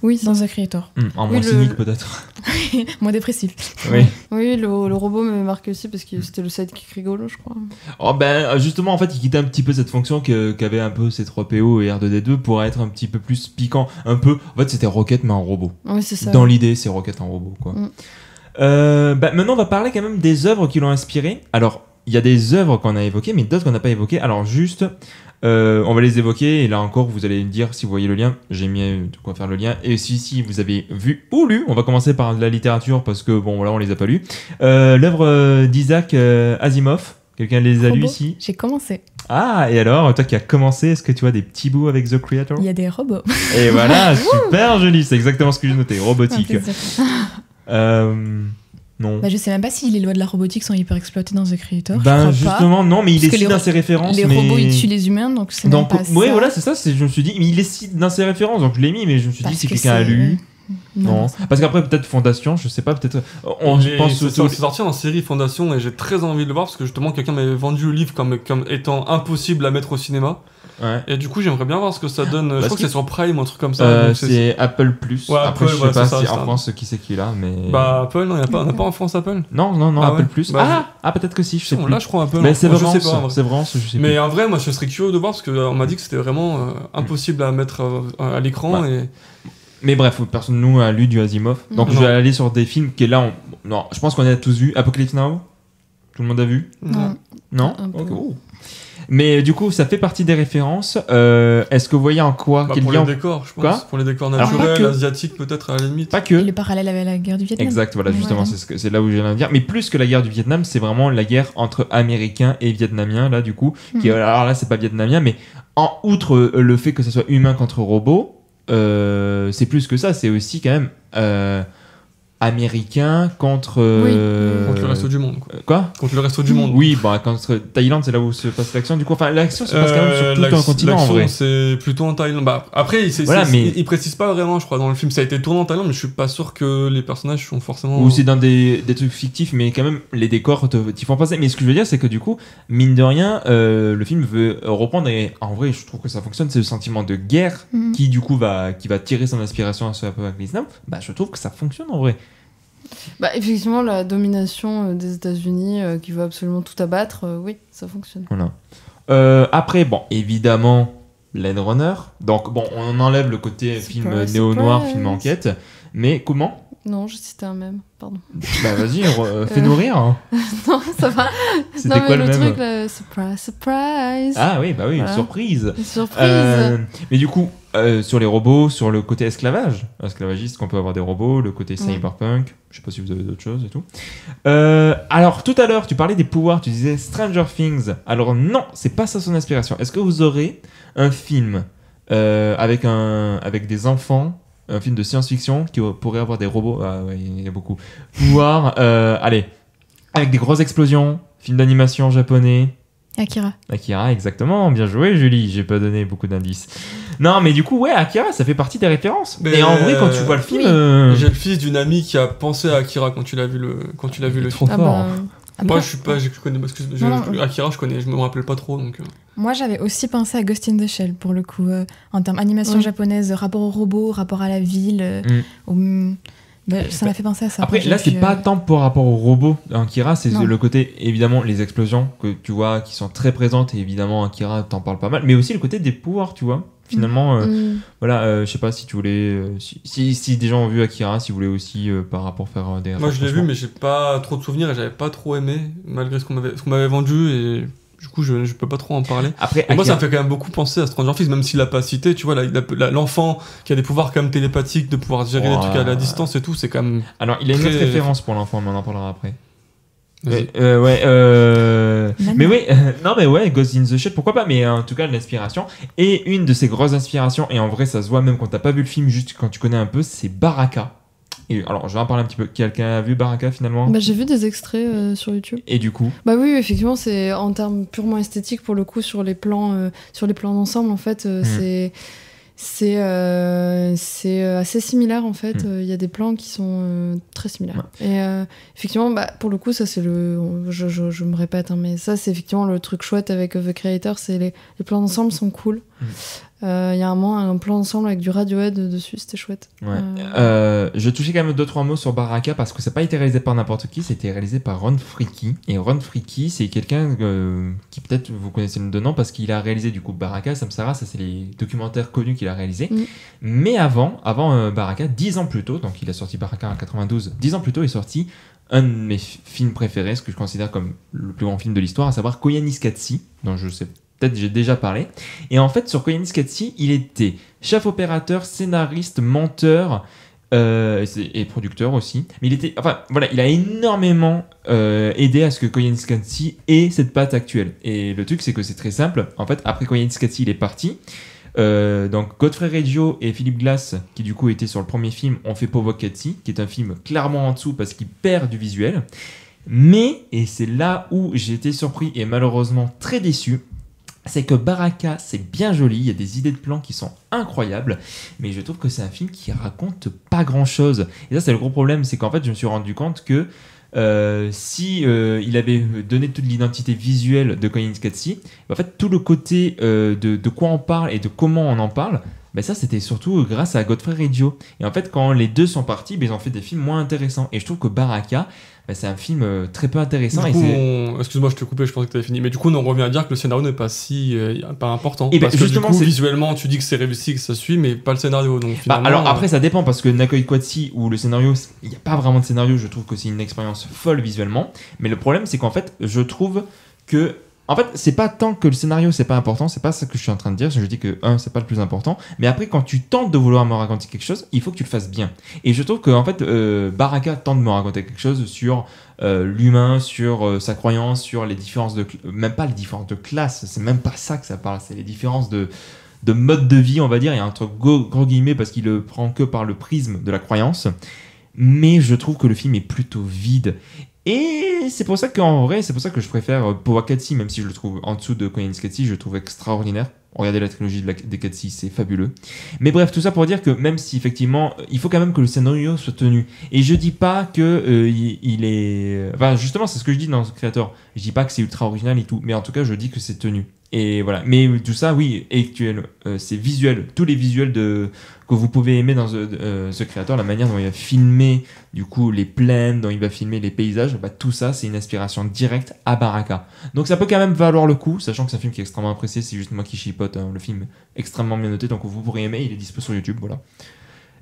E: The Creator.
A: En moins cynique peut-être.
E: Moins dépressif.
B: Oui, le robot m'avait marqué aussi parce que c'était le sidekick rigolo, je crois.
A: Oh justement, en fait, il quittait un petit peu cette fonction qu'avait un peu C3PO et R2D2 pour être un petit peu plus piquant. Un peu, en fait, c'était Rocket mais en robot.
B: Oui, c'est ça.
A: Dans l'idée, c'est Rocket en robot, quoi. Maintenant, on va parler quand même des œuvres qui l'ont inspiré. Alors, il y a des œuvres qu'on a évoquées, mais d'autres qu'on n'a pas évoquées. Alors, juste... on va les évoquer et là encore vous allez me dire si vous voyez le lien, j'ai mis de quoi faire le lien, et si vous avez vu ou lu, on va commencer par la littérature parce que bon voilà on les a pas lus, l'œuvre d'Isaac Asimov, quelqu'un les a lus ici?
E: J'ai commencé.
A: Ah, et alors toi qui as commencé, est-ce que tu as des petits bouts avec The Creator?
E: Il y a des robots.
A: Et voilà, super joli, c'est exactement ce que j'ai noté, robotique. Non.
E: Je sais même pas si les lois de la robotique sont hyper exploitées dans The Creator.
A: Justement,
E: pas.
A: Non, mais il est cite dans ses références.
E: Les robots ils tuent les humains, donc c'est même pas ça.
A: Oui, voilà, c'est ça. Je me suis dit, mais il est cite dans ses références, donc je l'ai mis, mais je me suis dit si quelqu'un a lu. Non. Parce qu'après peut-être Fondation, je sais pas, peut-être.
C: C'est sorti en série Fondation et j'ai très envie de le voir parce que justement quelqu'un m'avait vendu le livre comme étant impossible à mettre au cinéma. Ouais. Et du coup j'aimerais bien voir ce que ça donne. Je crois que c'est sur Prime ou un truc comme ça.
A: C'est Apple Plus. Ouais, après je sais pas si en France qui c'est qui est là, mais.
C: Apple, non, on n'a pas en France Apple.
A: Non, Apple Plus. Peut-être que si, je sais plus.
C: Là je crois Apple.
A: Mais c'est vraiment, je sais plus.
C: Mais en vrai, moi je serais curieux de voir parce qu'on m'a dit que c'était vraiment impossible à mettre à l'écran et.
A: Mais bref, personne de nous a lu du Asimov. Donc je vais aller sur des films qui est là. Non, je pense qu'on a tous vu. Apocalypse Now. Tout le monde a vu? Non. Okay. Mais du coup, ça fait partie des références. Est-ce que vous voyez en quoi
C: pour les décors, je pense. Pour les décors naturels, asiatiques peut-être à la limite.
A: Pas que.
E: Et le parallèle avec la guerre du Vietnam.
A: Exact, voilà, justement, c'est là où je viens de dire. Mais plus que la guerre du Vietnam, c'est vraiment la guerre entre Américains et Vietnamiens, là, du coup. Alors là, c'est pas vietnamien, mais outre le fait que ça soit humain contre robot, c'est plus que ça, c'est aussi quand même américain contre
C: contre le reste du monde
A: quoi
C: contre le reste du monde.
A: Oui, contre Thaïlande, c'est là où se passe l'action, du coup l'action se passe quand même sur tout un continent en vrai.
C: C'est plutôt en Thaïlande. Après il précise pas vraiment, je crois, dans le film. Ça a été tourné en Thaïlande, mais je suis pas sûr que les personnages sont forcément
A: ou c'est dans des trucs fictifs, mais quand même les décors t'y font penser. Mais ce que je veux dire, c'est que du coup, mine de rien, le film veut reprendre, et en vrai je trouve que ça fonctionne, c'est le sentiment de guerre qui du coup va tirer son inspiration à ce Apocalypse Now. Je trouve que ça fonctionne en vrai.
B: Effectivement, la domination des États-Unis qui veut absolument tout abattre, oui, ça fonctionne.
A: Voilà. Après, évidemment, Blade Runner. Donc, on enlève le côté film néo-noir, film enquête. Mais comment?
B: Non, je citais un mème, pardon.
A: Vas-y, fais-nous rire. Hein.
B: Non, ça va.
A: C'était quoi le
B: truc, là, surprise.
A: Ah oui, voilà. Surprise.
B: Surprise.
A: Mais du coup, sur les robots, sur le côté esclavagiste, qu'on peut avoir des robots, le côté cyberpunk, je sais pas si vous avez d'autres choses et tout. Alors, tout à l'heure, tu parlais des pouvoirs, tu disais Stranger Things. Alors non, c'est pas ça son inspiration. Est-ce que vous aurez un film avec des enfants, un film de science-fiction qui pourrait avoir des robots? Ah ouais, il y a beaucoup. Pouvoir, allez, avec des grosses explosions, film d'animation japonais. Akira, exactement, bien joué Julie, j'ai pas donné beaucoup d'indices. Non mais du coup Akira ça fait partie des références. Et en vrai quand tu vois le film...
C: J'ai le fils d'une amie qui a pensé à Akira quand tu l'as vu le film.
A: Trop fort.
C: Moi je connais parce que Akira je me rappelle pas trop donc.
E: Moi j'avais aussi pensé à Ghost in the Shell pour le coup, en termes d'animation japonaise, rapport au robot, rapport à la ville, ça m'a fait penser à ça.
A: Après là c'est pas tant par rapport au robot Akira, c'est le côté évidemment les explosions que tu vois qui sont très présentes, et évidemment Akira t'en parle pas mal, mais aussi le côté des pouvoirs, tu vois. Finalement, je sais pas si tu voulais, si des gens ont vu Akira, si vous voulez aussi par rapport faire des.
C: Moi je l'ai vu, mais j'ai pas trop de souvenirs et j'avais pas trop aimé malgré ce qu'on m'avait vendu, et Du coup, je peux pas trop en parler.
A: Après,
C: moi, ça me fait quand même beaucoup penser à Stranger Things, même s'il l'a pas cité. Tu vois, l'enfant qui a des pouvoirs quand même télépathiques, de pouvoir gérer des trucs à la distance et tout, c'est quand même.
A: Alors, il a une autre référence pour l'enfant, mais on en parlera après. Mais oui, non mais ouais, Ghost in the Shell, pourquoi pas, mais en tout cas l'inspiration, et une de ces grosses inspirations, et en vrai ça se voit même quand t'as pas vu le film, juste quand tu connais un peu, c'est Baraka. Et alors je vais en parler un petit peu, quelqu'un a vu Baraka finalement?
B: Bah j'ai vu des extraits sur YouTube.
A: Et du coup?
B: Bah oui, effectivement, c'est en termes purement esthétiques, pour le coup, sur les plans d'ensemble, en fait, c'est assez similaire en fait. Il y a des plans qui sont très similaires. Et effectivement, bah, pour le coup, ça c'est je me répète, hein, mais ça c'est effectivement le truc chouette avec The Creator, c'est les plans d'ensemble sont cool. Il y a un plan d'ensemble avec du Radiohead dessus, c'était chouette.
A: Je touchais quand même 2-3 mots sur Baraka parce que ça n'a pas été réalisé par n'importe qui, c'était réalisé par Ron Fricke. Et Ron Fricke, c'est quelqu'un qui peut-être vous connaissez le nom parce qu'il a réalisé du coup Baraka, Samsara, ça c'est les documentaires connus qu'il a réalisés. Mais avant Baraka, 10 ans plus tôt, donc il a sorti Baraka en 92, 10 ans plus tôt il est sorti un de mes films préférés, ce que je considère comme le plus grand film de l'histoire, à savoir Koyaanisqatsi, dont je sais peut-être j'ai déjà parlé. Et en fait, sur Koyaanisqatsi, il était chef opérateur, scénariste, monteur et producteur aussi. Mais il a énormément aidé à ce que Koyaanisqatsi ait cette patte actuelle. Et le truc, c'est que c'est très simple. En fait, après Koyaanisqatsi, il est parti. Donc Godfrey Reggio et Philip Glass, qui du coup étaient sur le premier film, ont fait Povokatsi, qui est un film clairement en dessous parce qu'il perd du visuel. Mais, et c'est là où j'ai été surpris et malheureusement très déçu, c'est que Baraka, c'est bien joli, il y a des idées de plans qui sont incroyables, mais je trouve que c'est un film qui raconte pas grand-chose. Et ça, c'est le gros problème, c'est qu'en fait, je me suis rendu compte que il avait donné toute l'identité visuelle de Koyaanisqatsi, en fait, tout le côté de quoi on parle et de comment on en parle, ça, c'était surtout grâce à Godfrey Reggio. Et en fait, quand les deux sont partis, ils ont fait des films moins intéressants. Et je trouve que Baraka, c'est un film très peu intéressant.
C: Du coup, excuse-moi, je te coupais, je pensais que tu avais fini. Mais du coup, on revient à dire que le scénario n'est pas pas important.
A: Et
C: parce que justement, du coup, visuellement, tu dis que c'est réussi, que ça suit, mais pas le scénario. Donc, finalement,
A: alors après, ça dépend, parce que Nakoi Kwatsi, où le scénario, il n'y a pas vraiment de scénario, je trouve que c'est une expérience folle visuellement. Mais le problème, c'est qu'en fait, je trouve que... En fait, c'est pas tant que le scénario c'est pas important, c'est pas ça que je suis en train de dire. Je dis que c'est pas le plus important, mais après quand tu tentes de vouloir me raconter quelque chose, il faut que tu le fasses bien. Et je trouve que en fait, Baraka tente de me raconter quelque chose sur l'humain, sur sa croyance, sur les différences même pas les différences de classe, c'est même pas ça que ça parle, c'est les différences de mode de vie, on va dire. Il y a un truc gros guillemets parce qu'il le prend que par le prisme de la croyance. Mais je trouve que le film est plutôt vide. Et c'est pour ça qu'en vrai, c'est pour ça que je préfère Povokatsi, même si je le trouve en dessous de Koyaanisqatsi, je le trouve extraordinaire. Regardez la trilogie des Katsi, c'est fabuleux. Mais bref, tout ça pour dire que même si effectivement, il faut quand même que le scénario soit tenu. Et je dis pas que il est... Enfin, justement, c'est ce que je dis dans The Creator. Je dis pas que c'est ultra original et tout, mais en tout cas, je dis que c'est tenu. Et voilà. Mais tout ça, oui, actuel, c'est visuel. Tous les visuels que vous pouvez aimer dans The Creator, la manière dont il va filmer du coup les plaines, dont il va filmer les paysages, tout ça, c'est une inspiration directe à Baraka. Donc ça peut quand même valoir le coup, sachant que c'est un film qui est extrêmement apprécié. C'est juste moi qui chipote. Le film est extrêmement bien noté, donc vous pourrez aimer. Il est dispo sur YouTube, voilà.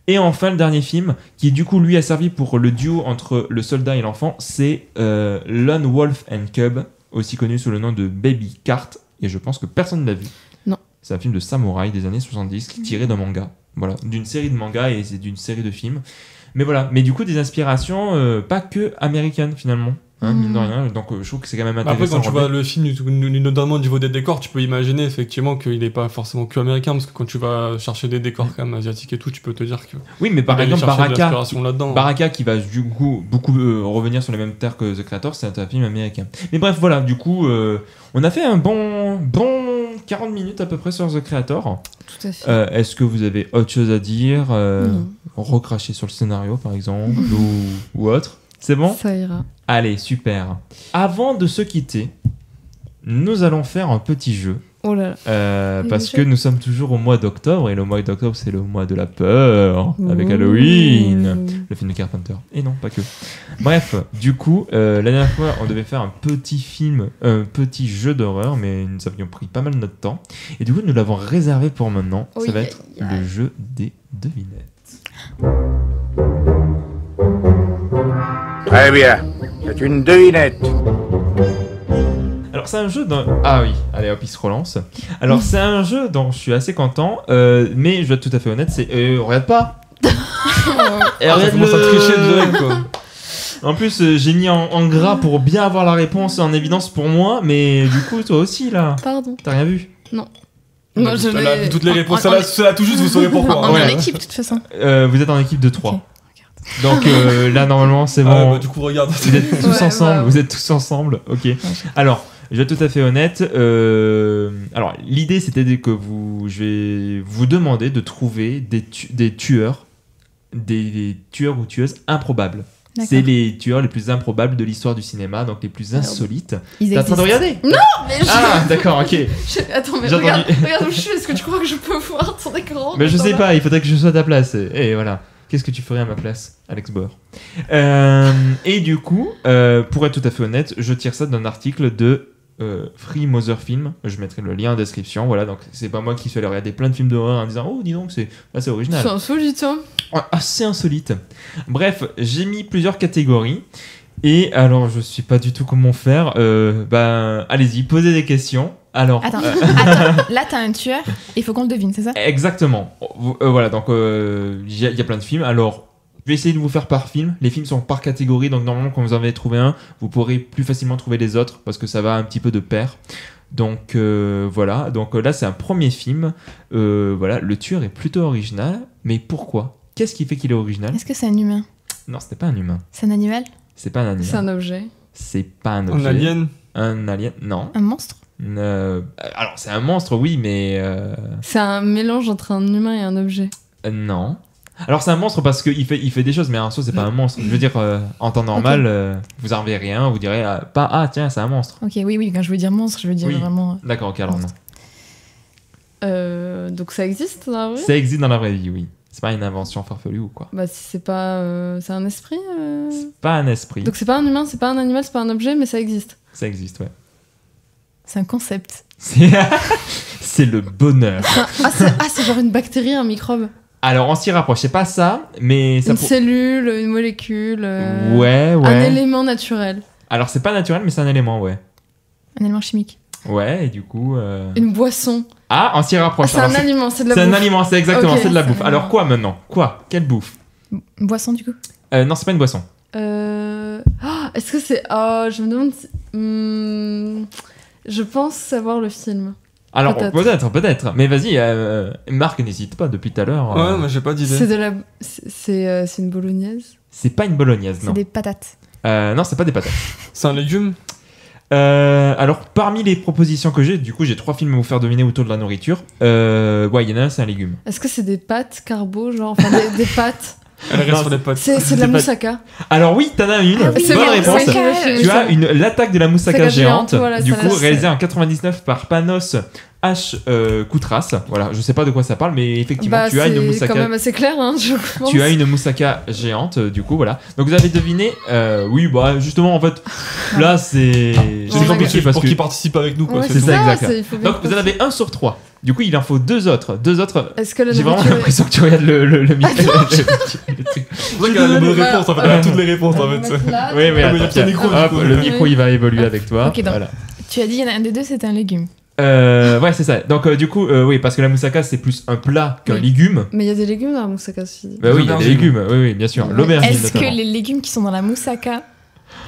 A: Et enfin, le dernier film, qui du coup lui a servi pour le duo entre le soldat et l'enfant, c'est Lone Wolf and Cub, aussi connu sous le nom de Baby Cart. Et je pense que personne ne l'a vu.
B: Non.
A: C'est un film de samouraï des années 70 qui est tiré d'un manga. Voilà, d'une série de mangas et c'est d'une série de films. Mais voilà, mais du coup des inspirations pas que américaines finalement. Mine de rien, donc je trouve que c'est quand même intéressant.
C: Après, quand tu vois le film, notamment au niveau des décors, tu peux imaginer effectivement qu'il n'est pas forcément que américain, parce que quand tu vas chercher des décors quand même asiatiques et tout, tu peux te dire que.
A: Oui, mais par exemple, Baraka qui va du coup beaucoup revenir sur les mêmes terres que The Creator, c'est un film américain. Mais bref, voilà, du coup, on a fait un bon 40 minutes à peu près sur The Creator.
B: Tout à fait.
A: Est-ce que vous avez autre chose à dire recracher sur le scénario, par exemple, ou autre? C'est bon ?
B: Ça ira.
A: Allez, super. Avant de se quitter, nous allons faire un petit jeu.
B: Oh là là.
A: Parce que nous sommes toujours au mois d'octobre, et le mois d'octobre, c'est le mois de la peur, avec Halloween, le film de Carpenter. Et non, pas que. Bref, du coup, la dernière fois, on devait faire un petit jeu d'horreur, mais nous avions pris pas mal notre temps. Et du coup, nous l'avons réservé pour maintenant. Ça va être le jeu des devinettes. Très bien, c'est une devinette. Alors c'est un jeu dont... Ah oui, allez hop, il se relance. Alors c'est un jeu dont je suis assez content, mais je dois être tout à fait honnête, c'est... regarde pas.
C: Ça commence à tricher direct, quoi.
A: En plus, j'ai mis en gras pour bien avoir la réponse en évidence pour moi, mais du coup, toi aussi, là.
B: Pardon.
A: T'as rien vu?
B: Non.
C: Non, je l'ai... Toutes les réponses, celle-là tout juste, vous saurez pourquoi.
E: On est en équipe, de toute façon.
A: Vous êtes en équipe de 3. Donc là, normalement, c'est bon.
C: Bah, du coup, regarde.
A: Vous êtes tous ensemble, vous êtes tous ensemble. Ok. Alors, je vais être tout à fait honnête. Alors, l'idée, c'était que je vais vous demander de trouver des tueurs, des tueurs ou tueuses improbables.
E: D'accord.
A: C'est les tueurs les plus improbables de l'histoire du cinéma, donc les plus insolites.
E: Ils
A: T'es en train de regarder?
B: Non, mais
A: Ah, d'accord, ok.
B: Attends, mais
A: J'ai
B: regarde
A: entendu.
B: où je suis. Est-ce que tu crois que je peux voir ton écran?
A: Mais je sais pas, il faudrait que je sois à ta place. Et voilà. Qu'est-ce que tu ferais à ma place, Alex Bauer? Et du coup, pour être tout à fait honnête, je tire ça d'un article de Free Mother Film. Je mettrai le lien en description. Voilà, donc c'est pas moi qui suis allé regarder plein de films d'horreur en disant oh, dis donc, c'est assez original.
B: C'est insolite, hein.
A: Assez insolite. Bref, j'ai mis plusieurs catégories. Et alors, je sais pas du tout comment faire. Allez-y, posez des questions. Alors,
E: Attends, là t'as un tueur, il faut qu'on le devine, c'est ça?
A: Exactement. Voilà, donc il y a plein de films. Alors, je vais essayer de vous faire par film. Les films sont par catégorie, donc normalement, quand vous en avez trouvé un, vous pourrez plus facilement trouver les autres parce que ça va un petit peu de pair. Donc voilà. Donc là, c'est un premier film. Voilà, le tueur est plutôt original. Mais pourquoi? Qu'est-ce qui fait qu'il est original?
E: Est-ce que c'est un humain?
A: Non, c'était pas un humain.
E: C'est un animal?
A: C'est pas un animal.
B: C'est un objet.
A: C'est pas un objet.
C: Un alien?
A: Un alien? Non.
E: Un monstre?
A: Alors, c'est un monstre, oui, mais...
B: C'est un mélange entre un humain et un objet.
A: Non. Alors, c'est un monstre parce qu'il fait des choses, mais en soi, c'est pas un monstre. Je veux dire, en temps normal, vous en verrez rien, vous direz pas « Ah, tiens, c'est un monstre
E: Ok, oui, quand je veux dire monstre, je veux dire vraiment... ».
A: D'accord, ok, alors non.
B: Donc ça existe dans la vraie vie?
A: Ça existe dans la vraie vie, oui. C'est pas une invention farfelue ou quoi.
B: Bah si c'est pas... c'est un esprit
A: C'est pas un esprit.
B: Donc c'est pas un humain, c'est pas un animal, c'est pas un objet, mais ça existe.
A: Ça existe, ouais.
E: C'est un concept.
A: C'est le bonheur.
B: C'est genre une bactérie, un microbe.
A: Alors, on s'y rapproche. C'est pas ça, mais... ça
B: Une cellule, une molécule...
A: Ouais.
B: Un élément naturel.
A: Alors, c'est pas naturel, mais c'est un élément, ouais.
E: Un élément chimique.
A: Ouais, et du coup...
B: Une boisson.
A: Ah, on s'y rapproche.
B: C'est un aliment, c'est de la bouffe.
A: C'est un aliment, c'est exactement,
B: Okay,
A: c'est de la bouffe. Alors quoi maintenant? Quoi? Quelle bouffe?
E: Boisson, du coup?
A: Non, c'est pas une boisson.
B: Est-ce que c'est... je me demande... Je pense savoir le film.
A: Alors, peut-être. Mais vas-y, Marc, n'hésite pas depuis tout à l'heure.
C: Ouais, moi j'ai pas d'idée.
B: C'est de la... C'est une bolognaise?
A: C'est pas une bolognaise, non.
E: C'est des patates.
A: Non, c'est pas des patates.
C: C'est un légume?
A: Alors, parmi les propositions que j'ai, du coup, j'ai 3 films à vous faire deviner autour de la nourriture. Ouais, il y en a un, c'est un légume.
B: Est-ce que c'est des pâtes carbo, genre, enfin des pâtes?
C: Elle reste sur les pattes.
B: C'est de la moussaka.
A: Alors oui, t'en as une.
E: Ah oui,
A: Bonne réponse.
B: c'est
A: Tu as l'attaque de la moussaka géante,
B: voilà,
A: du
B: ça,
A: coup
B: là,
A: réalisée en 99 par Panos H. Koutras. Voilà, je sais pas de quoi ça parle, mais effectivement, tu as une
B: C'est
A: moussaka.
B: quand même assez clair, hein, je pense.
A: Tu as une moussaka géante, du coup, voilà. Donc vous avez deviné. Oui, bah justement, en fait, là c'est compliqué parce
C: pour
A: que
C: qu'ils participent avec nous, quoi.
B: Ouais,
A: c'est ça, exact.
B: il faut bien
A: donc vous en avez un sur 3. Du coup, il en faut 2 autres.
B: Est-ce que la
A: J'ai vraiment
B: nourriture est-
A: l'impression que tu regardes le micro.
C: C'est vrai qu'elle a les bonnes réponses, en fait. Elle a toutes les réponses, en fait.
A: Oui, mais
C: Ah, mais il y a
A: attends,
C: petit micro, du
A: hop,
C: coup.
A: le micro il va évoluer avec toi.
E: Ok, donc.
A: Voilà.
E: Tu as dit il y en a un des deux, c'était un légume.
A: Ouais, c'est ça. Donc, du coup, oui, parce que la moussaka c'est plus un plat qu'un
B: Oui.
A: légume.
B: Mais il y a des légumes dans la moussaka aussi.
A: Bah oui, il y a des
C: L'aubergine.
A: légumes, oui, bien sûr.
B: Ouais.
A: L'aubergine,
E: Est-ce que
A: notamment.
E: les légumes qui sont dans la moussaka,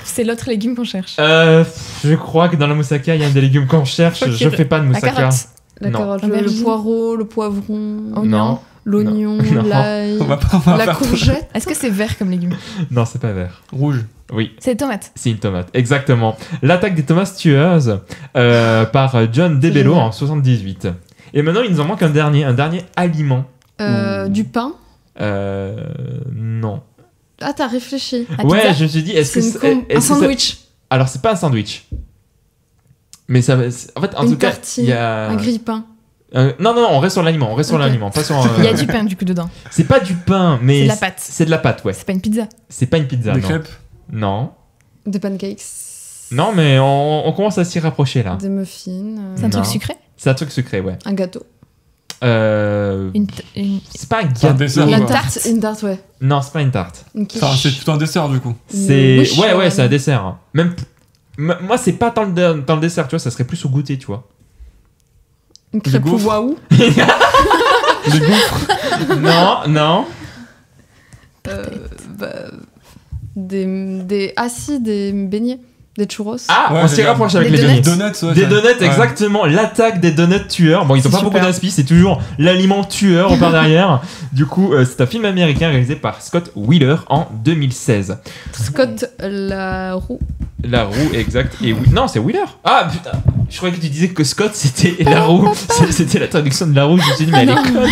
E: c'est l'autre légume qu'on cherche?
A: Je crois que dans la moussaka, il y a des légumes qu'on cherche.
E: Ok,
A: Je fais pas de
E: La
A: moussaka.
E: carotte.
B: La
A: Non.
B: carotte,
E: L'aubergine.
B: le poireau, le poivron,
A: Non,
B: l'oignon,
A: Non.
B: l'ail,
C: On va
B: la
C: faire
B: courgette.
E: Est-ce que c'est vert comme légume?
A: non, c'est pas vert.
C: rouge.
A: Oui,
E: C'est des tomates.
A: c'est une tomate. Exactement. L'attaque des tomates tueuses par John DeBello
B: génial.
A: en 78. Et maintenant, il nous en manque un dernier aliment.
B: Du pain.
A: Non.
B: Ah, t'as réfléchi.
E: La
A: Ouais,
E: pizza.
A: je me suis dit, est-ce que
B: C'est
A: c'est.
B: un sandwich,
A: Alors, c'est pas un sandwich. Mais ça. En fait, en
B: une
A: tout cas,
B: tartine,
A: il y a.
B: un grille-pain.
A: Non, on reste sur l'aliment. On reste sur
B: Ok.
A: l'aliment. Pas sur.
E: Il y a du pain du coup dedans.
A: C'est pas du pain, mais.
E: C'est de la pâte.
A: C'est de la pâte, ouais.
E: C'est pas une pizza.
A: C'est pas une pizza,
C: Des
A: non.
C: crêpes.
A: Non.
B: Des pancakes.
A: Non, mais on commence à s'y rapprocher là.
B: Des muffins.
E: C'est un
A: Non.
E: truc sucré.
A: C'est un truc secret, ouais.
B: Un gâteau.
A: C'est pas un
C: C'est un
A: gâteau.
C: dessert,
B: Une
C: quoi.
B: tarte. Une tarte, ouais.
A: Non, c'est pas une tarte.
B: Une quiche.
C: Enfin, c'est plutôt un dessert, du coup.
A: C'est.
B: wish,
A: Ouais, c'est un dessert. Même Moi, c'est pas tant le dessert, tu vois, ça serait plus au goûter, tu vois.
B: Une crêpe au waouh.
C: Des gaufres.
A: Non.
B: Des beignets. Des churros.
A: Ah, on s'y rapproche avec les beignets. Des donuts, exactement. L'attaque des donuts tueurs. Bon, ils ont pas beaucoup d'inspi, c'est toujours l'aliment tueur au par derrière. Du coup, c'est un film américain réalisé par Scott Wheeler en 2016.
B: Scott Laroux.
A: Laroux, exact. Et non, c'est Wheeler. Ah putain, je croyais que tu disais que Scott c'était Laroux. C'était la traduction de Laroux. Je me suis dit, mais elle est conne.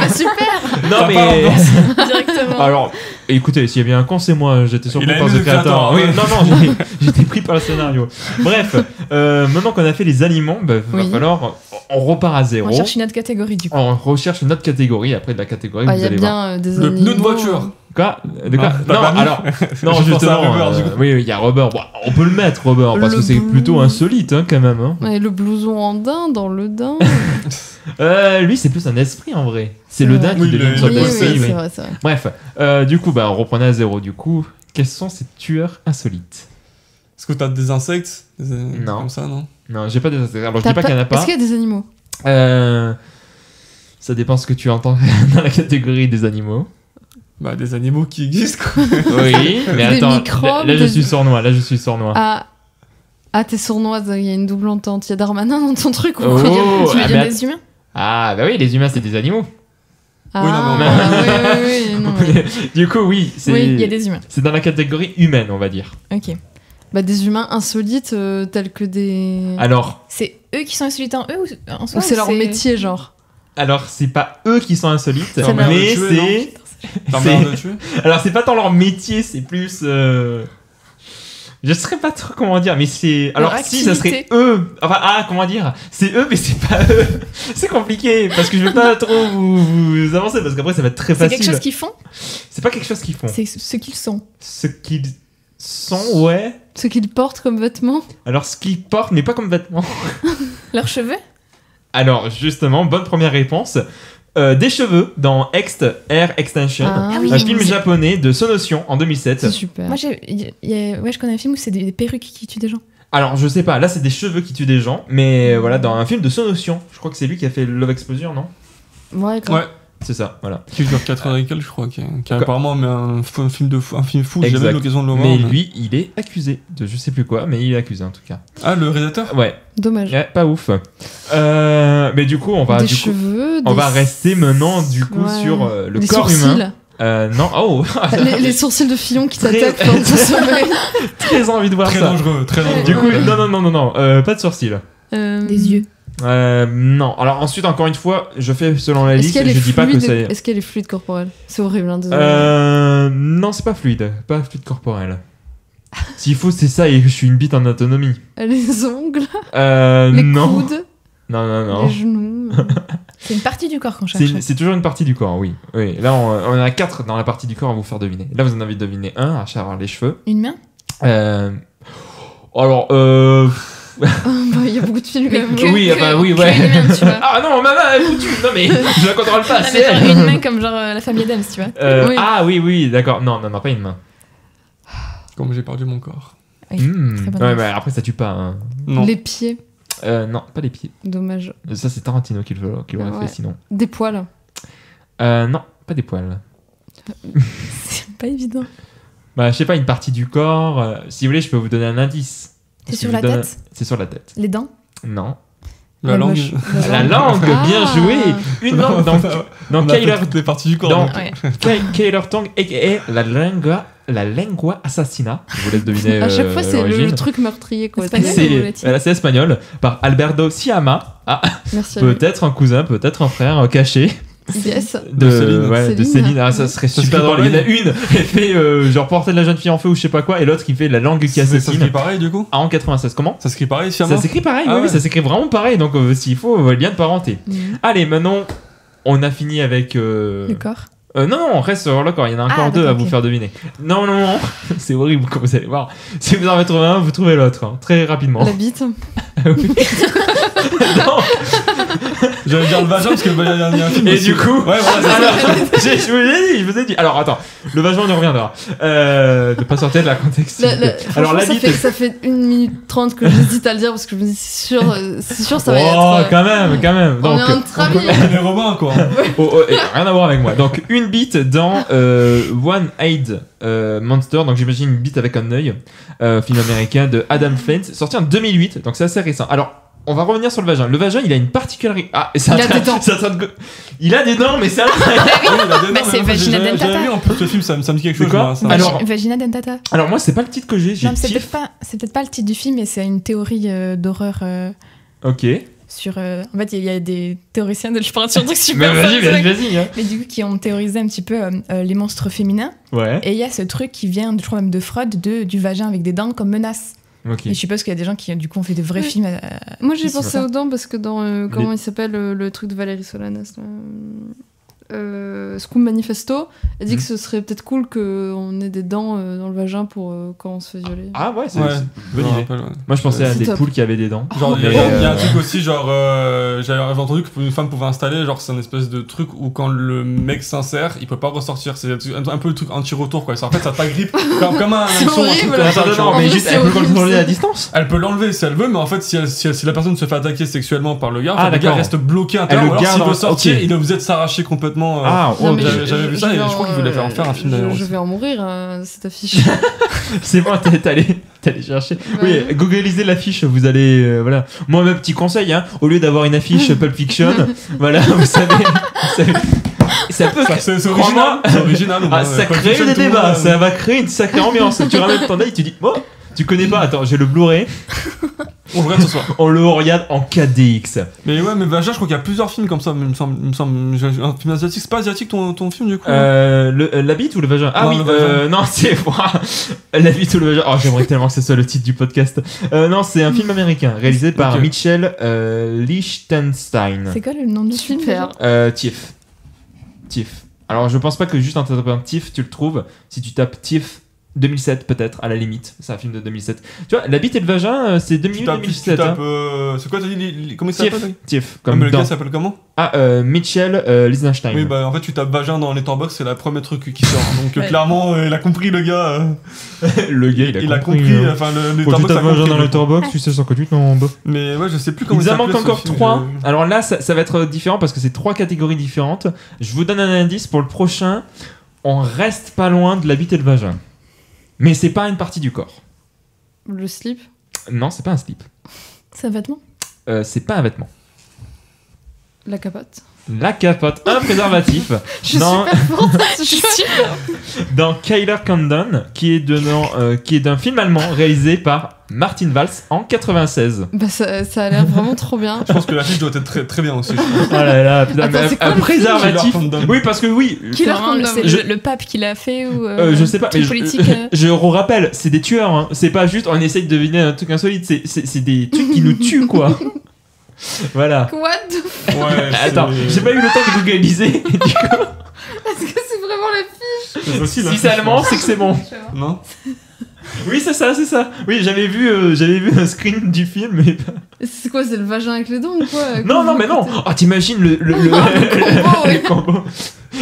E: Super.
A: Non, mais.
E: Directement.
A: Alors, écoutez, s'il y a bien un con, c'est moi. J'étais surpris par The Creator. Oui, non, j'étais pris par le scénario. Bref, maintenant qu'on a fait les aliments, va falloir. On repart à zéro.
E: On cherche une autre catégorie du coup.
A: On recherche une autre catégorie. Après de la catégorie, vous allez voir.
B: Il y a bien des animaux.
C: Le pneu de voiture.
A: Quoi? De quoi? Non, alors. Non, justement. Oui, il y a Rubber. Bon, on peut le mettre, Rubber, parce que c'est plutôt insolite, hein, quand même. Hein.
B: Et le blouson en daim dans le daim.
A: Lui, c'est plus un esprit en vrai. C'est le daim qui devient une sorte d'esprit.
B: Oui, c'est vrai.
A: Bref, du coup, on reprenait à zéro. Du coup, quels sont ces tueurs insolites?
C: Est-ce que t'as des insectes?
A: Non.
C: Comme ça, non?
A: Non, j'ai pas des insectes. Alors, je dis pas qu'il y en a pas.
B: Est-ce qu'il y a des animaux?
A: Ça dépend ce que tu entends dans la catégorie des animaux.
C: Bah, des animaux qui existent, quoi.
A: Oui, mais attends.
B: Microbes,
A: là, je suis sournois.
B: Ah, t'es sournoise, il y a une double entente. Il y a Darmanin dans ton truc ou quoi?
E: Tu veux dire des humains?
A: Ah, bah oui, les humains, c'est des animaux.
B: Oui, non.
A: Du coup, oui, c'est.
E: Oui, il y a des humains.
A: C'est dans la catégorie humaine, on va dire.
E: Ok.
B: Bah, des humains insolites tels que des.
A: Alors.
E: C'est eux qui sont insolites en eux ou en soi?
B: Ou c'est leur métier, genre?
A: Alors, c'est pas eux qui sont insolites,
C: mais
A: c'est. Alors, c'est pas tant leur métier, c'est plus. Je saurais pas trop comment dire, mais c'est. Alors, si, ça serait eux. Enfin, comment dire? C'est eux, mais c'est pas eux. C'est compliqué, parce que je vais pas trop vous avancer, parce qu'après, ça va être très facile.
E: C'est quelque chose qu'ils font?
A: C'est pas quelque chose qu'ils font.
E: C'est ce qu'ils sont.
A: Ce qu'ils sont, ouais.
B: Ce qu'ils portent comme vêtements?
A: Alors, ce qu'ils portent, mais pas comme vêtements.
E: Leurs cheveux?
A: Alors, justement, bonne première réponse. Des cheveux dans Air Extension, un film japonais de Sonotion en 2007.
B: C'est super.
E: Moi, je connais un film où c'est des perruques qui tuent des gens.
A: Alors, je sais pas, là c'est des cheveux qui tuent des gens, mais voilà, dans un film de Sonotion. Je crois que c'est lui qui a fait Love Explosion, non?
B: Ouais.
A: C'est ça, voilà.
C: Qui dure 4 heures et quelques, je crois, qui apparemment mais un film fou, j'ai jamais eu l'occasion de le voir.
A: Mais lui, il est accusé de je sais plus quoi, mais il est accusé en tout cas.
C: Ah, le réalisateur?
A: Ouais.
B: Dommage.
A: Ouais, pas ouf. Mais du coup, on va
B: on
A: va rester maintenant du coup sur le corps humain. Non,
B: les sourcils de Fillon qui t'attaquent pendant ton sommeil.
A: Très envie de voir
C: ça. Très dangereux.
A: Du coup, non, pas de sourcils.
E: Des yeux.
A: Non. Alors ensuite, encore une fois, je fais selon la liste. Je dis pas que c'est.
B: Est-ce qu'elle est fluide corporelle? C'est horrible.
A: Non, c'est pas fluide corporel. S'il faut, c'est ça et je suis une bite en autonomie.
B: Les ongles.
A: Les
B: coudes.
A: Non.
B: Les genoux.
E: C'est une partie du corps qu'on cherche.
A: C'est toujours une partie du corps, oui. Là, on en a 4 dans la partie du corps à vous faire deviner. Là, vous en avez deviné un, à savoir les cheveux.
E: Une main.
A: Alors,
B: il y a beaucoup de films.
A: Oui, ouais.
E: Main, tu vois.
A: Ah non, ma main elle est foutue. Non mais je la contrôle pas.
E: C'est une main comme genre la famille Adams, tu vois.
A: Oui. Ah oui, d'accord. Non, pas une main.
C: Comme j'ai perdu mon corps.
E: Oui,
A: ouais, mais après ça tue pas. Hein.
C: Non.
B: Les pieds.
A: Non, pas les pieds.
B: Dommage.
A: Ça c'est Tarantino qui l'aurait fait sinon.
B: Des poils.
A: Non, pas des poils.
E: C'est pas évident.
A: Je sais pas, une partie du corps. Si vous voulez, je peux vous donner un indice.
E: C'est sur la tête?
A: C'est sur la tête.
E: Les dents?
A: Non.
C: La langue.
A: La langue, bien joué. Une langue dans Kyler.
C: Toutes les parties du corps.
A: Dans Kyler Tongue et la lingua assassina. Je vous laisse deviner.
B: À chaque fois, c'est le truc meurtrier, quoi.
A: C'est espagnol par Alberto Siama.
B: Merci.
A: Peut-être un cousin, peut-être un frère caché.
B: Yes.
A: De Céline. Ah, ça serait super drôle. Il y en a une, elle fait genre porter de la jeune fille en feu ou je sais pas quoi, et l'autre qui fait la langue qui assassine. Ça
C: s'écrit pareil du coup?
A: En 96. Comment?
C: Ça s'écrit pareil, Siama?
A: Ça s'écrit pareil, oui, ça s'écrit vraiment pareil. Donc s'il faut, lien de parenté. Allez, maintenant, on a fini avec.
E: Le corps?
A: Non, on reste sur le corps. Il y en a encore deux à vous faire deviner. Non. C'est horrible, comme vous allez voir. Si vous en trouvez un, vous trouvez l'autre, hein, très rapidement.
B: La bite.
A: Non.
C: J'allais dire le vagin parce qu'il y a un film.
A: Et
C: aussi.
A: du coup,
C: ouais, voilà,
A: alors, je vous ai dit. Alors attends, le vagin on y reviendra. De pas sortir de la contexte.
B: Alors la bite, ça fait 1 minute 30 que j'hésite à le dire parce que je me dis c'est sûr ça va être.
A: Oh, quand même.
B: On est entre amis.
C: Les Romains quoi.
A: Rien à voir avec moi. Donc une bite dans One-Eyed Monster, donc j'imagine une bite avec un œil, film américain de Adam Flint, sorti en 2008, donc c'est assez récent. Alors on va revenir sur le vagin. Le vagin, il a une particularité. Ah, il a des dents. Il a des dents, mais ça.
E: C'est Vagina Dentata.
C: J'avais vu en plus le film, ça me dit quelque chose.
A: Quoi
E: alors, Vagina Dentata.
A: Alors moi, c'est pas le titre que j'ai.
E: Non, c'est peut-être pas le titre du film, mais c'est une théorie d'horreur.
A: Ok.
E: Sur, en fait, il y a des théoriciens de. Je parle sur un truc super.
A: Mais vas-y. Hein.
E: Mais du coup, qui ont théorisé un petit peu les monstres féminins.
A: Ouais.
E: Et il y a ce truc qui vient, je crois même de Freud, du vagin avec des dents comme menace.
A: Okay.
E: Et je suppose qu'il y a des gens qui du coup ont fait de vrais films.
B: Moi j'ai pensé aux dents parce que dans comment il s'appelle le truc de Valérie Solanas Scum Manifesto, elle dit que ce serait peut-être cool qu'on ait des dents dans le vagin pour quand on se fait violer.
A: Ah ouais, c'est une bonne idée.
C: Rappelle,
A: Moi je pensais à des poules qui avaient des dents.
C: Genre il y a un truc aussi genre j'avais entendu qu'une femme pouvait installer genre c'est un espèce de truc où quand le mec s'insère il peut pas ressortir, c'est un peu le truc anti-retour quoi. En fait ça t'agrippe comme un
B: hameçon.
A: Mais juste elle peut contrôler à distance.
C: Elle peut l'enlever si elle veut, mais en fait si la personne se fait attaquer sexuellement par le gars, le gars reste bloqué à l'intérieur. Alors s'il veut sortir, il est obligé de s'arracher complètement. J'avais vu ça et je crois qu'il voulait en faire un film d'ailleurs.
B: Je vais en mourir cette affiche.
A: C'est bon, t'es allé chercher. Oui, googlisez l'affiche, vous allez voilà. Moi même petit conseil au lieu d'avoir une affiche Pulp Fiction, voilà, vous savez ça peut
C: c'est original.
A: Ça crée des débats, ça va créer une sacrée ambiance. Tu ramènes ton œil, tu dis "Oh, tu connais pas, attends, j'ai le Blu-ray."
C: On le regarde ce soir.
A: On le regarde en 4DX.
C: Mais ouais, mais Vagin, je crois qu'il y a plusieurs films comme ça, il me semble. Un film asiatique, c'est pas asiatique ton film du coup
A: La bite ou le vagin? Ah non, oui, non, c'est la bite ou le vagin. Oh, j'aimerais tellement que ce soit le titre du podcast. Non, c'est un film américain réalisé par Mitchell Lichtenstein.
E: C'est quoi le nom du film?
A: Tiff. Alors, je pense pas que juste en tapant Tiff, tu le trouves. Si tu tapes Tiff 2007 peut-être à la limite, c'est un film de 2007. Tu vois, la bite et le vagin, c'est 2007.
C: C'est quoi t'as dit comment ça s'appelle?
A: Tiff.
C: Comme le gars s'appelle comment?
A: Mitchell Lichtenstein.
C: Oui, bah en fait tu tapes vagin dans Letterboxd, c'est la première truc qui sort. Donc clairement il a compris le gars.
A: Le gars il a compris.
C: Enfin le
A: Letterboxd. Quand tu tapes vagin dans Letterboxd, tu sais sur quoi tu tombes.
C: Mais ouais, je sais plus comment
A: ça s'appelle. Il en manque encore 3. Alors là ça va être différent parce que c'est 3 catégories différentes. Je vous donne un indice pour le prochain. On reste pas loin de la bite et le vagin. Mais c'est pas une partie du corps.
B: Le slip? Non,
A: c'est pas un slip.
E: C'est un vêtement?
A: C'est pas un vêtement.
B: La capote?
A: La capote, un préservatif.
B: Je suis super forte, je suis super.
A: Dans Kyler Condon, qui est d'un film allemand réalisé par Martin Valls en 96.
B: Bah ça a l'air vraiment trop bien.
C: Je pense que l'affiche doit être très, très bien aussi.
A: Ah là là, putain, un préservatif. Oui, parce que oui.
E: C'est le pape qui l'a fait ou
A: je sais pas, mais
E: politique.
A: Je rappelle, c'est des tueurs. Hein. C'est pas juste on essaye de deviner un truc insolite. C'est des trucs qui nous tuent quoi. Voilà.
B: What the
C: ouais,
A: attends, j'ai pas eu le temps de googliser. Du coup...
B: Est-ce que c'est vraiment l'affiche?
A: Si c'est allemand, c'est que c'est bon.
C: Non.
A: Oui, c'est ça. Oui, j'avais vu un screen du film, mais pas...
B: C'est quoi, c'est le vagin avec les dents ou quoi?
A: Non, mais non. Oh, t'imagines le combo.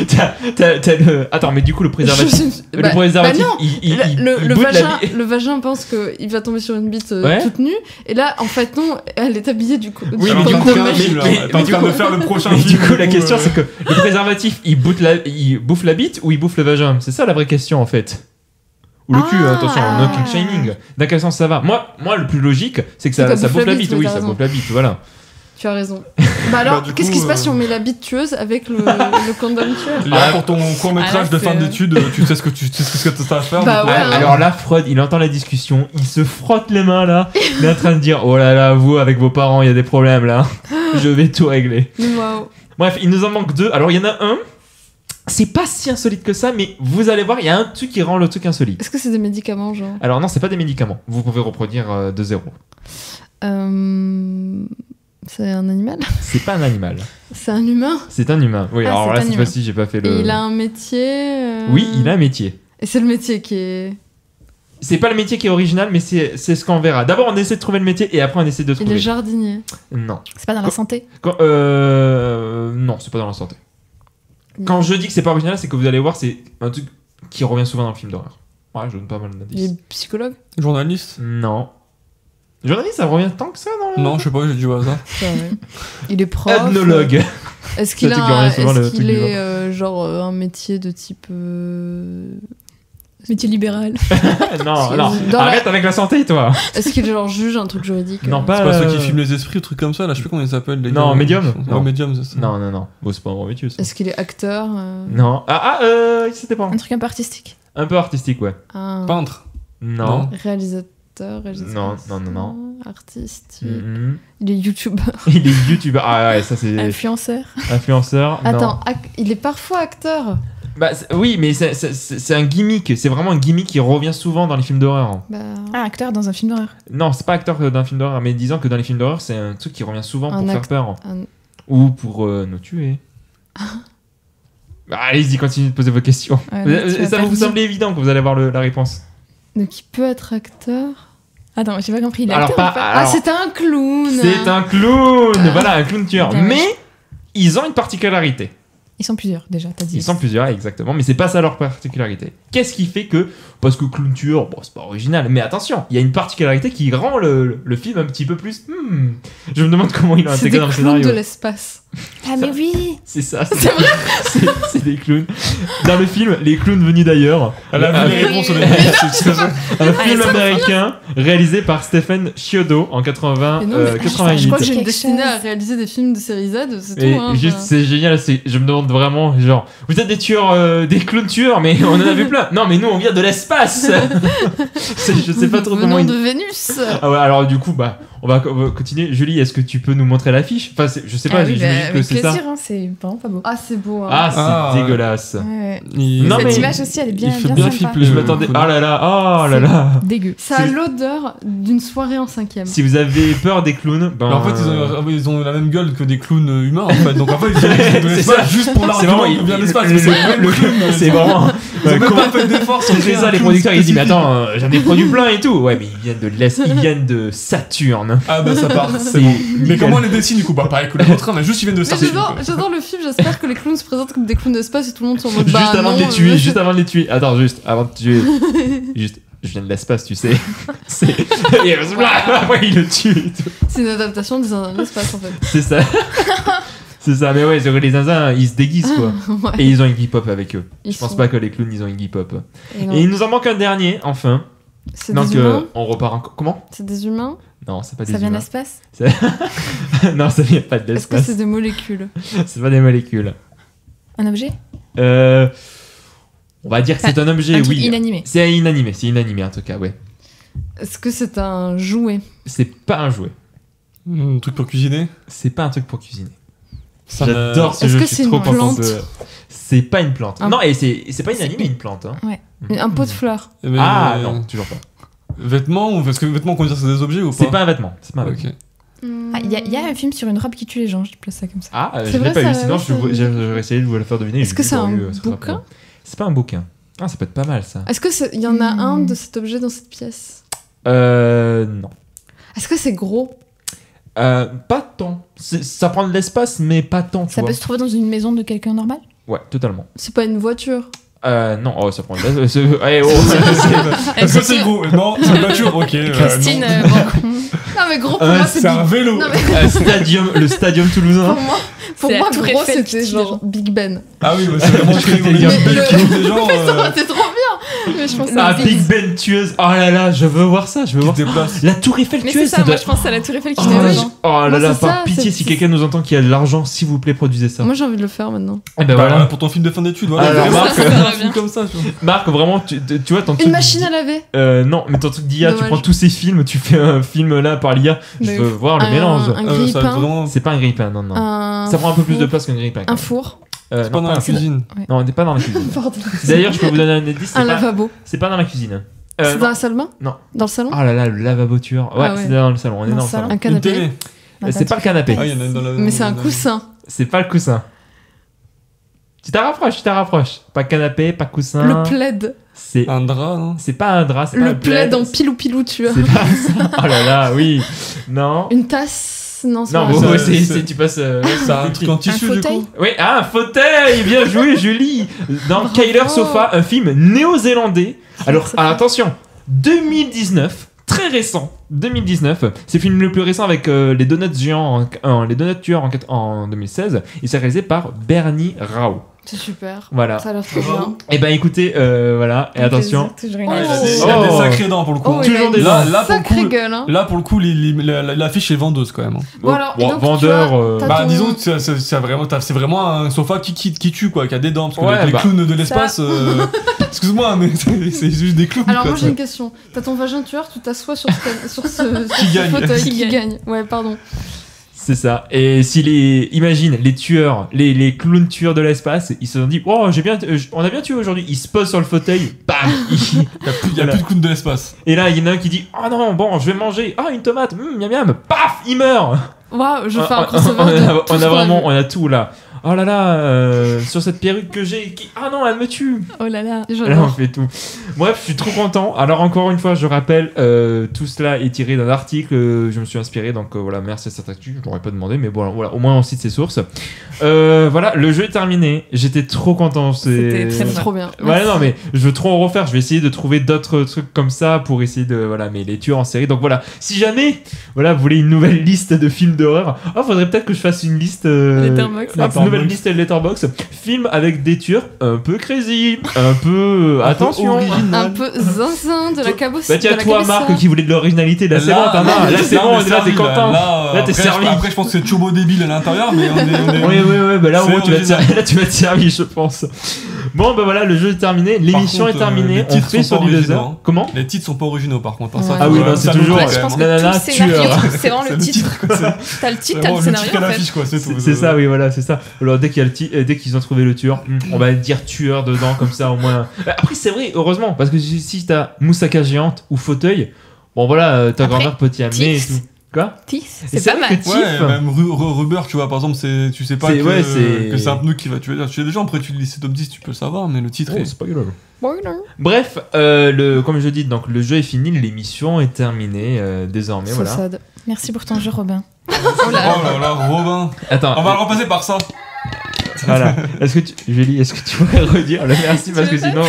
A: T'as le... Attends, mais du coup, le préservatif...
B: le vagin pense qu'il va tomber sur une bite toute nue, et là, en fait, non, elle est habillée du coup.
A: Oui, mais du coup...
C: T'es en train de faire le prochain film.
A: Du coup, la question, c'est que le préservatif, il bouffe la bite ou il bouffe le vagin? C'est ça la vraie question, en fait. Ou le cul, attention, no king shaming. Dans quel sens ça va? Moi, le plus logique, c'est que ça bouffe la bite. Oui, ça bouffe la bite, voilà.
B: Tu as raison. Bah alors, qu'est-ce qui se passe si on met la bite tueuse avec le condom tueur?
C: Là, pour ton court-métrage de fin d'études, tu sais ce que t'as à faire.
B: Bah ouais,
A: alors là, Freud, il entend la discussion, il se frotte les mains là, il est en train de dire oh là là, vous avec vos parents, il y a des problèmes là. Je vais tout régler.
B: Wow.
A: Bref, il nous en manque 2. Alors il y en a un. C'est pas si insolite que ça, mais vous allez voir, il y a un truc qui rend le truc insolite.
B: Est-ce que c'est des médicaments, genre?
A: Alors non, c'est pas des médicaments. Vous pouvez reproduire de zéro.
B: C'est un animal?
A: C'est pas un animal.
B: C'est un humain?
A: C'est un humain. Oui, alors là, cette fois-ci, j'ai pas fait le...
B: Et il a un métier
A: Oui, il a un métier.
B: Et c'est le métier qui est...
A: C'est pas le métier qui est original, mais c'est ce qu'on verra. D'abord, on essaie de trouver le métier et après, on essaie de trouver.
B: Il est jardinier.
A: Non.
E: C'est pas dans la santé.
A: Non, c'est pas dans la santé. Quand je dis que c'est pas original, c'est que vous allez voir, c'est un truc qui revient souvent dans le film d'horreur. Ouais, je donne pas mal d'indices.
B: Il est psychologue.
C: Journaliste?
A: Non. Journaliste, ça revient tant que ça dans le...
C: Non, je sais pas, j'ai dit au hasard.
B: Ouais. Il est prof.
A: Ethnologue.
B: Est-ce qu'il est genre un métier de type...
E: Métier libéral.
A: non, arrête avec la santé, toi.
B: Est-ce qu'il genre juge un truc juridique?
A: Non,
C: C'est pas ceux qui filment les esprits ou trucs comme ça, là, je sais plus comment ils s'appellent.
A: Non, médium.
C: Non, médium, c'est ça.
A: Non. Bon, c'est pas un bon métier, ça.
B: Est-ce qu'il est acteur?
A: Non. C'était pas.
E: Un truc un peu artistique.
A: Un peu artistique, ouais.
C: Peintre?
A: Non.
B: Réalisateur.
A: Non.
B: Artiste.
A: Mm-hmm.
B: Il est youtubeur.
A: Il est youtubeur. Ah ouais, ça c'est...
E: Influenceur.
B: Attends, il est parfois acteur.
A: Bah oui, mais c'est un gimmick. C'est vraiment un gimmick qui revient souvent dans les films d'horreur.
E: Ah, acteur dans un film d'horreur.
A: Non, c'est pas acteur d'un film d'horreur, mais disons que dans les films d'horreur, c'est un truc qui revient souvent pour faire peur. Ou pour nous tuer. Allez-y, continuez de poser vos questions. Ça vous semble évident que vous allez avoir la réponse.
B: Donc il peut être acteur.
E: Attends, j'ai pas compris. Il est acteur ou pas
B: c'est un clown.
A: C'est un clown. Voilà, un clown tueur. Mais ils ont une particularité.
E: Ils sont plusieurs déjà, t'as dit.
A: Ils sont plusieurs, exactement, mais c'est pas ça leur particularité. Qu'est-ce qui fait que, parce que clown tueur, bon, c'est pas original, mais attention, il y a une particularité qui rend le film un petit peu plus. Je me demande comment il a intégré dans le scénario.
B: C'est des clowns de l'espace.
E: Ah mais oui.
A: C'est ça. C'est vrai. C'est des clowns. Dans le film, les clowns venus d'ailleurs.
C: Elle a vu les réponses.
A: Un film américain réalisé par Stephen Chiodo en 88.
B: Je crois que j'ai une destinée à réaliser des films de série Z, c'est tout. Hein,
A: juste, c'est génial. Je me demande vraiment, genre, vous êtes des tueurs, des clowns tueurs, mais on en a vu plein. Non, mais nous, on vient de l'espace. Je sais pas trop comment.
B: De Vénus.
A: Ah ouais, alors du coup, on va continuer. Julie, est-ce que tu peux nous montrer l'affiche? Enfin, je sais pas, j'imagine que c'est ça.
E: Hein, c'est vraiment pas beau.
B: Ah, c'est beau. Hein.
A: Ah, c'est dégueulasse.
E: Ouais.
A: Non,
E: cette image aussi, elle est bien
A: sympa. Je m'attendais. Oh là là.
E: Dégueu.
B: Ça a l'odeur d'une soirée en 5e.
A: Si vous avez peur des clowns,
C: en fait, ils ont la même gueule que des clowns humains, en fait. Donc en fait, ils ont de l'espace juste pour l'argent.
A: C'est
C: bien l'espace.
A: C'est vraiment.
C: Ils ont même pas fait d'efforts.
A: C'est ça, les producteurs, ils disent, mais attends, j'en ai produit plein et tout. Ouais, mais ils viennent de Saturne.
C: Ah bah ça part. Mais comment on les dessine du coup? Bah pareil que les autres, mais juste ils viennent de Saturne.
B: J'adore le film, j'espère que les clowns se présentent comme des clowns d'espace et tout le monde s'en va.
A: Juste avant de les tuer. Attends, juste avant de tuer. Juste. Je viens de l'espace, tu sais. Et après, il le tue et tout.
B: C'est une adaptation des Zinzins de l'espace, en fait.
A: C'est ça. C'est ça, mais ouais, les Zinzins, ils se déguisent, quoi. Ouais. Et ils ont Iggy Pop avec eux. Je pense pas que les clowns, ils ont Iggy Pop. Et il nous en manque un dernier, enfin.
B: C'est des humains.
A: On repart encore. Comment?
B: C'est des humains?
A: Non, c'est pas des
E: humains. Ça vient de
A: l'espace? Non, ça vient pas de l'espace.
B: Est-ce que c'est des molécules?
A: C'est pas des molécules.
E: Un objet?
A: On va dire que c'est un objet, oui.
E: Inanimé.
A: C'est inanimé en tout cas, ouais.
B: Est-ce que c'est un jouet?
A: C'est pas un jouet.
C: Un truc pour cuisiner?
A: C'est pas un truc pour cuisiner. J'adore ce jeu,
B: je suis trop content de...
A: C'est pas une plante. Non, et c'est pas inanimé, une plante. Hein.
B: Ouais. Un pot de fleurs.
A: Non, toujours pas.
C: Vêtements, ou parce que vêtements, qu'on dit c'est des objets ou pas?
A: C'est pas un vêtement. C'est pas un vêtement.
E: Il y a un film sur une robe qui tue les gens, je place ça comme ça.
A: Ah, je l'ai pas vu, sinon j'aurais essayé de vous le faire deviner.
B: Est-ce que c'est un bouquin?
A: C'est pas un bouquin. Ah, ça peut être pas mal ça.
B: Est-ce qu'il y en a un de cet objet dans cette pièce?
A: Non.
B: Est-ce que c'est gros?
A: Pas tant. Ça prend de l'espace, mais pas tant.
E: Ça peut se trouver dans une maison de quelqu'un normal?
A: Ouais, totalement.
B: C'est pas une voiture?
A: Non, ça prend de l'espace.
C: Est-ce que c'est gros? Non, c'est une voiture, ok.
E: Christine,
B: non, mais gros, pour moi,
C: c'est un vélo.
A: Le stadium toulousain.
B: Pour moi, gros, c'était genre Big Ben.
C: Ah oui, c'est vraiment des gens.
B: T'es trop bien.
E: Mais je pense
A: Big Ben tueuse. Oh là là, je veux voir ça. La Tour Eiffel tueuse.
E: Mais c'est ça, moi je pense à la Tour Eiffel qui est dedans.
A: Oh là là, par pitié, si quelqu'un nous entend qui a de l'argent, s'il vous plaît, produisez ça.
B: Moi j'ai envie de le faire maintenant.
C: Et ben voilà, pour ton film de fin d'études, voilà.
A: Alors
C: Marc, comme ça.
A: Marc, vraiment, tu vois ton truc.
B: Une machine à laver.
A: Non, mais ton truc d'IA, tu prends tous ces films, tu fais un film là par l'IA. Je veux voir le mélange.
B: Un grille-pain.
A: C'est pas un grille-pain, non. Ça prend un peu plus de place qu'un grille-pain.
B: Un four.
C: C'est pas dans la cuisine.
A: Non, on n'est pas dans la cuisine. D'ailleurs, je peux vous donner un indice.
B: Un lavabo.
A: C'est pas dans la cuisine.
B: C'est dans la salle de bain?
A: Non.
B: Dans le salon?
A: Oh là là, le lavabo tueur. Ouais, c'est dans le salon. On est dans le salon.
B: Un canapé.
A: C'est pas le canapé.
B: Mais c'est un coussin.
A: C'est pas le coussin. Tu t'en rapproches. Pas canapé, pas coussin.
B: Le plaid.
A: C'est
C: un drap, non?
A: C'est pas un drap, c'est
B: le
A: pas un plaid.
B: En pilou, tu vois.
A: C'est pas ça. Oh là là, oui. Non.
B: Une tasse. Non, c'est
A: non,
B: pas
A: bon,
C: c'est
A: tu passes.
C: C'est un truc en tissu, du coup.
A: Oui, un fauteuil. Bien joué, Julie. Dans
B: Bravo.
A: Kyler Sofa, un film néo-zélandais. Alors, attention, 2019. Très récent, 2019. C'est le film le plus récent avec les Donuts géants, les Donuts tueurs en 2016. Il s'est réalisé par Bernie Rao.
B: C'est super.
A: Voilà.
B: Ça a l'air trop bien.
A: Et ben écoutez, voilà. Et attention.
C: Il a des sacrés dents pour le coup.
B: Oh,
A: toujours des
B: dents.
C: Là, pour le coup,
B: gueule, hein.
C: là, pour le coup, l'affiche est vendeuse quand même.
B: Bon, alors, et donc,
A: vendeur.
B: T'as ton-
C: Disons que c'est vraiment un sofa qui tue, quoi, qui a des dents. Parce que
A: Ouais,
C: les clowns de l'espace. Excuse-moi, mais c'est juste des clowns.
B: Alors,
C: quoi,
B: moi j'ai une question. T'as ton vagin tueur, tu t'assois sur ce
C: Qui gagne.
B: fauteuil qui gagne. Ouais, pardon.
A: C'est ça. Et imagine les tueurs, les clowns tueurs de l'espace, ils se sont dit, oh, on a bien tué aujourd'hui. Ils se posent sur le fauteuil, bam.
C: Il y a plus de clowns de l'espace.
A: Et là, il y en a un qui dit, oh non, bon, je vais manger. Ah, une tomate, miam miam. Paf, il meurt.
B: Waouh, je fais un crossover.
A: On a tout là. Oh là là, sur cette perruque que j'ai, ah non, elle me tue.
E: Oh là là.
A: Là, on fait tout. Bref, je suis trop content. Alors encore une fois, je rappelle, tout cela est tiré d'un article. Je me suis inspiré, donc voilà, merci à cette actu. Je l'aurais pas demandé, mais bon, voilà, au moins on cite ses sources. Voilà, le jeu est terminé. J'étais trop content.
E: C'était très
B: trop bien.
A: Ouais, non, mais je veux trop en refaire. Je vais essayer de trouver d'autres trucs comme ça pour essayer de, voilà, mais les tueurs en série. Donc voilà, si jamais, voilà, vous voulez une nouvelle liste de films d'horreur, faudrait peut-être que je fasse une liste.
E: Letterboxd.
A: Nouvelle liste Letterboxd. Film avec des tueurs un peu crazy, un peu attention,
B: un peu zinzin de la cabosse.
A: Bah tiens, toi Marc qui voulait de l'originalité, là c'est bon, t'en as. Là c'est bon, là t'es content. Là t'es servi.
C: Après je pense que c'est turbo débile à l'intérieur, mais on est.
A: Oui, bah là au moins tu vas te servir, je pense. Bon bah voilà, le jeu est terminé, l'émission est terminée, on fait sur du 2 heures. Comment?
C: Les titres sont pas originaux par contre.
A: Ah oui, c'est toujours
E: nanana tueur. C'est vraiment le titre. T'as le titre, t'as le scénario en fait.
A: C'est ça, oui, voilà, c'est ça. Alors dès qu'ils ont trouvé le tueur, on va dire tueur dedans comme ça au moins. Après c'est vrai, heureusement, parce que si t'as moussaka géante ou fauteuil, bon voilà, ta grand-mère peut t'y amener et tout. Quoi?
E: Tiff, c'est pas mal.
C: Ouais, même Rubber, tu vois, par exemple, tu sais pas que c'est un pneu qui va tuer des gens. Après, tu lis ces top 10, tu peux le savoir, mais le titre
A: c'est pas grave. Bref, comme je dis, donc le jeu est fini, l'émission est terminée désormais. Voilà.
B: Sad.
E: Merci pour ton jeu, Robin.
C: Oh là là, Robin.
A: Attends,
C: on va le remplacer par ça.
A: Voilà. Julie, est-ce que tu pourrais redire le merci parce que sinon.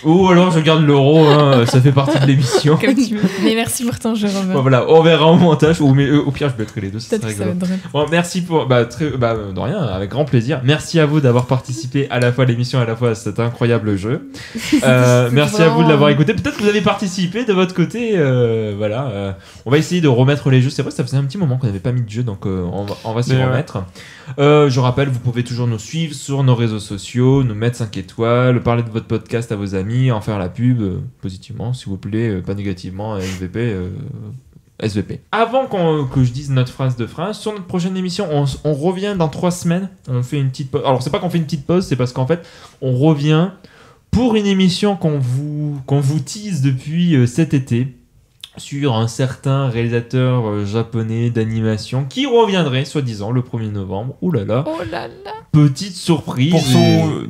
A: Ou alors je garde l'euro, hein, ça fait partie de l'émission.
E: Comme tu veux. Mais merci pour ton jeu, Robin.
A: Bon, voilà, on verra au montage, ou au pire je mettrai les deux,
E: ça serait rigolo.
A: Bon, merci pour. De rien, avec grand plaisir. Merci à vous d'avoir participé à la fois à l'émission et à la fois à cet incroyable jeu. Merci à vous de l'avoir écouté. Peut-être que vous avez participé de votre côté. Voilà. On va essayer de remettre les jeux. C'est vrai, ça faisait un petit moment qu'on n'avait pas mis de jeu, donc on va s'y remettre. Je rappelle, vous pouvez toujours nous suivre sur nos réseaux sociaux, nous mettre 5 étoiles, parler de votre podcast à vos amis, en faire la pub positivement, s'il vous plaît, pas négativement, SVP. Avant que je dise notre phrase de phrase, sur notre prochaine émission, on revient dans 3 semaines. On fait une petite pause. Alors, c'est pas qu'on fait une petite pause, c'est parce qu'en fait, on revient pour une émission qu'on vous tease depuis cet été, sur un certain réalisateur japonais d'animation qui reviendrait, soi-disant, le 1er novembre. Ouh là là.
B: Oh là là.
A: Petite surprise.
C: Pour son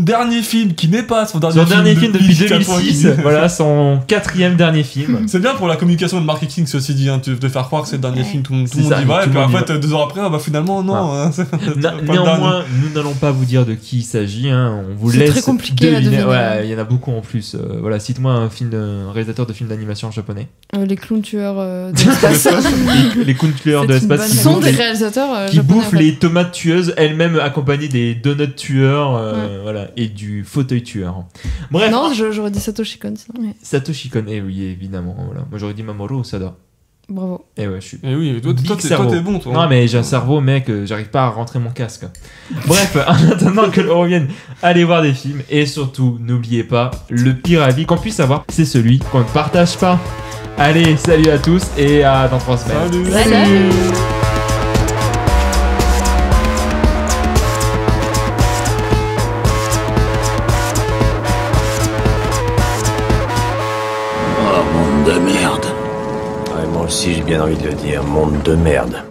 C: dernier film, qui n'est pas son dernier film
A: depuis 2006. Voilà, son 4e dernier film.
C: C'est bien pour la communication et le marketing, ceci dit, hein, de faire croire que c'est le dernier film, tout le monde y va, et puis en fait, 2 ans après, finalement, non.
A: Néanmoins, nous n'allons pas vous dire de qui il s'agit, hein. On vous laisse.
B: C'est très compliqué à deviner.
A: Ouais, il y en a beaucoup en plus. Voilà, cite-moi un réalisateur de films d'animation japonais.
B: Les clowns tueurs de l'espace.
A: Les clowns tueurs de l'espace.
B: Qui sont des réalisateurs
A: qui bouffent les tomates tueuses, elles-mêmes accompagnées des donuts tueurs, voilà, et du fauteuil tueur. Bref.
B: Non, j'aurais dit Satoshi Kon. Mais...
A: Satoshi Kon, oui, évidemment. Voilà. Moi, j'aurais dit Mamoru Osada.
B: Bravo.
A: Et ouais, je suis.
C: Et oui, toi, t'es bon, toi.
A: Non, mais j'ai un cerveau, mec, j'arrive pas à rentrer mon casque. Bref, en attendant que l'on revienne, allez voir des films. Et surtout, n'oubliez pas, le pire avis qu'on puisse avoir, c'est celui qu'on ne partage pas. Allez, salut à tous et à dans 3 semaines.
E: Salut.
D: Oh, monde de merde.
F: Ouais, moi aussi j'ai bien envie de le dire, monde de merde.